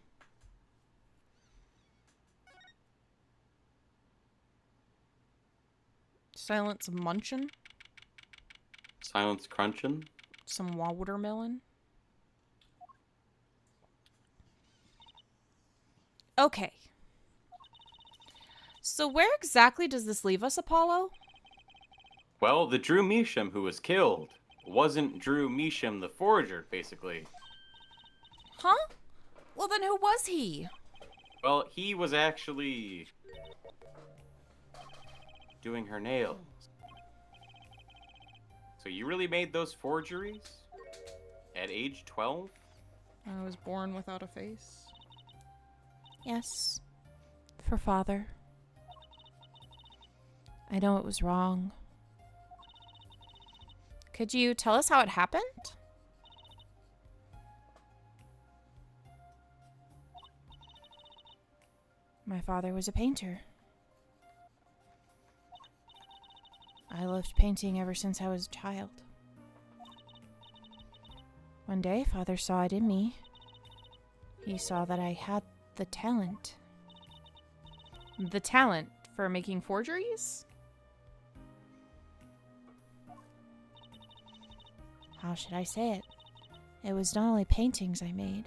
Silence munchin'. Silence crunching. Some watermelon. Okay. So where exactly does this leave us, Apollo? Well, the Drew Measham who was killed wasn't Drew Measham the forger, basically. Huh? Well, then who was he? Well, he was actually doing her nails. So you really made those forgeries? At age 12? I was born without a face. Yes. For father. I know it was wrong. Could you tell us how it happened? My father was a painter. I loved painting ever since I was a child. One day, father saw it in me. He saw that I had the talent. The talent for making forgeries? How should I say it? It was not only paintings I made.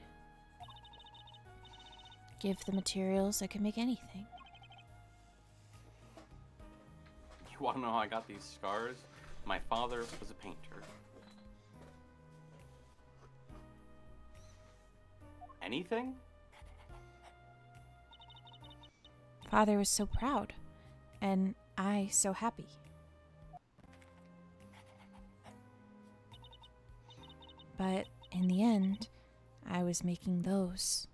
Give the materials, I could make anything. You want to know how I got these scars? My father was a painter. Anything? Father was so proud, and I so happy. But in the end, I was making those.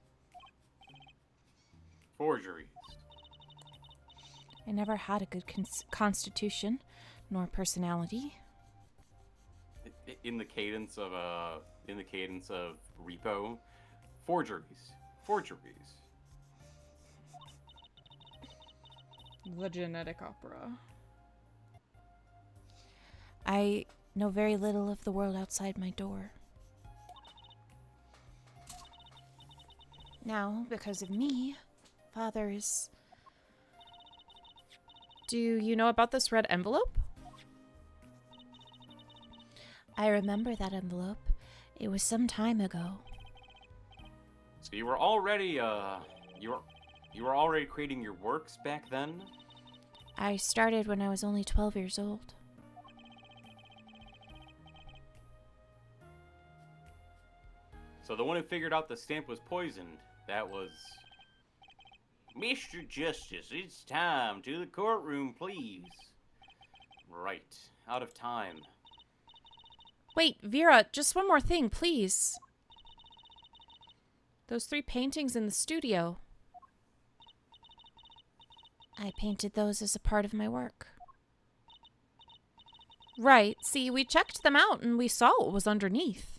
Forgeries. I never had a good constitution, nor personality. In the cadence of Repo, forgeries. The genetic opera. I know very little of the world outside my door. Now, because of me, father is... Do you know about this red envelope? I remember that envelope. It was some time ago. So you were already you were already creating your works back then? I started when I was only 12 years old. So the one who figured out the stamp was poisoned, that was... Mr. Justice, it's time. To the courtroom, please. Right. Out of time. Wait, Vera, just one more thing, please. Those 3 paintings in the studio. I painted those as a part of my work. Right, see, we checked them out and we saw what was underneath.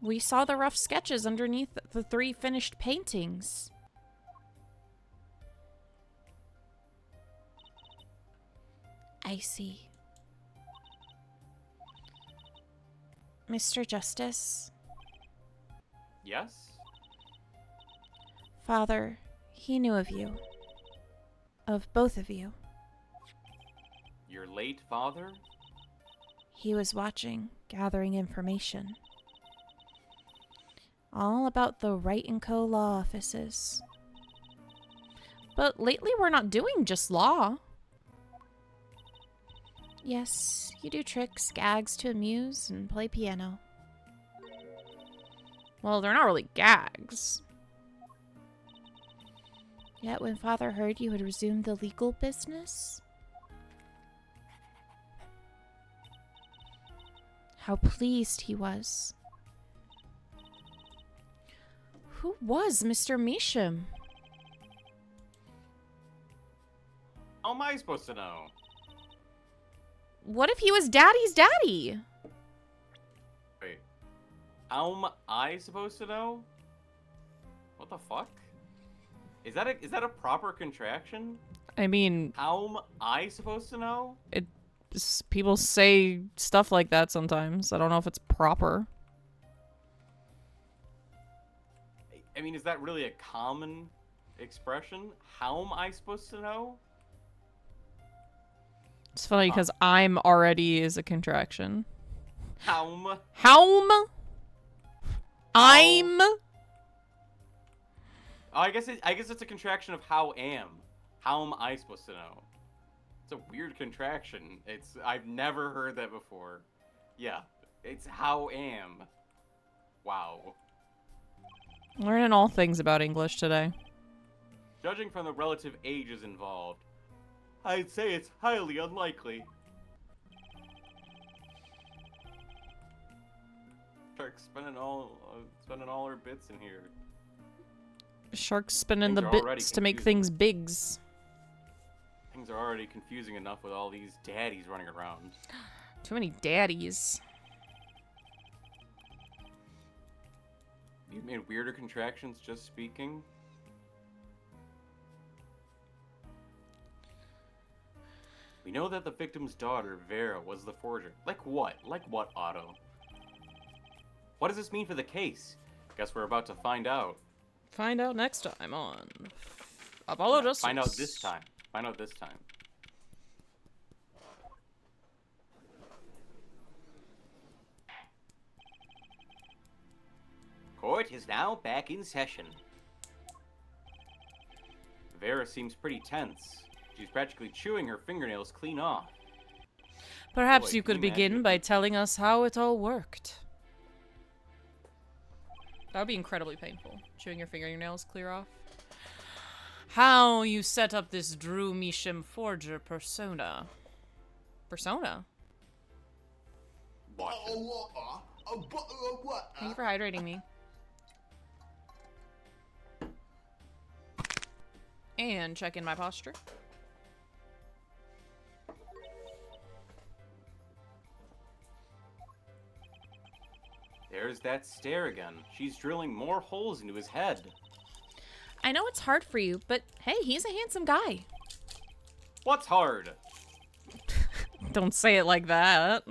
We saw the rough sketches underneath the 3 finished paintings. I see. Mr. Justice? Yes? Father, he knew of you. Of both of you. Your late father? He was watching, gathering information. All about the Wright & Co. law offices. But lately we're not doing just law. Yes, you do tricks, gags to amuse, and play piano. Well, they're not really gags. Yet when Father heard you had resumed the legal business, how pleased he was. Who was Mr. Measham? How am I supposed to know? What if he was Daddy's daddy? Wait. How am I supposed to know? What the fuck? Is that a proper contraction? I mean, How am I supposed to know? people say stuff like that sometimes. I don't know if it's proper. I mean, is that really a common expression? How am I supposed to know? It's funny because I'm already is a contraction. Haum. Haum. I'm. Oh, I guess it's a contraction of how am. How am I supposed to know? It's a weird contraction. I've never heard that before. Yeah, it's how am. Wow. Learning all things about English today. Judging from the relative ages involved, I'd say it's highly unlikely. Shark spending all her bits in here. Sharks spinning Things the are already bits to make confusing. things bigs. Things are already confusing enough with all these daddies running around. Too many daddies. You made weirder contractions just speaking? We know that the victim's daughter, Vera, was the forger. Like what? Like what, Otto? What does this mean for the case? Guess we're about to find out. Find out next time on Apollo Justice. Find out this time. Find out this time. Court is now back in session. Vera seems pretty tense. She's practically chewing her fingernails clean off. Perhaps Boy, you could can you begin imagine? by telling us how it all worked. That would be incredibly painful. Chewing your fingernails clear off. How you set up this Drew Misham forger persona. Persona? Watch it. Thank you for hydrating me. And check in my posture. There's that stare again. She's drilling more holes into his head. I know it's hard for you, but hey, he's a handsome guy. What's hard? Don't say it like that.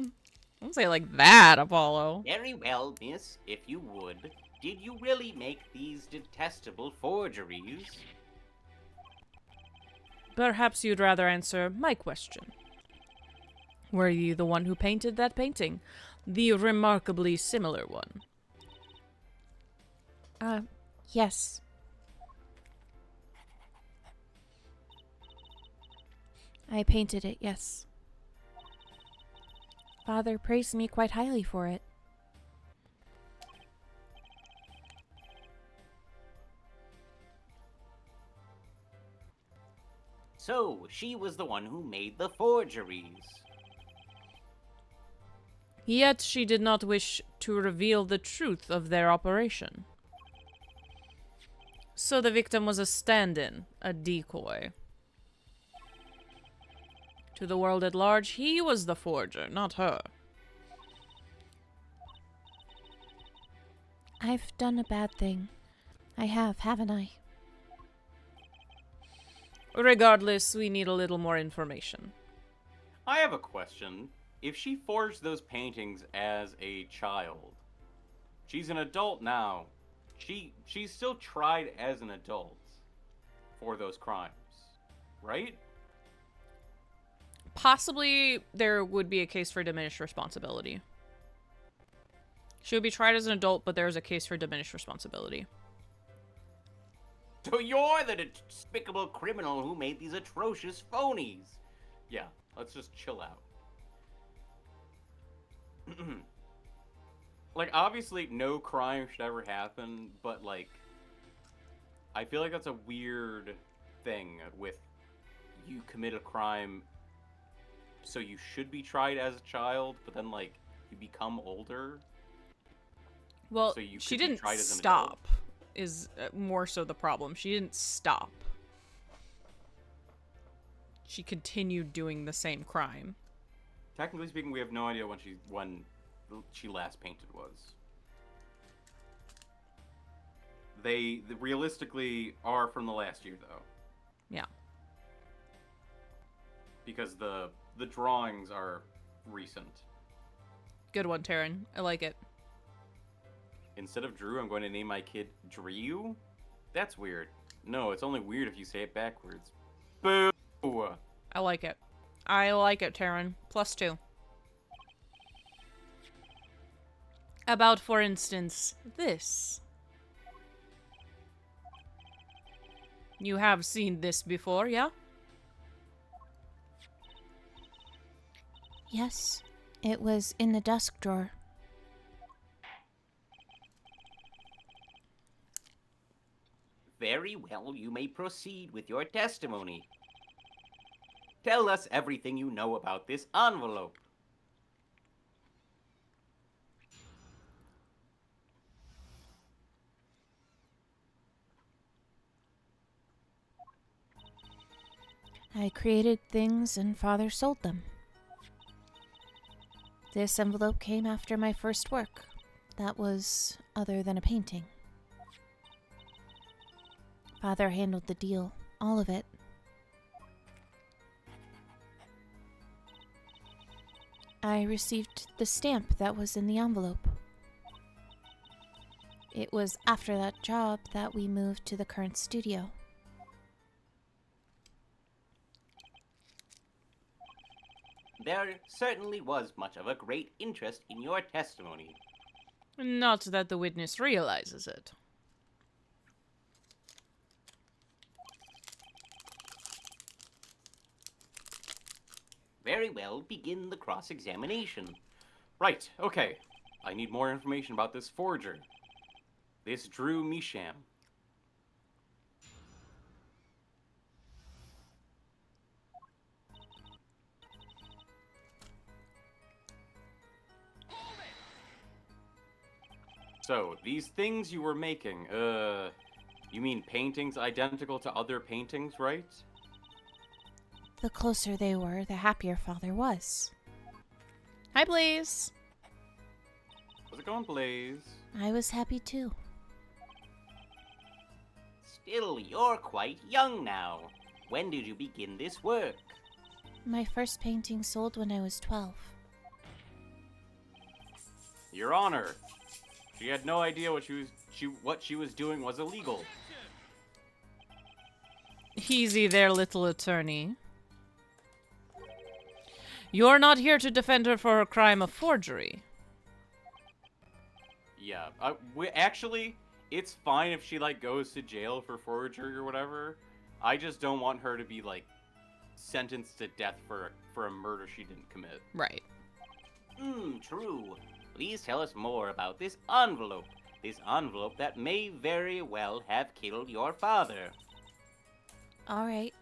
Don't say it like that, Apollo. Very well, miss, if you would. Did you really make these detestable forgeries? Perhaps you'd rather answer my question. Were you the one who painted that painting? The remarkably similar one. Yes. I painted it, yes. Father praised me quite highly for it. So, she was the one who made the forgeries. Yet she did not wish to reveal the truth of their operation. So the victim was a stand-in, a decoy. To the world at large, he was the forger, not her. I've done a bad thing. I have, haven't I? Regardless, we need a little more information. I have a question. If she forged those paintings as a child, she's an adult now. She's still tried as an adult for those crimes, right? Possibly there would be a case for diminished responsibility. She would be tried as an adult, but there is a case for diminished responsibility. So you're the despicable criminal who made these atrocious phonies. Yeah, let's just chill out. Like, obviously, no crime should ever happen, but, like, I feel like that's a weird thing with you commit a crime, so you should be tried as a child, but then, like, you become older. Well, So you she could be didn't tried as an stop, is more so the problem. She didn't stop. She continued doing the same crime. Technically speaking, we have no idea when she last painted was. They realistically are from the last year, though. Yeah. Because the drawings are recent. Good one, Taryn. I like it. Instead of Drew, I'm going to name my kid Drew? That's weird. No, it's only weird if you say it backwards. Boo! I like it. I like it, Taryn. +2. About, for instance, this. You have seen this before, yeah? Yes, it was in the desk drawer. Very well, you may proceed with your testimony. Tell us everything you know about this envelope. I created things and Father sold them. This envelope came after my first work. That was other than a painting. Father handled the deal, all of it. I received the stamp that was in the envelope. It was after that job that we moved to the current studio. There certainly was much of a great interest in your testimony. Not that the witness realizes it. Very well, begin the cross-examination. Right, okay. I need more information about this forger. This Drew Misham. So, these things you were making, you mean paintings identical to other paintings, right? The closer they were, the happier Father was. Hi, Blaze. How's it going, Blaze? I was happy too. Still, you're quite young now. When did you begin this work? My first painting sold when I was 12. Your Honor, she had no idea what she was doing was illegal. Easy there, little attorney. You're not here to defend her for her crime of forgery. Yeah, actually, it's fine if she, like, goes to jail for forgery or whatever. I just don't want her to be, like, sentenced to death for a murder she didn't commit. Right. True. Please tell us more about this envelope. This envelope that may very well have killed your father. All right.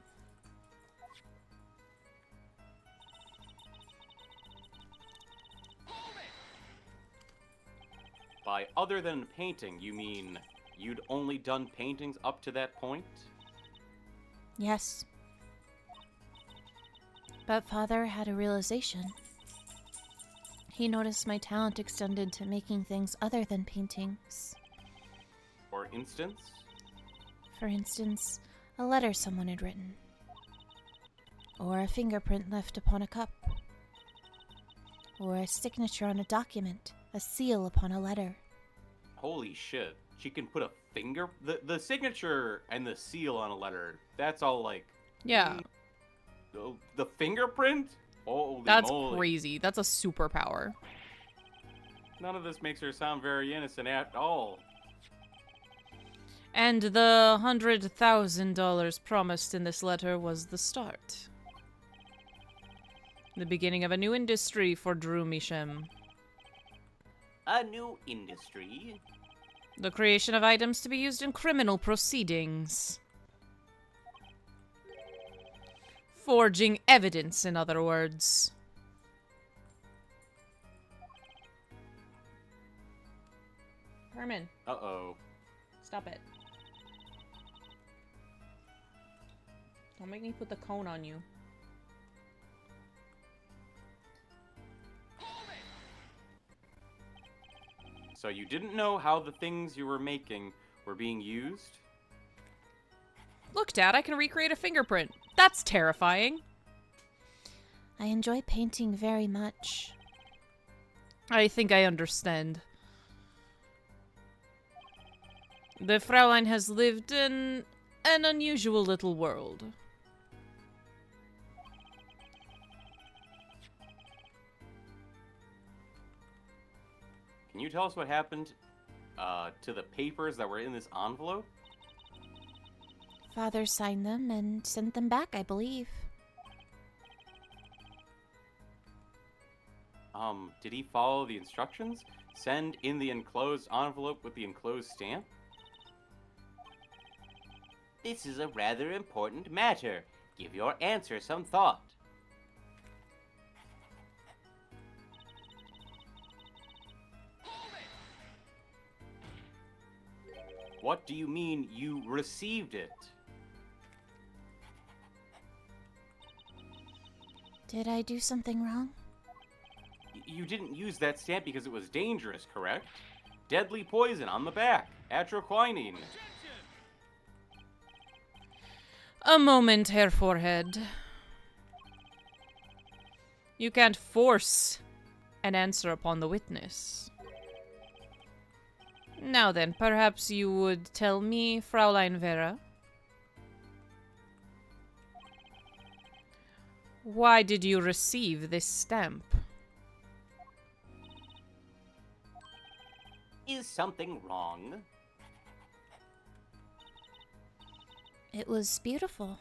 By other than painting, you mean you'd only done paintings up to that point? Yes. But Father had a realization. He noticed my talent extended to making things other than paintings. For instance? For instance, a letter someone had written. Or a fingerprint left upon a cup. Or a signature on a document, a seal upon a letter. Holy shit. She can put a finger... The signature and the seal on a letter, that's all, like... Yeah. The fingerprint? Holy That's moly. crazy. That's a superpower. None of this makes her sound very innocent at all. And the $100,000 promised in this letter was the start. The beginning of a new industry for Drew Misham. A new industry? The creation of items to be used in criminal proceedings. Forging evidence, in other words. Herman, Uh-oh. stop it. Don't make me put the cone on you. So you didn't know how the things you were making were being used? Look, Dad, I can recreate a fingerprint. That's terrifying. I enjoy painting very much. I think I understand. The Fraulein has lived in an unusual little world. Can you tell us what happened to the papers that were in this envelope? Father signed them and sent them back, I believe. Did he follow the instructions? Send in the enclosed envelope with the enclosed stamp? This is a rather important matter. Give your answer some thought. What do you mean you received it? Did I do something wrong? You didn't use that stamp because it was dangerous, correct? Deadly poison on the back. Atroquinine. A moment, Herr Forehead. You can't force an answer upon the witness. Now then, perhaps you would tell me, Fraulein Vera? Why did you receive this stamp? Is something wrong? It was beautiful.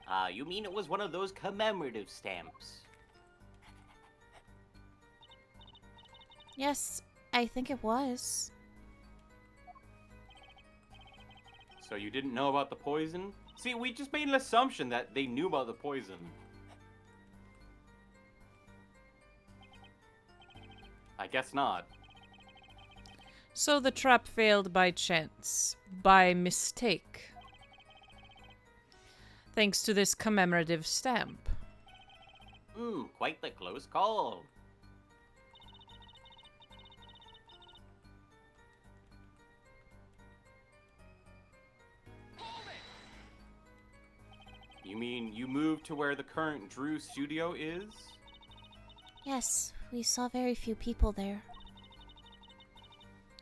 Ah, you mean it was one of those commemorative stamps? Yes, I think it was. So you didn't know about the poison? See, we just made an assumption that they knew about the poison. I guess not. So the trap failed by chance, by mistake. Thanks to this commemorative stamp. Quite the close call. You mean you moved to where the current Drew studio is? Yes, we saw very few people there.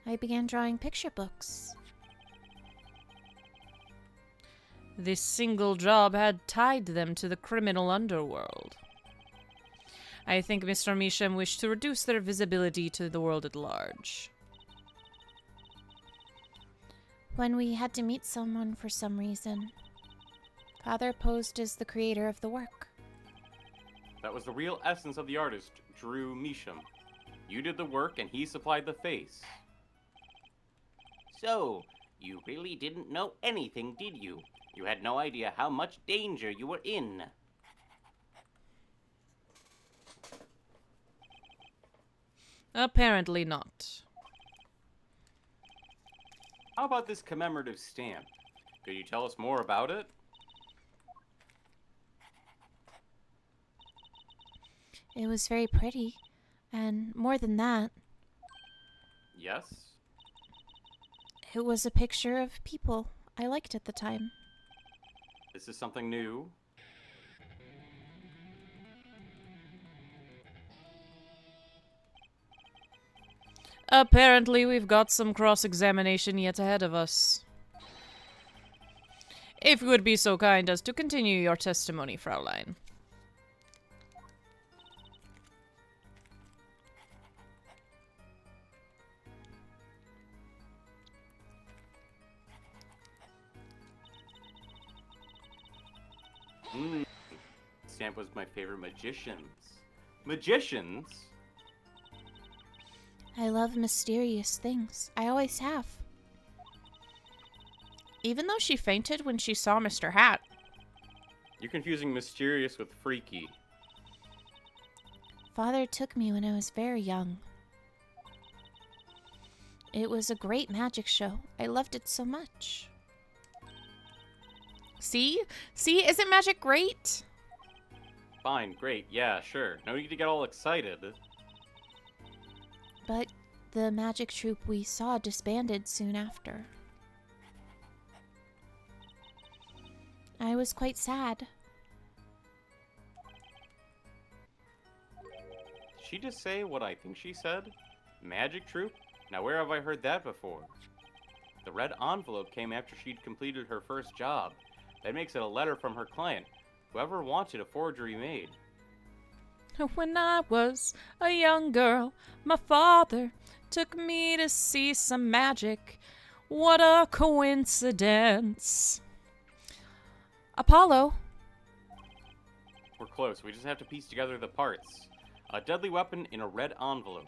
I began drawing picture books. This single job had tied them to the criminal underworld. I think Mr. Measham wished to reduce their visibility to the world at large. When we had to meet someone for some reason, Father posed as the creator of the work. That was the real essence of the artist, Drew Measham. You did the work and he supplied the face. So, you really didn't know anything, did you? You had no idea how much danger you were in. Apparently not. How about this commemorative stamp? Could you tell us more about it? It was very pretty, and more than that, Yes? it was a picture of people I liked at the time. This is something new. Apparently we've got some cross-examination yet ahead of us. If you would be so kind as to continue your testimony, Fraulein. Stamp was my favorite magicians. Magicians? I love mysterious things. I always have. Even though she fainted when she saw Mr. Hat. You're confusing mysterious with freaky. Father took me when I was very young. It was a great magic show. I loved it so much. See? See? Isn't magic great? Fine, great, yeah, sure. No need to get all excited. But the magic troupe we saw disbanded soon after. I was quite sad. Did she just say what I think she said? Magic troupe? Now, where have I heard that before? The red envelope came after she'd completed her first job. That makes it a letter from her client. Whoever wanted a forgery made. When I was a young girl, my father took me to see some magic. What a coincidence. Apollo. We're close. We just have to piece together the parts. A deadly weapon in a red envelope,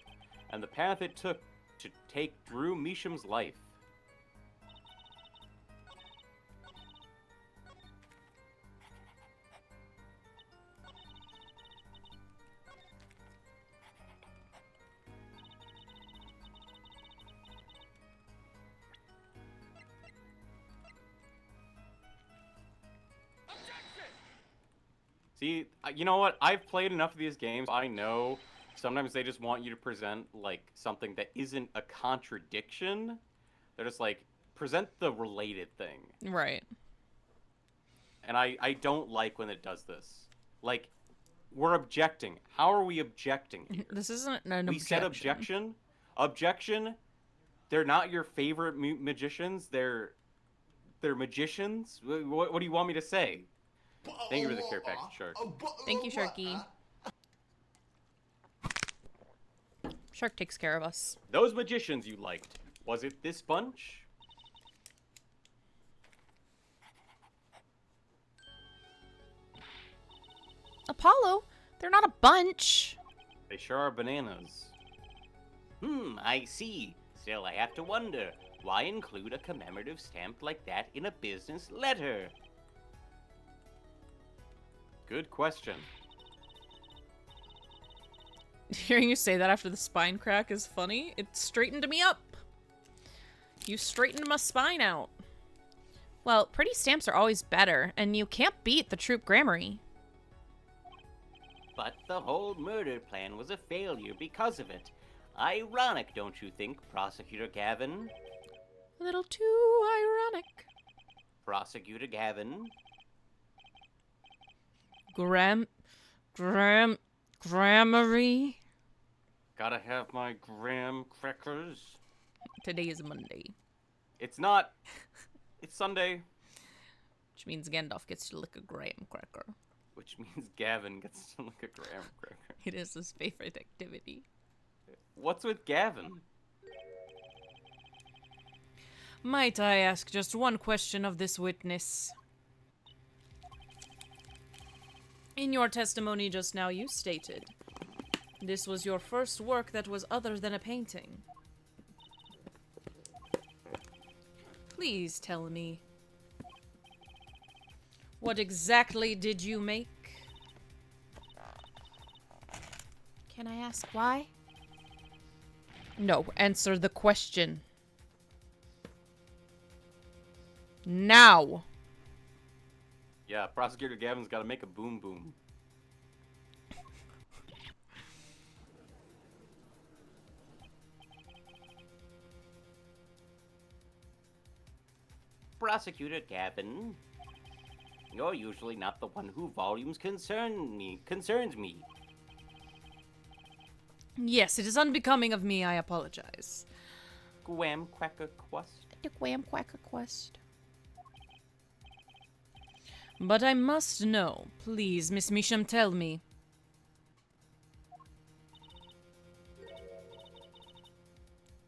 and the path it took to take Drew Meesham's life. See, you know what? I've played enough of these games. I know sometimes they just want you to present, like, something that isn't a contradiction. They're just like, present the related thing. Right. And I don't like when it does this. Like, we're objecting. How are we objecting here? This isn't an We said objection. Objection. They're not your favorite magicians. They're magicians. What do you want me to say? Thank you for the care package, Shark. Thank you, Sharky. Shark takes care of us. Those magicians you liked. Was it this bunch? Apollo, they're not a bunch. They sure are bananas. I see. Still, I have to wonder, why include a commemorative stamp like that in a business letter? Good question. Hearing you say that after the spine crack is funny. It straightened me up. You straightened my spine out. Well, pretty stamps are always better, and you can't beat the Troop Grammary. But the whole murder plan was a failure because of it. Ironic, don't you think, Prosecutor Gavin? A little too ironic. Prosecutor Gavin? Grammary. Gotta have my graham crackers. Today is Monday. It's not. It's Sunday. Which means Gandalf gets to lick a graham cracker. Which means Gavin gets to lick a graham cracker. It is his favorite activity. What's with Gavin? Might I ask just one question of this witness? In your testimony just now, you stated this was your first work that was other than a painting. Please tell me, what exactly did you make? Can I ask why? No, answer the question. Now. Yeah, Prosecutor Gavin's gotta make a boom boom. Prosecutor Gavin? You're usually not the one who volumes concerns me. Yes, it is unbecoming of me. I apologize. Gwam quacker quest. The Wham Quacker Quest. But I must know. Please, Miss Meesham, tell me.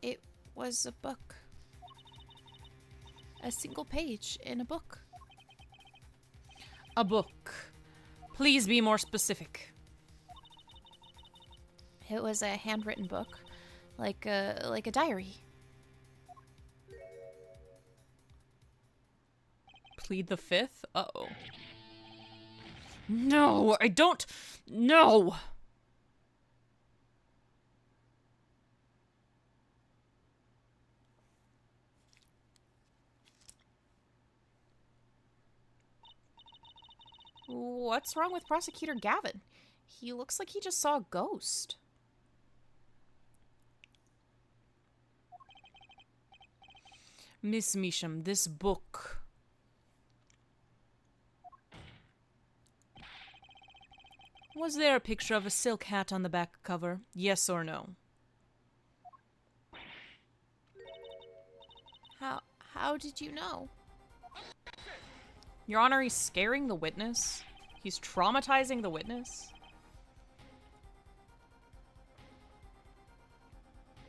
It was a book. A single page in a book. A book. Please be more specific. It was a handwritten book, like a diary. Plead the fifth? Uh-oh. No, I don't... No! What's wrong with Prosecutor Gavin? He looks like he just saw a ghost. Miss Meesham, this book... Was there a picture of a silk hat on the back cover? Yes or no? How did you know? Your Honor, he's scaring the witness. He's traumatizing the witness.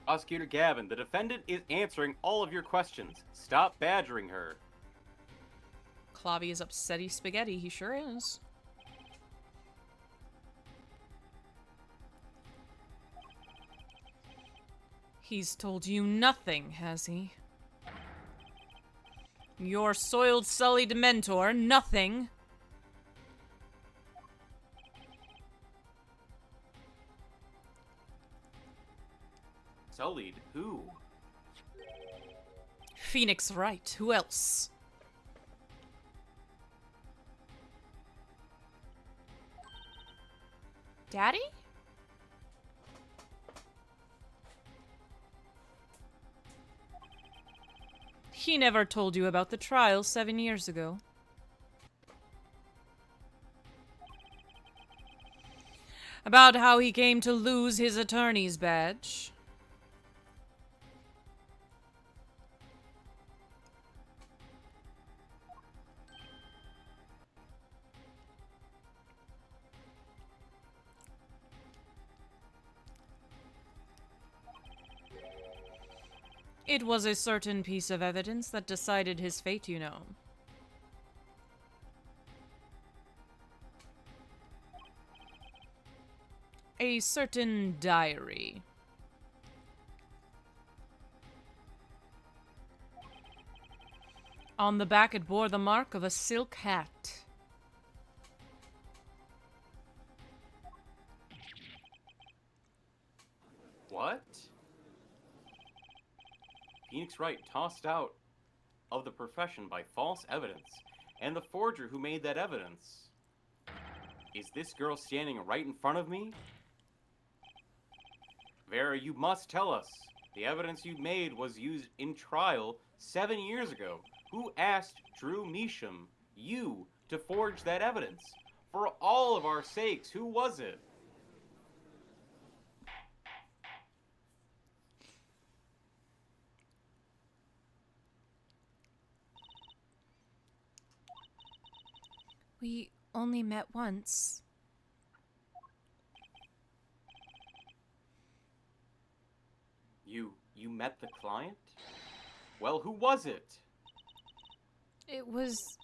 Prosecutor Gavin, the defendant is answering all of your questions. Stop badgering her. Clavy is upsetty spaghetti. He sure is. He's told you nothing, has he? Your soiled, sullied mentor, nothing. Sullied? Who? Phoenix Wright. Who else? Daddy? He never told you about the trial 7 years ago. About how he came to lose his attorney's badge. It was a certain piece of evidence that decided his fate, you know. A certain diary. On the back it bore the mark of a silk hat. What? Phoenix Wright tossed out of the profession by false evidence, and the forger who made that evidence. Is this girl standing right in front of me? Vera, you must tell us. The evidence you made was used in trial 7 years ago. Who asked Drew Measham, you, to forge that evidence? For all of our sakes, who was it? We only met once. You met the client? Well, who was it? It was...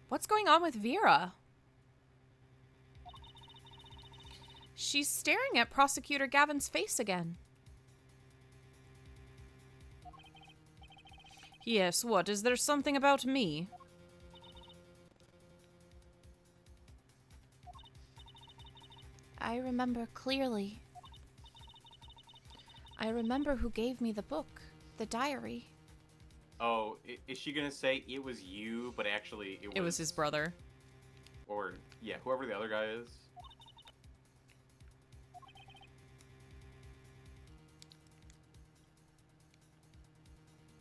What's going on with Vera? She's staring at Prosecutor Gavin's face again. Yes, what? Is there something about me? I remember clearly. I remember who gave me the book, the diary. Oh, is she gonna say it was you, but actually It was his brother. Or, yeah, whoever the other guy is.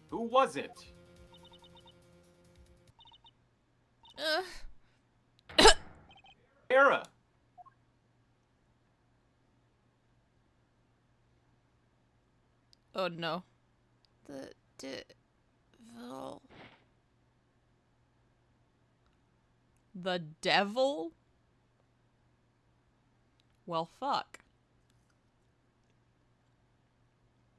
Who was it? Era! Oh no. The devil. The devil? Well, fuck.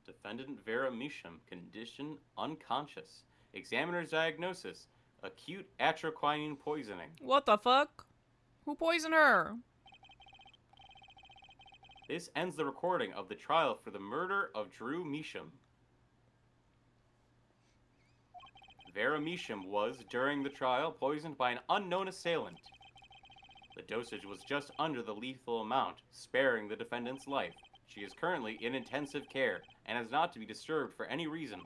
Defendant Vera Measham, condition unconscious. Examiner's diagnosis, acute atroquinine poisoning. What the fuck? Who poisoned her? This ends the recording of the trial for the murder of Drew Measham. Vera Measham was, during the trial, poisoned by an unknown assailant. The dosage was just under the lethal amount, sparing the defendant's life. She is currently in intensive care and is not to be disturbed for any reason.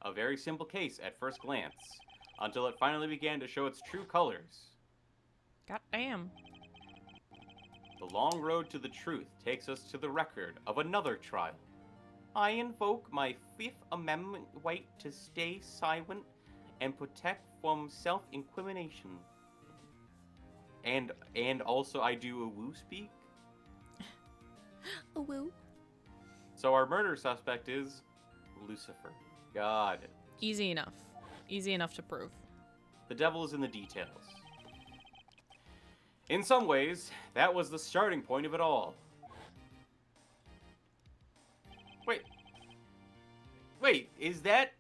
A very simple case at first glance, until it finally began to show its true colors. God damn. The long road to the truth takes us to the record of another trial. I invoke my Fifth Amendment right to stay silent and protect from self-incrimination. And also I do a woo speak. A woo. So our murder suspect is Lucifer. Got it. Easy enough. Easy enough to prove. The devil is in the details. In some ways, that was the starting point of it all. Wait, is that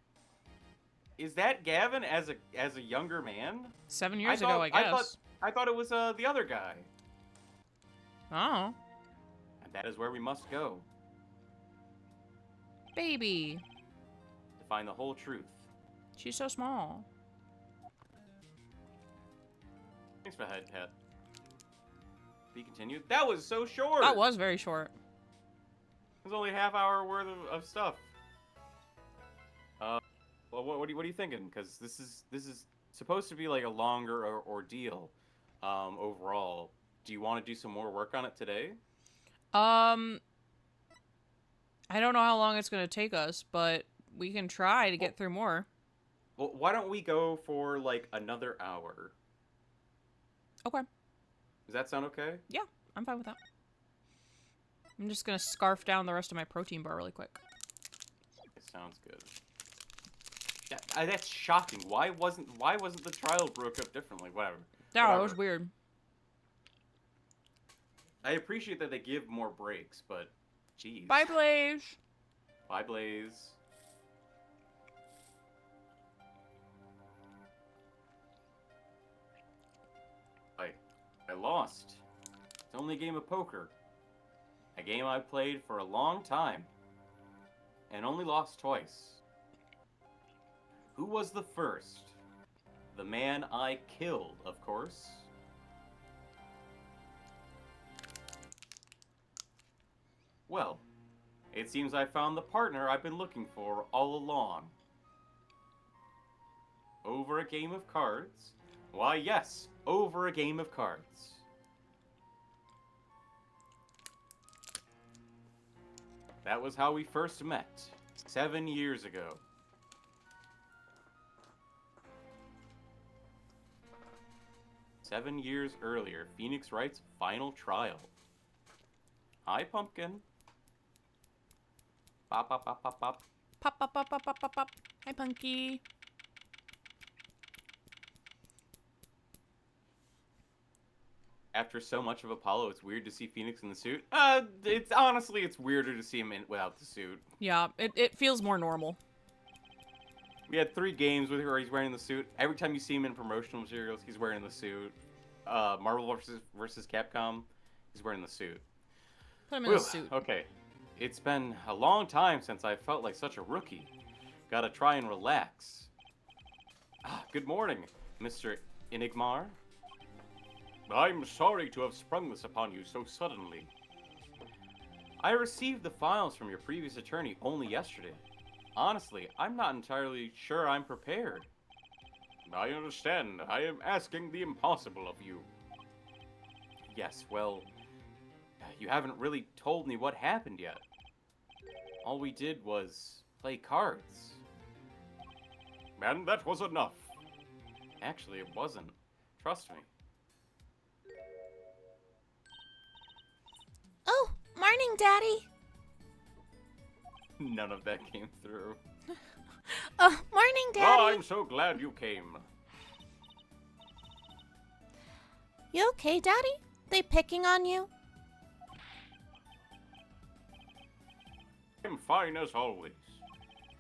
Gavin as a younger man? 7 years ago, I guess. I thought it was the other guy. Oh. And that is where we must go Baby. to find the whole truth. She's so small. Thanks for the head pet. Be continued. That was so short. That was very short. It was only a half hour worth of stuff. Well, what are you thinking? Because this is supposed to be like a longer ordeal, overall. Do you want to do some more work on it today? I don't know how long it's gonna take us, but we can try to get through more. Well, why don't we go for like another hour? Okay. Does that sound okay? Yeah, I'm fine with that. I'm just gonna scarf down the rest of my protein bar really quick. It sounds good. That's shocking. Why wasn't the trial broke up differently? Whatever. That Whatever. was weird. I appreciate that they give more breaks, but jeez. Bye, Blaze. Bye, Blaze. I lost. It's only a game of poker. A game I played for a long time. And only lost twice. Who was the first? The man I killed, of course. Well, it seems I found the partner I've been looking for all along. Over a game of cards? Why, yes, over a game of cards. That was how we first met, 7 years ago. "7 years earlier, Phoenix Wright's final trial." Hi, Pumpkin. Pop, pop, pop, pop, pop. Pop, pop, pop, pop, pop, pop, pop. Hi, Punky. After so much of Apollo, it's weird to see Phoenix in the suit. It's weirder to see him without the suit. Yeah, it feels more normal. We had 3 games where he's wearing the suit. Every time you see him in promotional materials, he's wearing the suit. Marvel versus Capcom, he's wearing the suit. Put him in the suit. Okay. It's been a long time since I felt like such a rookie. Gotta try and relax. Good morning, Mr. Enigmar. I'm sorry to have sprung this upon you so suddenly. I received the files from your previous attorney only yesterday. Honestly, I'm not entirely sure I'm prepared. I understand. I am asking the impossible of you. Yes, well, you haven't really told me what happened yet. All we did was play cards. And that was enough. Actually, it wasn't. Trust me. Oh, morning, Daddy. None of that came through. Oh, morning, Daddy. Oh, I'm so glad you came. You okay, Daddy? They picking on you? I'm fine as always.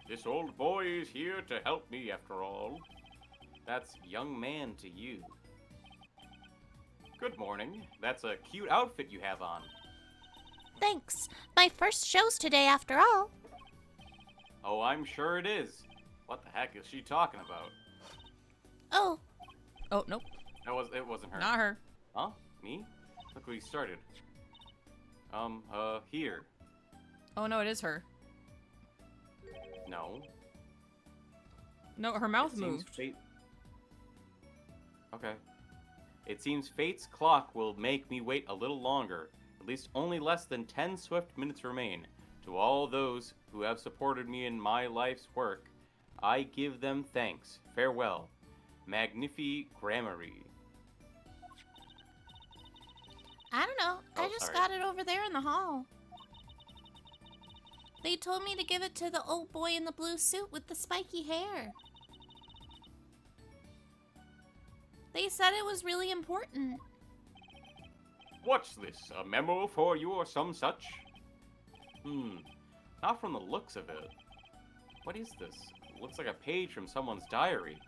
This old boy is here to help me after all. That's young man to you. Good morning. That's a cute outfit you have on. Thanks. My first show's today after all. Oh, I'm sure it is. What the heck is she talking about? Oh, Oh, nope. It wasn't her. Not her. Huh? Me? Look what he started. Here. Oh, no, it is her. No. No, her mouth It seems moved. fate... Okay. It seems fate's clock will make me wait a little longer. At least only less than 10 swift minutes remain. To all those who have supported me in my life's work, I give them thanks. Farewell. Magnifi Grammary. I don't know. I Oh, just sorry. got it over there in the hall. They told me to give it to the old boy in the blue suit with the spiky hair. They said it was really important. What's this? A memo for you or some such? Not from the looks of it. What is this? It looks like a page from someone's diary.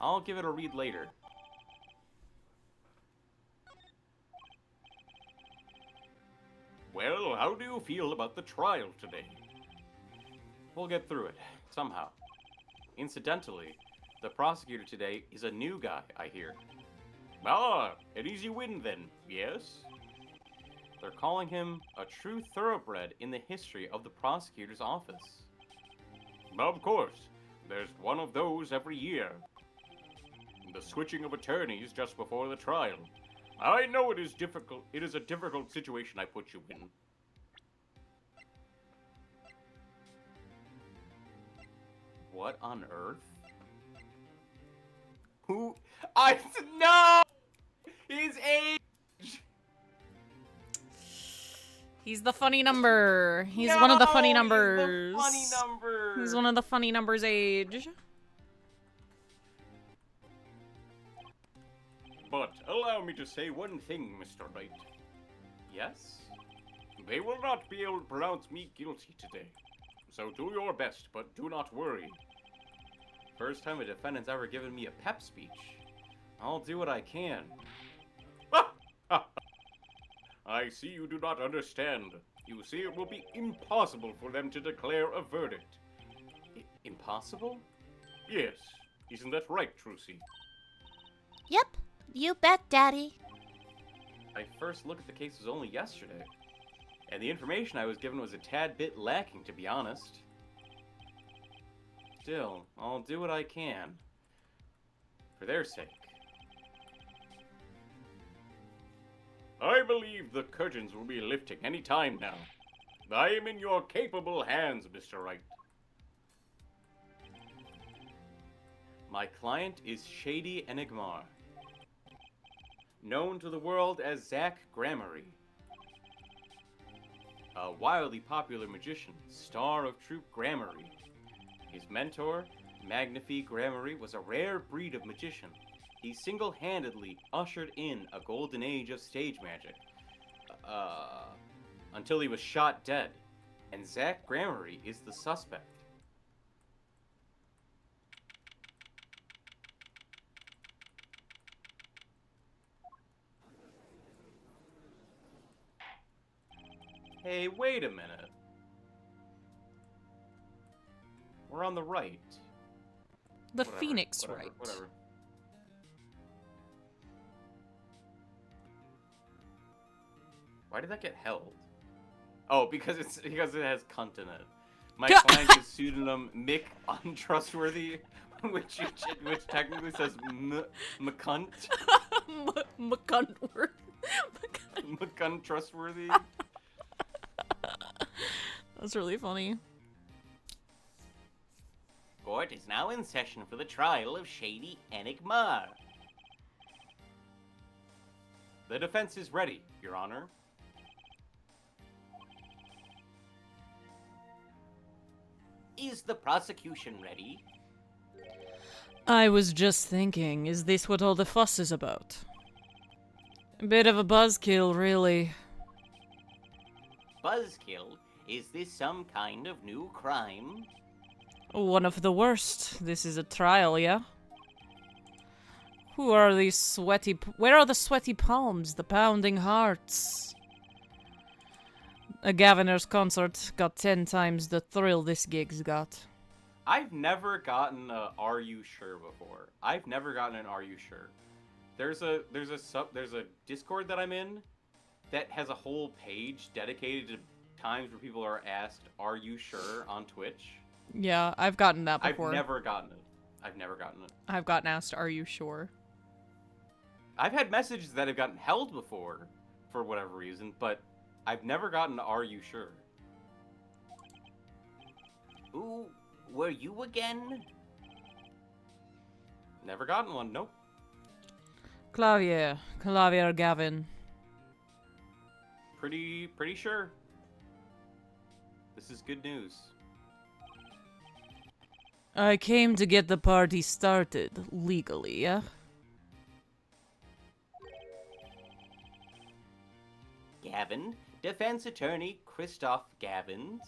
I'll give it a read later. Well, how do you feel about the trial today? We'll get through it, somehow. Incidentally, the prosecutor today is a new guy, I hear. Ah, an easy win then, yes? They're calling him a true thoroughbred in the history of the prosecutor's office. Of course, there's one of those every year. The switching of attorneys just before the trial. I know it is difficult. It is a difficult situation I put you in. What on earth? Who? No! His age! He's the funny number. He's one of the funny No, numbers. He's the funny number. He's one of the funny numbers age. But allow me to say one thing, Mr. Wright. Yes? They will not be able to pronounce me guilty today. So do your best, but do not worry. First time a defendant's ever given me a pep speech. I'll do what I can. I see you do not understand. You see, it will be impossible for them to declare a verdict. Impossible? Yes. Isn't that right, Trucy? Yep, you bet, Daddy. My first look at the case was only yesterday, and the information I was given was a tad bit lacking, to be honest. Still, I'll do what I can. For their sake. I believe the curtains will be lifting any time now. I am in your capable hands, Mr. Wright. My client is Shady Enigmar, known to the world as Zach Gramarye. A wildly popular magician, star of troupe Gramarye. His mentor, Magnifi Gramarye, was a rare breed of magician. He single-handedly ushered in a golden age of stage magic. Until he was shot dead. And Zach Gramarye is the suspect. Hey, wait a minute. We're on the right. The Whatever, Phoenix whatever, right. Whatever. Why did that get held? Oh, because it has cunt in it. My client is pseudonym Mick Untrustworthy, which technically says McCunt. McCuntworth. McCunt Trustworthy. That's really funny. Court is now in session for the trial of Shady Enigmar. The defense is ready, Your Honor. Is the prosecution ready? I was just thinking, is this what all the fuss is about? A bit of a buzzkill, really. Buzzkill? Is this some kind of new crime? One of the worst. This is a trial, yeah? Who are these sweaty... Where are the sweaty palms, the pounding hearts? A Gaviner's concert got 10 times the thrill this gig's got. I've never gotten a "Are you sure?" before. I've never gotten an "Are you sure?" There's a Discord that I'm in that has a whole page dedicated to times where people are asked "Are you sure?" on Twitch. Yeah, I've gotten that before. I've never gotten it. I've gotten asked, are you sure? I've had messages that have gotten held before for whatever reason, but I've never gotten "Are you sure?" Who were you again? Never gotten one. Nope. Clavier Gavin. Pretty sure. This is good news. I came to get the party started, legally, yeah? Gavin, defense attorney Christoph Gavins.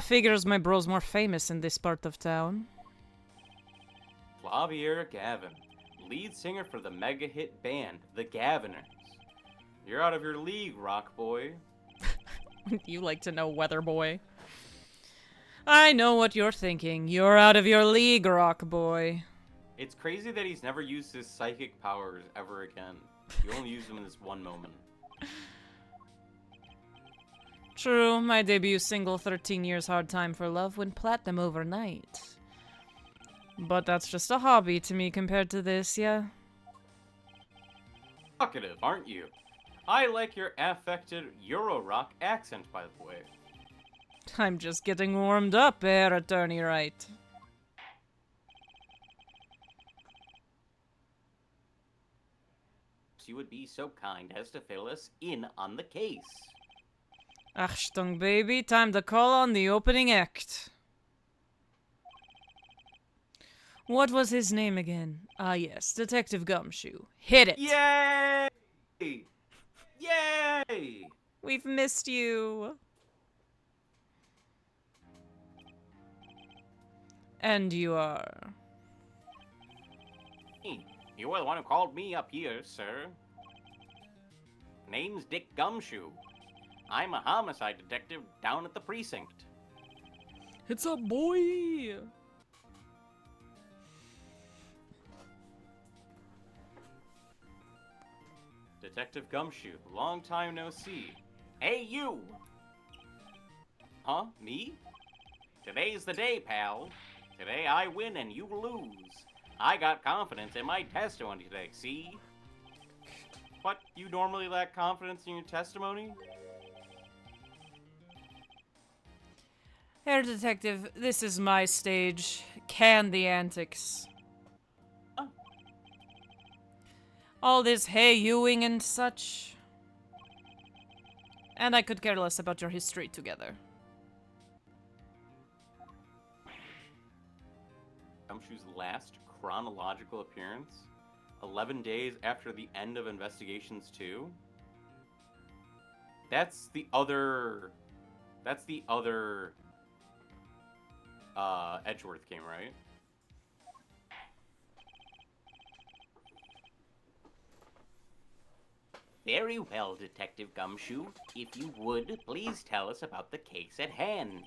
Figures my bro's more famous in this part of town. Flavier Gavin, lead singer for the mega hit band, The Gaviners. You're out of your league, rock boy. You like to know, weather boy. I know what you're thinking. You're out of your league, rock boy. It's crazy that he's never used his psychic powers ever again. You only use them in this one moment. True, my debut single 13 Years Hard Time for Love went platinum overnight. But that's just a hobby to me compared to this, yeah? Talkative, aren't you? I like your affected Euro rock accent, by the way. I'm just getting warmed up, Attorney Wright. You would be so kind as to fill us in on the case. Achtung, baby, time to call on the opening act. What was his name again? Ah, yes, Detective Gumshoe. Hit it! Yay! Yay! We've missed you. And you are... Hey, you were the one who called me up here, sir. Name's Dick Gumshoe. I'm a homicide detective down at the precinct. It's a boy! Detective Gumshoe, long time no see. Hey, you! Huh? Me? Today's the day, pal. Today I win and you lose. I got confidence in my testimony today, see? What? You normally lack confidence in your testimony? Herr Detective, this is my stage. Can the antics. Oh. All this hey-youing and such. And I could care less about your history together. Gumshoe's last chronological appearance? 11 days after the end of Investigations 2? That's the other Edgeworth game, right? Very well, Detective Gumshoe. If you would, please tell us about the case at hand.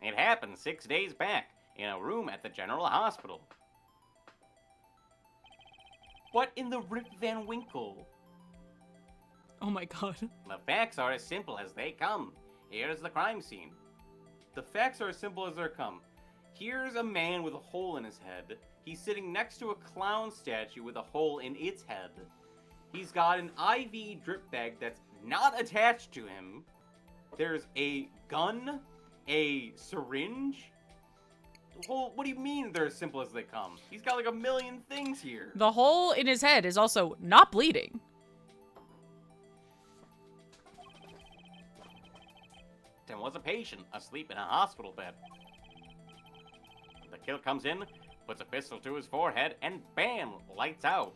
It happened 6 days back, in a room at the General Hospital. What in the Rip Van Winkle? Oh my god. The facts are as simple as they come. Here's the crime scene. The facts are as simple as they come. Here's a man with a hole in his head. He's sitting next to a clown statue with a hole in its head. He's got an IV drip bag that's not attached to him. There's a gun, a syringe. Well, what do you mean they're as simple as they come? He's got like a million things here. The hole in his head is also not bleeding. There was a patient asleep in a hospital bed. The killer comes in, puts a pistol to his forehead, and bam, lights out.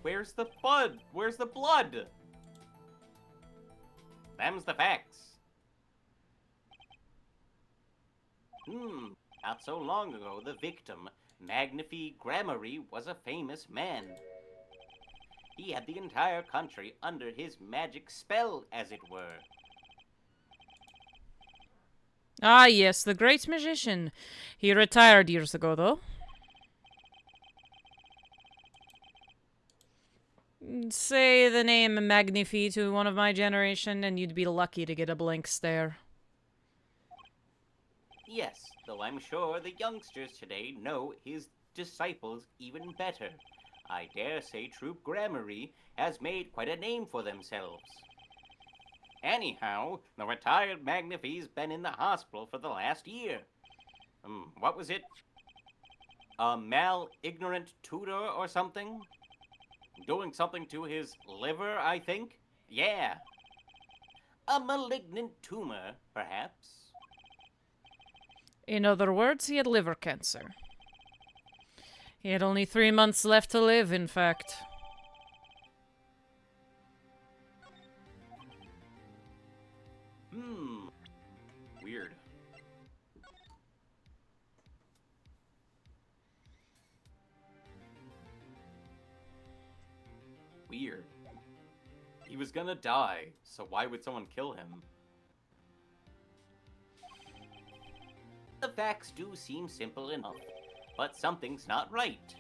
Where's the blood? Where's the blood? Them's the facts. Not so long ago, the victim, Magnify Grammary, was a famous man. He had the entire country under his magic spell, as it were. Ah, yes, the great magician. He retired years ago, though. Say the name Magnify to one of my generation, and you'd be lucky to get a blank stare. Yes, though I'm sure the youngsters today know his disciples even better. I dare say Troop Grammary has made quite a name for themselves. Anyhow, the retired Magnify's been in the hospital for the last year. What was it? A mal-ignorant tutor or something? Doing something to his liver, I think? Yeah. A malignant tumor, perhaps? In other words, he had liver cancer. He had only 3 months left to live, in fact. Weird. Weird. He was gonna die, so why would someone kill him? The facts do seem simple enough, but something's not right.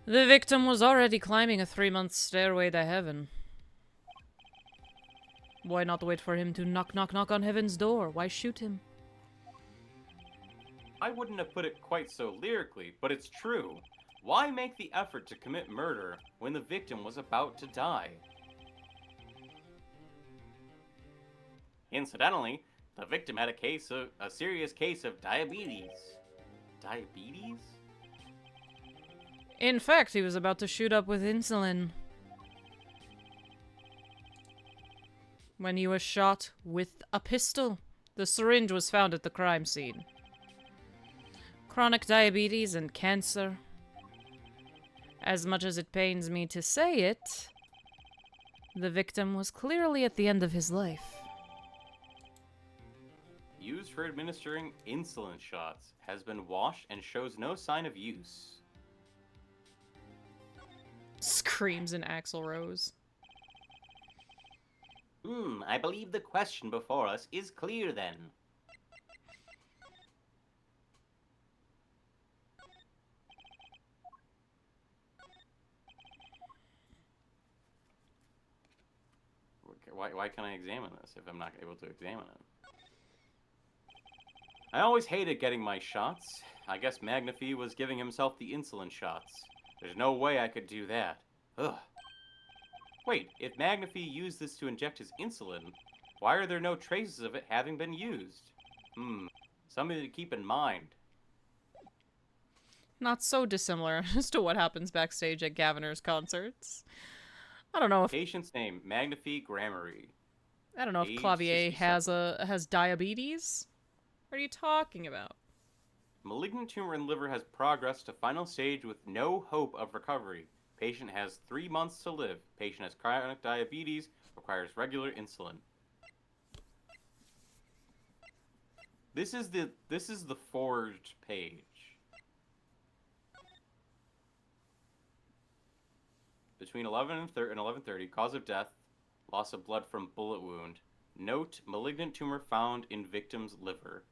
The victim was already climbing a 3-month stairway to heaven. Why not wait for him to knock, knock, knock on heaven's door? Why shoot him? I wouldn't have put it quite so lyrically, but it's true. Why make the effort to commit murder when the victim was about to die? Incidentally, the victim had a serious case of diabetes. Diabetes? In fact, he was about to shoot up with insulin when he was shot with a pistol. The syringe was found at the crime scene. Chronic diabetes and cancer. As much as it pains me to say it, the victim was clearly at the end of his life. Used for administering insulin shots. Has been washed and shows no sign of use. Screams in Axl Rose. I believe the question before us is clear then. Why can't I examine this if I'm not able to examine it? I always hated getting my shots. I guess Magnify was giving himself the insulin shots. There's no way I could do that. Ugh. Wait, if Magnify used this to inject his insulin, why are there no traces of it having been used? Something to keep in mind. Not so dissimilar as to what happens backstage at Gaviner's concerts. I don't know if Patient's name, Magnify Gramarye. Age Clavier 67. has diabetes. What are you talking about? Malignant tumor in liver has progressed to final stage with no hope of recovery. Patient has 3 months to live. Patient has chronic diabetes, requires regular insulin. This is the forged page. Between 11 and 11:30, cause of death, loss of blood from bullet wound. Note, malignant tumor found in victim's liver.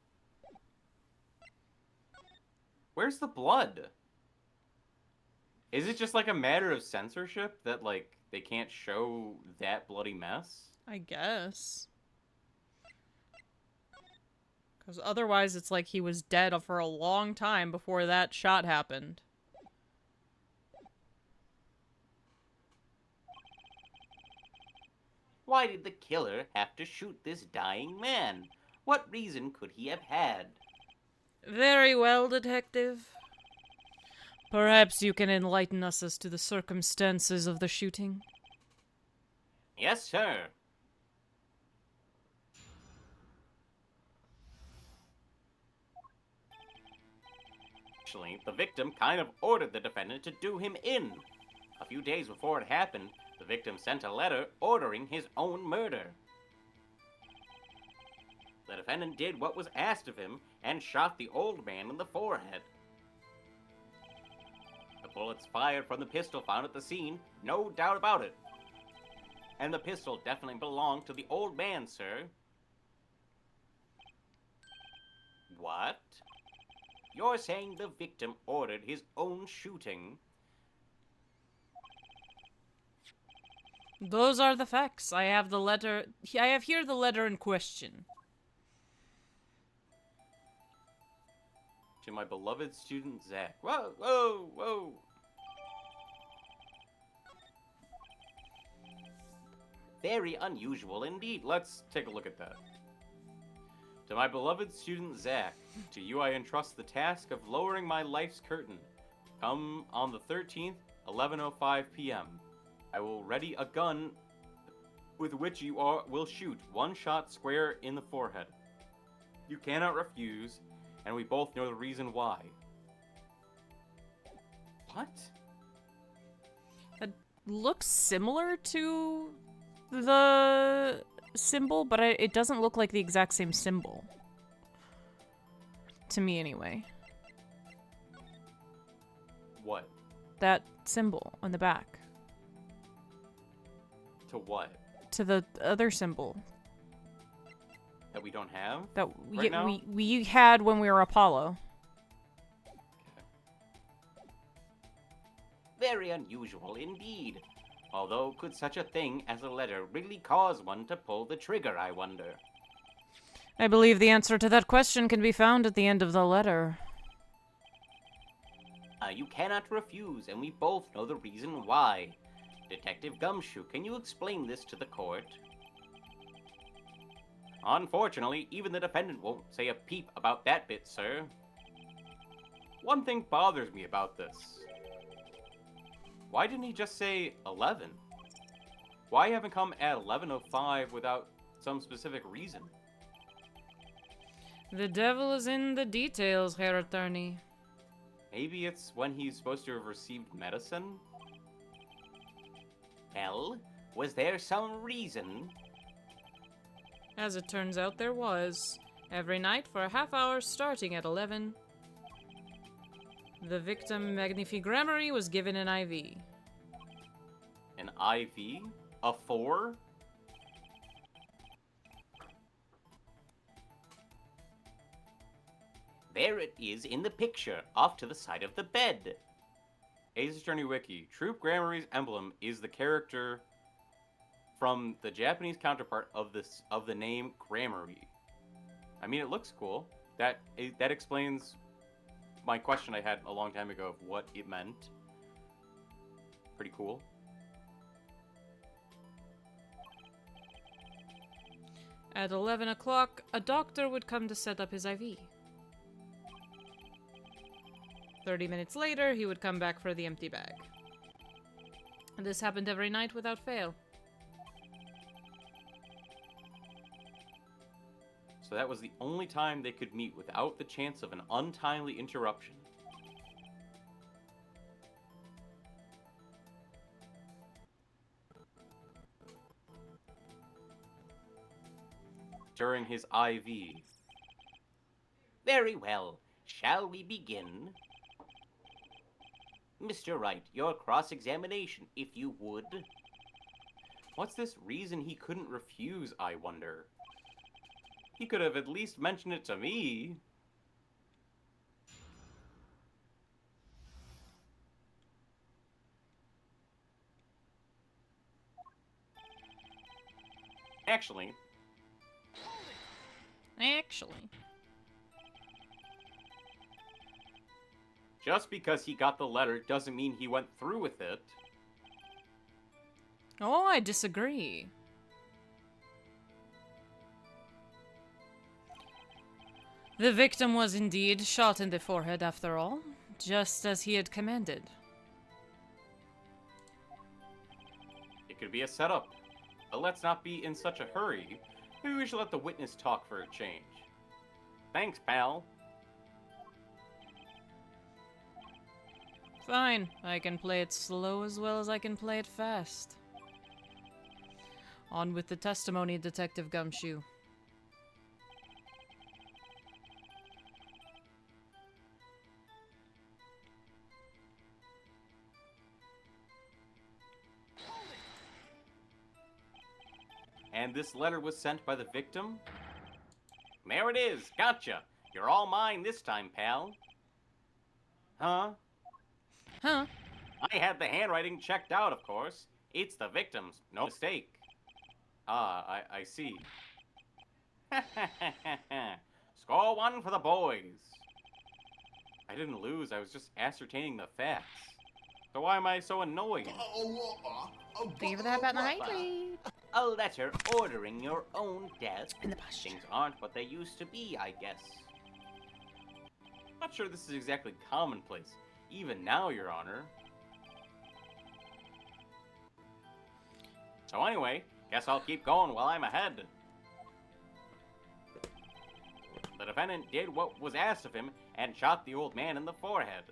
Where's the blood? Is it just like a matter of censorship that, like, they can't show that bloody mess? I guess. Because otherwise it's like he was dead for a long time before that shot happened. Why did the killer have to shoot this dying man? What reason could he have had? Very well, Detective. Perhaps you can enlighten us as to the circumstances of the shooting? Yes, sir. Actually, the victim kind of ordered the defendant to do him in. A few days before it happened, the victim sent a letter ordering his own murder. The defendant did what was asked of him and shot the old man in the forehead. The bullets fired from the pistol found at the scene, no doubt about it. And the pistol definitely belonged to the old man, sir. What? You're saying the victim ordered his own shooting? Those are the facts. I have the letter. I have here the letter in question. To my beloved student, Zach. Whoa, whoa, whoa. Very unusual indeed. Let's take a look at that. To my beloved student, Zach, to you I entrust the task of lowering my life's curtain. Come on the 13th, 11:05 p.m. I will ready a gun. with which you will shoot one shot square in the forehead. You cannot refuse, and we both know the reason why. What? That looks similar to the symbol, but it doesn't look like the exact same symbol. To me, anyway. What? That symbol on the back. To what? To the other symbol That we don't have? that Right now? we had when we were Apollo. Very unusual indeed. Although, could such a thing as a letter really cause one to pull the trigger, I wonder? I believe the answer to that question can be found at the end of the letter. You cannot refuse, and we both know the reason why. Detective Gumshoe, can you explain this to the court? Unfortunately, even the defendant won't say a peep about that bit, sir. One thing bothers me about this. Why didn't he just say 11? Why haven't come at 11:05 without some specific reason? The devil is in the details, Herr Attorney. Maybe it's when he's supposed to have received medicine? Well, was there some reason? As it turns out, there was. Every night for a half hour starting at 11. The victim, Magnifique Grammary, was given an IV. An IV? A 4? There it is in the picture, off to the side of the bed. Ace Attorney Wiki. Troop Grammary's emblem is the character from the Japanese counterpart of the name Grammary. I mean, it looks cool. That explains my question I had a long time ago of what it meant. Pretty cool. At 11 o'clock, a doctor would come to set up his IV. 30 minutes later, he would come back for the empty bag. And this happened every night without fail. So that was the only time they could meet without the chance of an untimely interruption. During his IV. Very well. Shall we begin? Mr. Wright, your cross-examination, if you would. What's this reason he couldn't refuse, I wonder? He could have at least mentioned it to me. Actually, just because he got the letter doesn't mean he went through with it. Oh, I disagree. The victim was indeed shot in the forehead after all, just as he had commanded. It could be a setup, but let's not be in such a hurry. Maybe we should let the witness talk for a change. Thanks, pal. Fine, I can play it slow as well as I can play it fast. On with the testimony, Detective Gumshoe. And this letter was sent by the victim? There it is. Gotcha. You're all mine this time, pal. Huh? Huh? I had the handwriting checked out, of course. It's the victim's. No mistake. Ah, I see. Score one for the boys. I didn't lose, I was just ascertaining the facts. So why am I so annoyed? Thank you for that about the hydrate. A letter ordering your own death. In the posture. Things aren't what they used to be, I guess. Not sure this is exactly commonplace, even now, Your Honor. So anyway, Guess I'll keep going while I'm ahead. The defendant did what was asked of him and shot the old man in the forehead.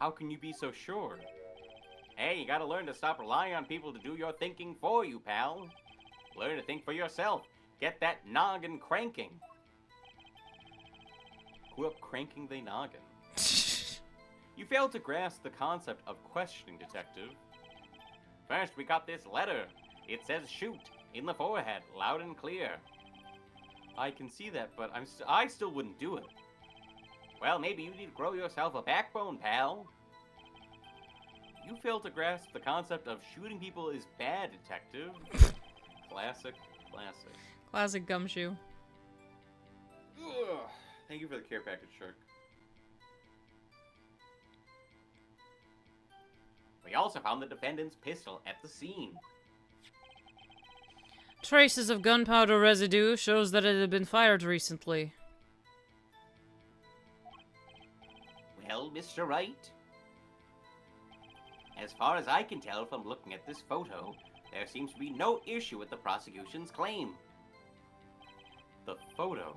How can you be so sure? Hey, you gotta learn to stop relying on people to do your thinking for you, pal. Learn to think for yourself. Get that noggin cranking. Who up cranking they noggin? You failed to grasp the concept of questioning, detective. First, we got this letter. It says shoot in the forehead, loud and clear. I can see that, but I still wouldn't do it. Well, maybe you need to grow yourself a backbone, pal. You fail to grasp the concept of shooting people is bad, detective. Classic. Classic gumshoe. Ugh. Thank you for the care package, Shark. We also found the defendant's pistol at the scene. Traces of gunpowder residue shows that it had been fired recently. Well, Mr. Wright, as far as I can tell from looking at this photo, there seems to be no issue with the prosecution's claim. The photo.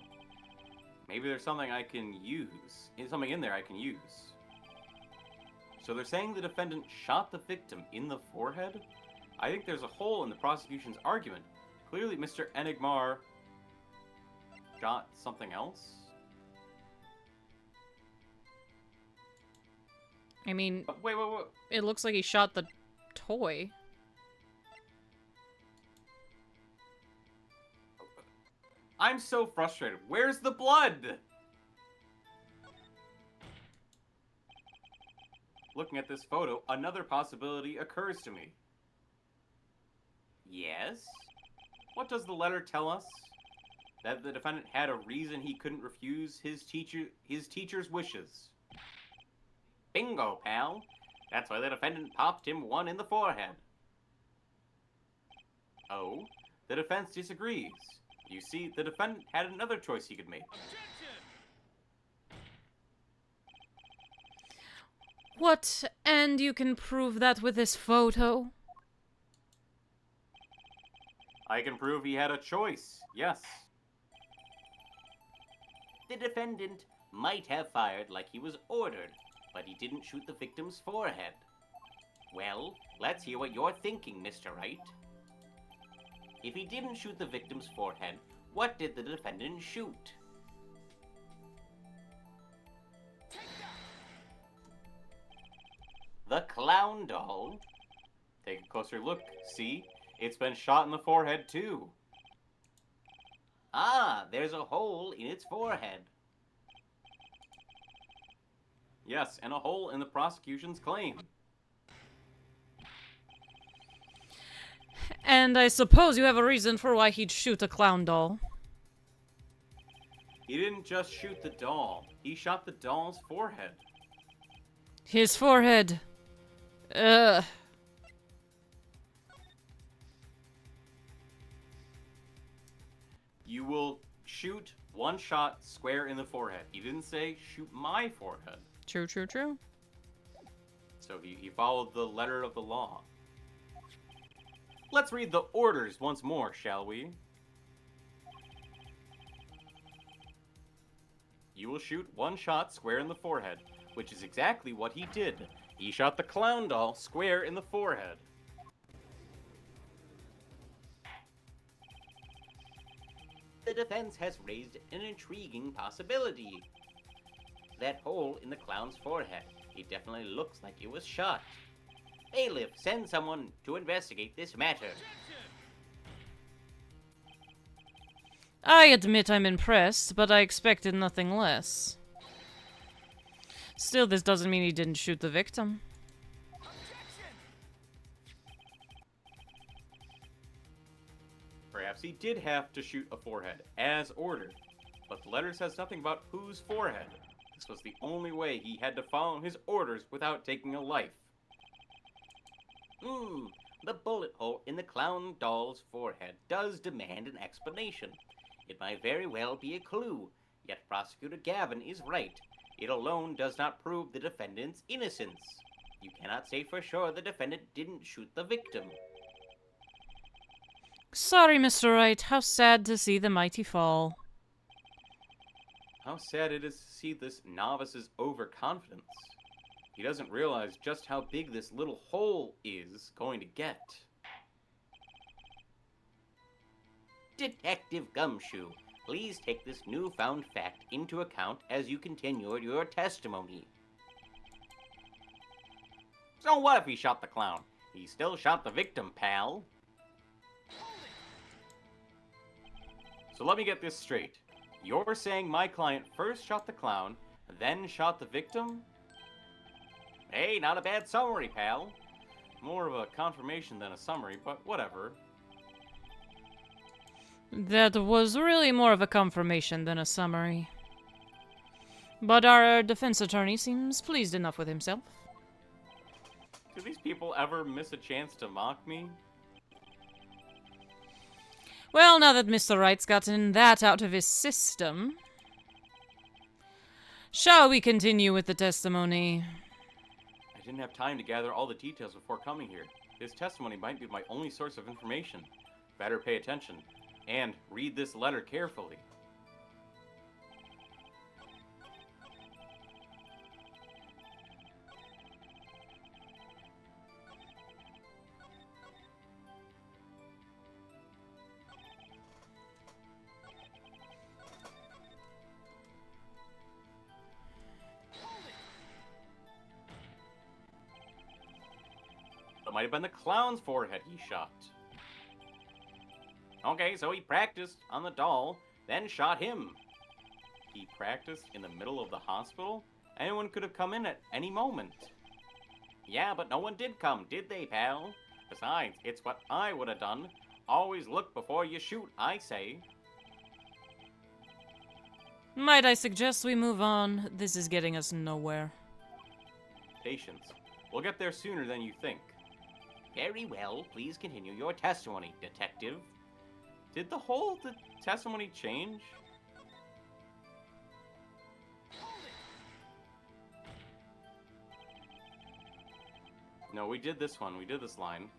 Maybe there's something I can use. Something in there I can use. So they're saying the defendant shot the victim in the forehead? I think there's a hole in the prosecution's argument. Clearly, Mr. Enigmar shot something else? I mean, Wait. it looks like he shot the toy. I'm so frustrated. Where's the blood? Looking at this photo, another possibility occurs to me. Yes? What does the letter tell us? That the defendant had a reason he couldn't refuse his teacher's wishes. Bingo, pal. That's why the defendant popped him one in the forehead. Oh? The defense disagrees. You see, the defendant had another choice he could make. What? And you can prove that with this photo? I can prove he had a choice, yes. The defendant might have fired like he was ordered, but he didn't shoot the victim's forehead. Well, let's hear what you're thinking, Mr. Wright. If he didn't shoot the victim's forehead, what did the defendant shoot? The clown doll. Take a closer look. See? It's been shot in the forehead, too. Ah, there's a hole in its forehead. Yes, and a hole in the prosecution's claim. And I suppose you have a reason for why he'd shoot a clown doll. He didn't just shoot the doll. He shot the doll's forehead. His forehead. Ugh. You will shoot one shot square in the forehead. He didn't say, shoot my forehead. True. So he followed the letter of the law. Let's read the orders once more, shall we? You will shoot one shot square in the forehead, which is exactly what he did. He shot the clown doll square in the forehead. The defense has raised an intriguing possibility. That hole in the clown's forehead, it definitely looks like it was shot. Bailiff, send someone to investigate this matter. I admit I'm impressed, but I expected nothing less. Still, this doesn't mean he didn't shoot the victim. Perhaps he did have to shoot a forehead, as ordered. But the letter says nothing about whose forehead. This was the only way he had to follow his orders without taking a life. The bullet hole in the clown doll's forehead does demand an explanation. It might very well be a clue, yet Prosecutor Gavin is right. It alone does not prove the defendant's innocence. You cannot say for sure the defendant didn't shoot the victim. Sorry, Mr. Wright. How sad to see the mighty fall. How sad it is to see this novice's overconfidence. He doesn't realize just how big this little hole is going to get. Detective Gumshoe, please take this newfound fact into account as you continue your testimony. So what if he shot the clown? He still shot the victim, pal. So let me get this straight. You're saying my client first shot the clown, then shot the victim? Hey, not a bad summary, pal. More of a confirmation than a summary, but whatever. That was really more of a confirmation than a summary. But our defense attorney seems pleased enough with himself. Do these people ever miss a chance to mock me? Well, now that Mr. Wright's gotten that out of his system, shall we continue with the testimony? I didn't have time to gather all the details before coming here. His testimony might be my only source of information. Better pay attention. And read this letter carefully. It might have been the clown's forehead he shot. Okay, so he practiced on the doll, then shot him. He practiced in the middle of the hospital? Anyone could have come in at any moment. Yeah, but no one did come, did they, pal? Besides, it's what I would have done. Always look before you shoot, I say. Might I suggest we move on? This is getting us nowhere. Patience. We'll get there sooner than you think. Very well, please continue your testimony, detective. Did the whole testimony change? No, we did this one. We did this line.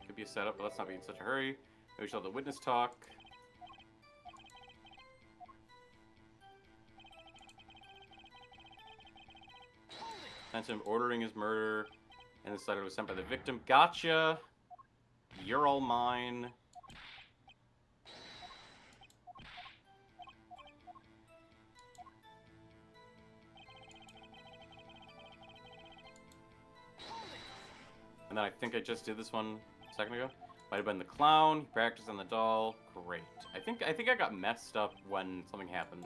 Could be a setup, but let's not be in such a hurry. Maybe we should have the witness talk. Mention him ordering his murder, and this letter was sent by the victim. Gotcha! You're all mine. And then I think I just did this one a second ago. Might have been the clown. He practiced on the doll. Great. I think I got messed up when something happened.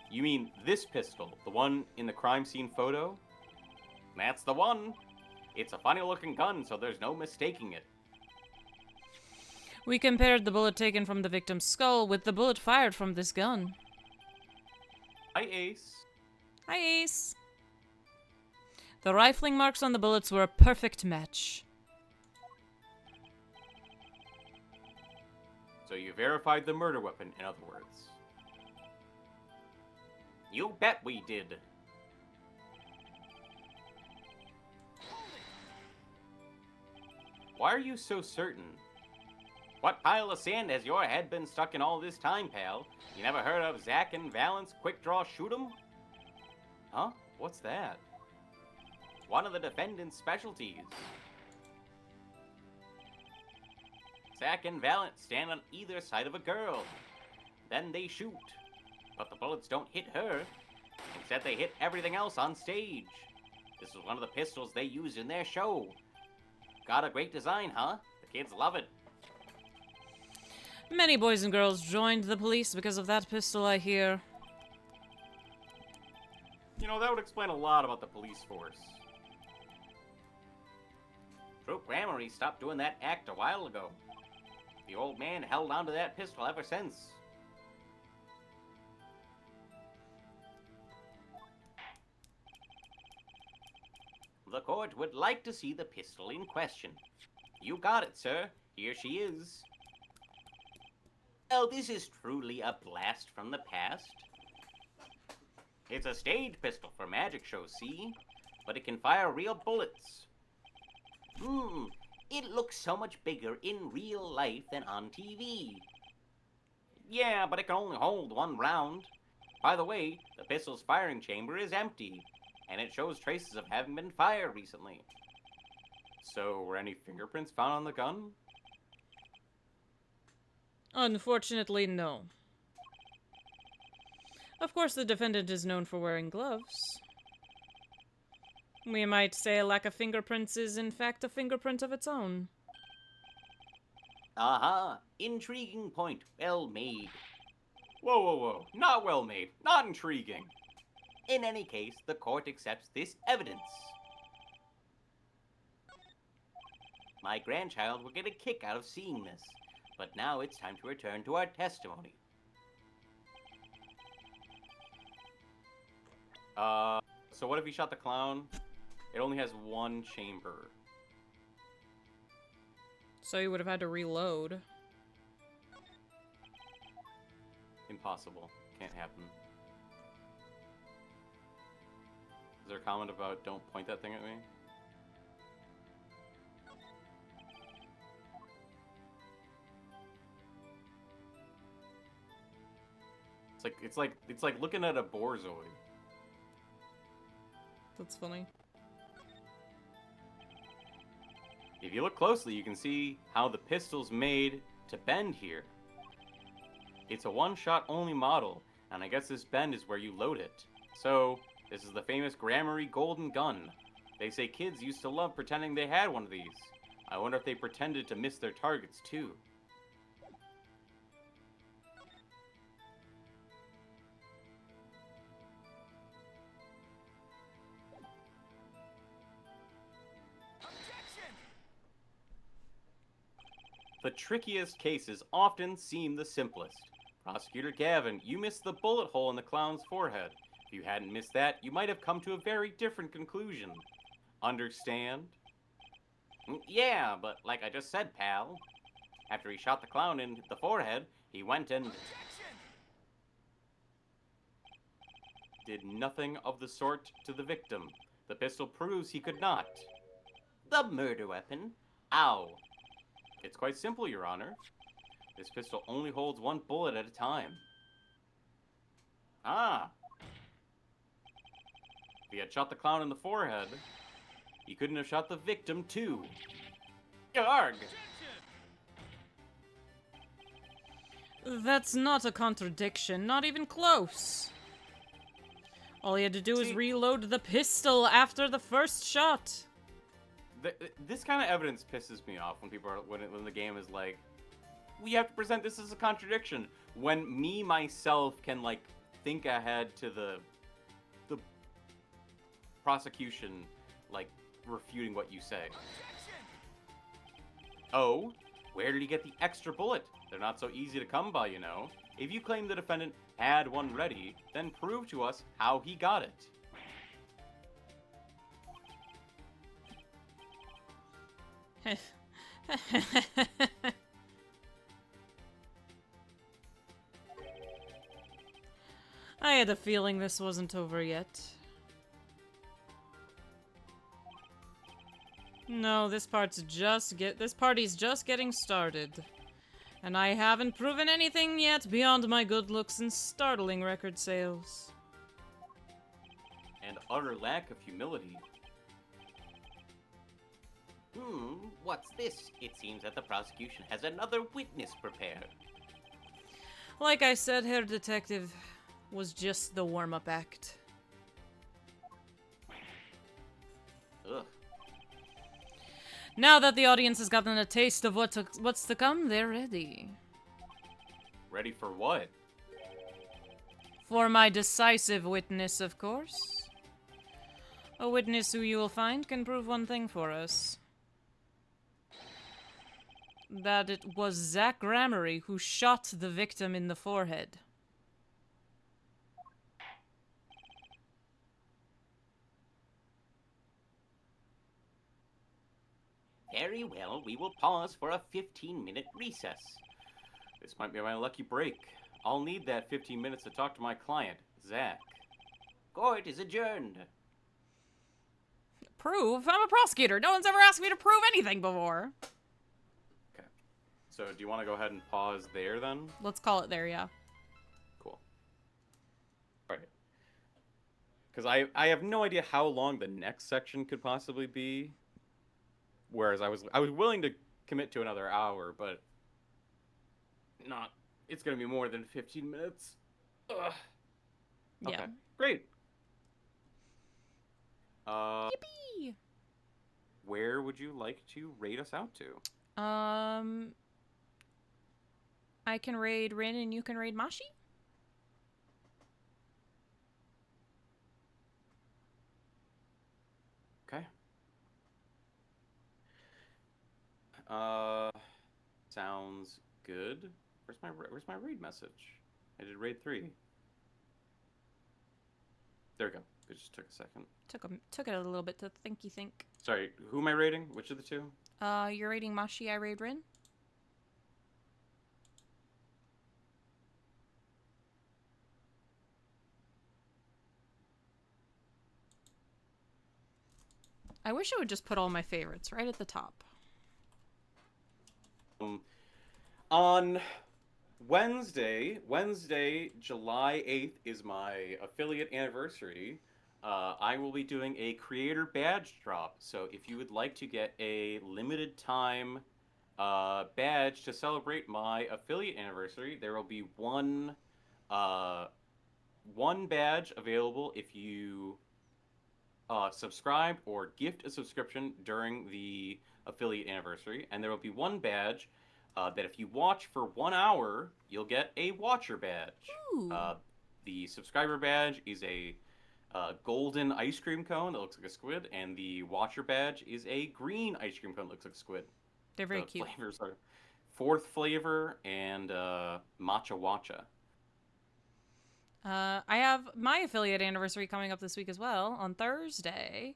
You mean this pistol, the one in the crime scene photo? That's the one. It's a funny-looking gun, so there's no mistaking it. We compared the bullet taken from the victim's skull with the bullet fired from this gun. Hi, Ace. Hi, Ace. The rifling marks on the bullets were a perfect match. So you verified the murder weapon, in other words. You bet we did. Why are you so certain? What pile of sand has your head been stuck in all this time, pal? You never heard of Zack and Valance quick draw shoot 'em? Huh? What's that? One of the defendant's specialties. Zack and Valance stand on either side of a girl. Then they shoot. But the bullets don't hit her. Instead, they hit everything else on stage. This is one of the pistols they used in their show. Got a great design, huh? The kids love it. Many boys and girls joined the police because of that pistol, I hear. You know, that would explain a lot about the police force. Troop Grammary stopped doing that act a while ago. The old man held onto that pistol ever since. The court would like to see the pistol in question. You got it, sir. Here she is. Oh, this is truly a blast from the past. It's a stage pistol for magic shows, see? But it can fire real bullets. It looks so much bigger in real life than on TV. Yeah, but it can only hold one round. By the way, the pistol's firing chamber is empty, and it shows traces of having been fired recently. So, were any fingerprints found on the gun? Unfortunately, no. Of course, the defendant is known for wearing gloves. We might say a lack of fingerprints is, in fact, a fingerprint of its own. Aha, intriguing point, well made. Whoa, whoa, whoa. Not well made. Not intriguing. In any case, the court accepts this evidence. My grandchild will get a kick out of seeing this, but now it's time to return to our testimony. So what if he shot the clown? It only has one chamber. So he would have had to reload. Impossible. Can't happen. Is there a comment about don't point that thing at me? It's like looking at a Borzoi. That's funny. If you look closely, you can see how the pistol's made to bend here. It's a one-shot only model, and I guess this bend is where you load it. So, this is the famous Gramarye golden gun. They say kids used to love pretending they had one of these. I wonder if they pretended to miss their targets too. The trickiest cases often seem the simplest. Prosecutor Gavin, you missed the bullet hole in the clown's forehead. If you hadn't missed that, you might have come to a very different conclusion. Understand? Yeah, but like I just said, pal. After he shot the clown in the forehead, he went and... Did nothing of the sort to the victim. The pistol proves he could not. The murder weapon? Ow. It's quite simple, Your Honor. This pistol only holds one bullet at a time. Ah. If he had shot the clown in the forehead, he couldn't have shot the victim too. Arg. That's not a contradiction, not even close. All he had to do was reload the pistol after the first shot. This kind of evidence pisses me off when people are when the game is like, we have to present this as a contradiction. When me myself can like think ahead to the prosecution, like refuting what you say. Oh, where did he get the extra bullet? They're not so easy to come by, you know. If you claim the defendant had one ready, then prove to us how he got it. I had a feeling this wasn't over yet. No, this party's just getting started. And I haven't proven anything yet beyond my good looks and startling record sales. And utter lack of humility. What's this? It seems that the prosecution has another witness prepared. Like I said, Herr Detective, was just the warm-up act. Ugh. Now that the audience has gotten a taste of what's to come, they're ready. Ready for what? For my decisive witness, of course. A witness who you will find can prove one thing for us. That it was Zach Gramarye who shot the victim in the forehead. Very well, we will pause for a 15-minute recess. This might be my lucky break. I'll need that 15 minutes to talk to my client, Zach. Court is adjourned. Prove? I'm a prosecutor. No one's ever asked me to prove anything before. Okay. So do you want to go ahead and pause there then? Let's call it there, yeah. Cool. All right. Because I have no idea how long the next section could possibly be. Whereas I was willing to commit to another hour, but not. It's gonna be more than 15 minutes. Ugh. Okay. Yeah. Great. Yippee! Where would you like to rate us out to? I can raid Rin and you can raid Mashi? Okay. Sounds good. Where's my raid message? I did raid 3. There we go. It just took a second. Took it a little bit to thinky think. Sorry, who am I raiding? Which of the two? You're raiding Mashi, I raid Rin. I wish I would just put all my favorites right at the top. On Wednesday, July 8th is my affiliate anniversary. I will be doing a creator badge drop. So if you would like to get a limited time badge to celebrate my affiliate anniversary, there will be one badge available if you subscribe or gift a subscription during the affiliate anniversary, and there will be one badge that if you watch for 1 hour, you'll get a watcher badge. Ooh. The subscriber badge is a golden ice cream cone that looks like a squid, and the watcher badge is a green ice cream cone that looks like a squid. They're very The cute. flavors are fourth flavor and matcha watcha. I have my affiliate anniversary coming up this week as well on Thursday.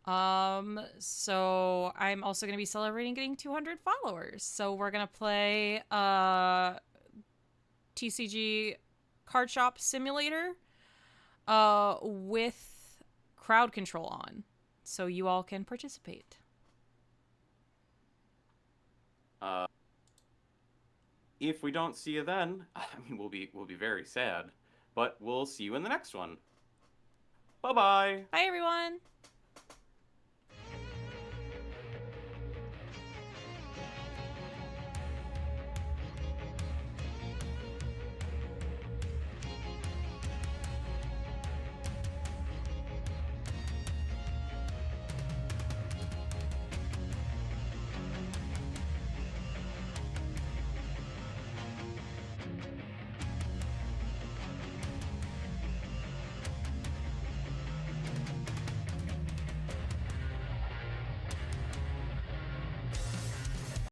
So I'm also going to be celebrating getting 200 followers. So we're going to play TCG Card Shop Simulator with crowd control on. So you all can participate. If we don't see you then, I mean, we'll be very sad, but we'll see you in the next one. Bye-bye. Bye, everyone.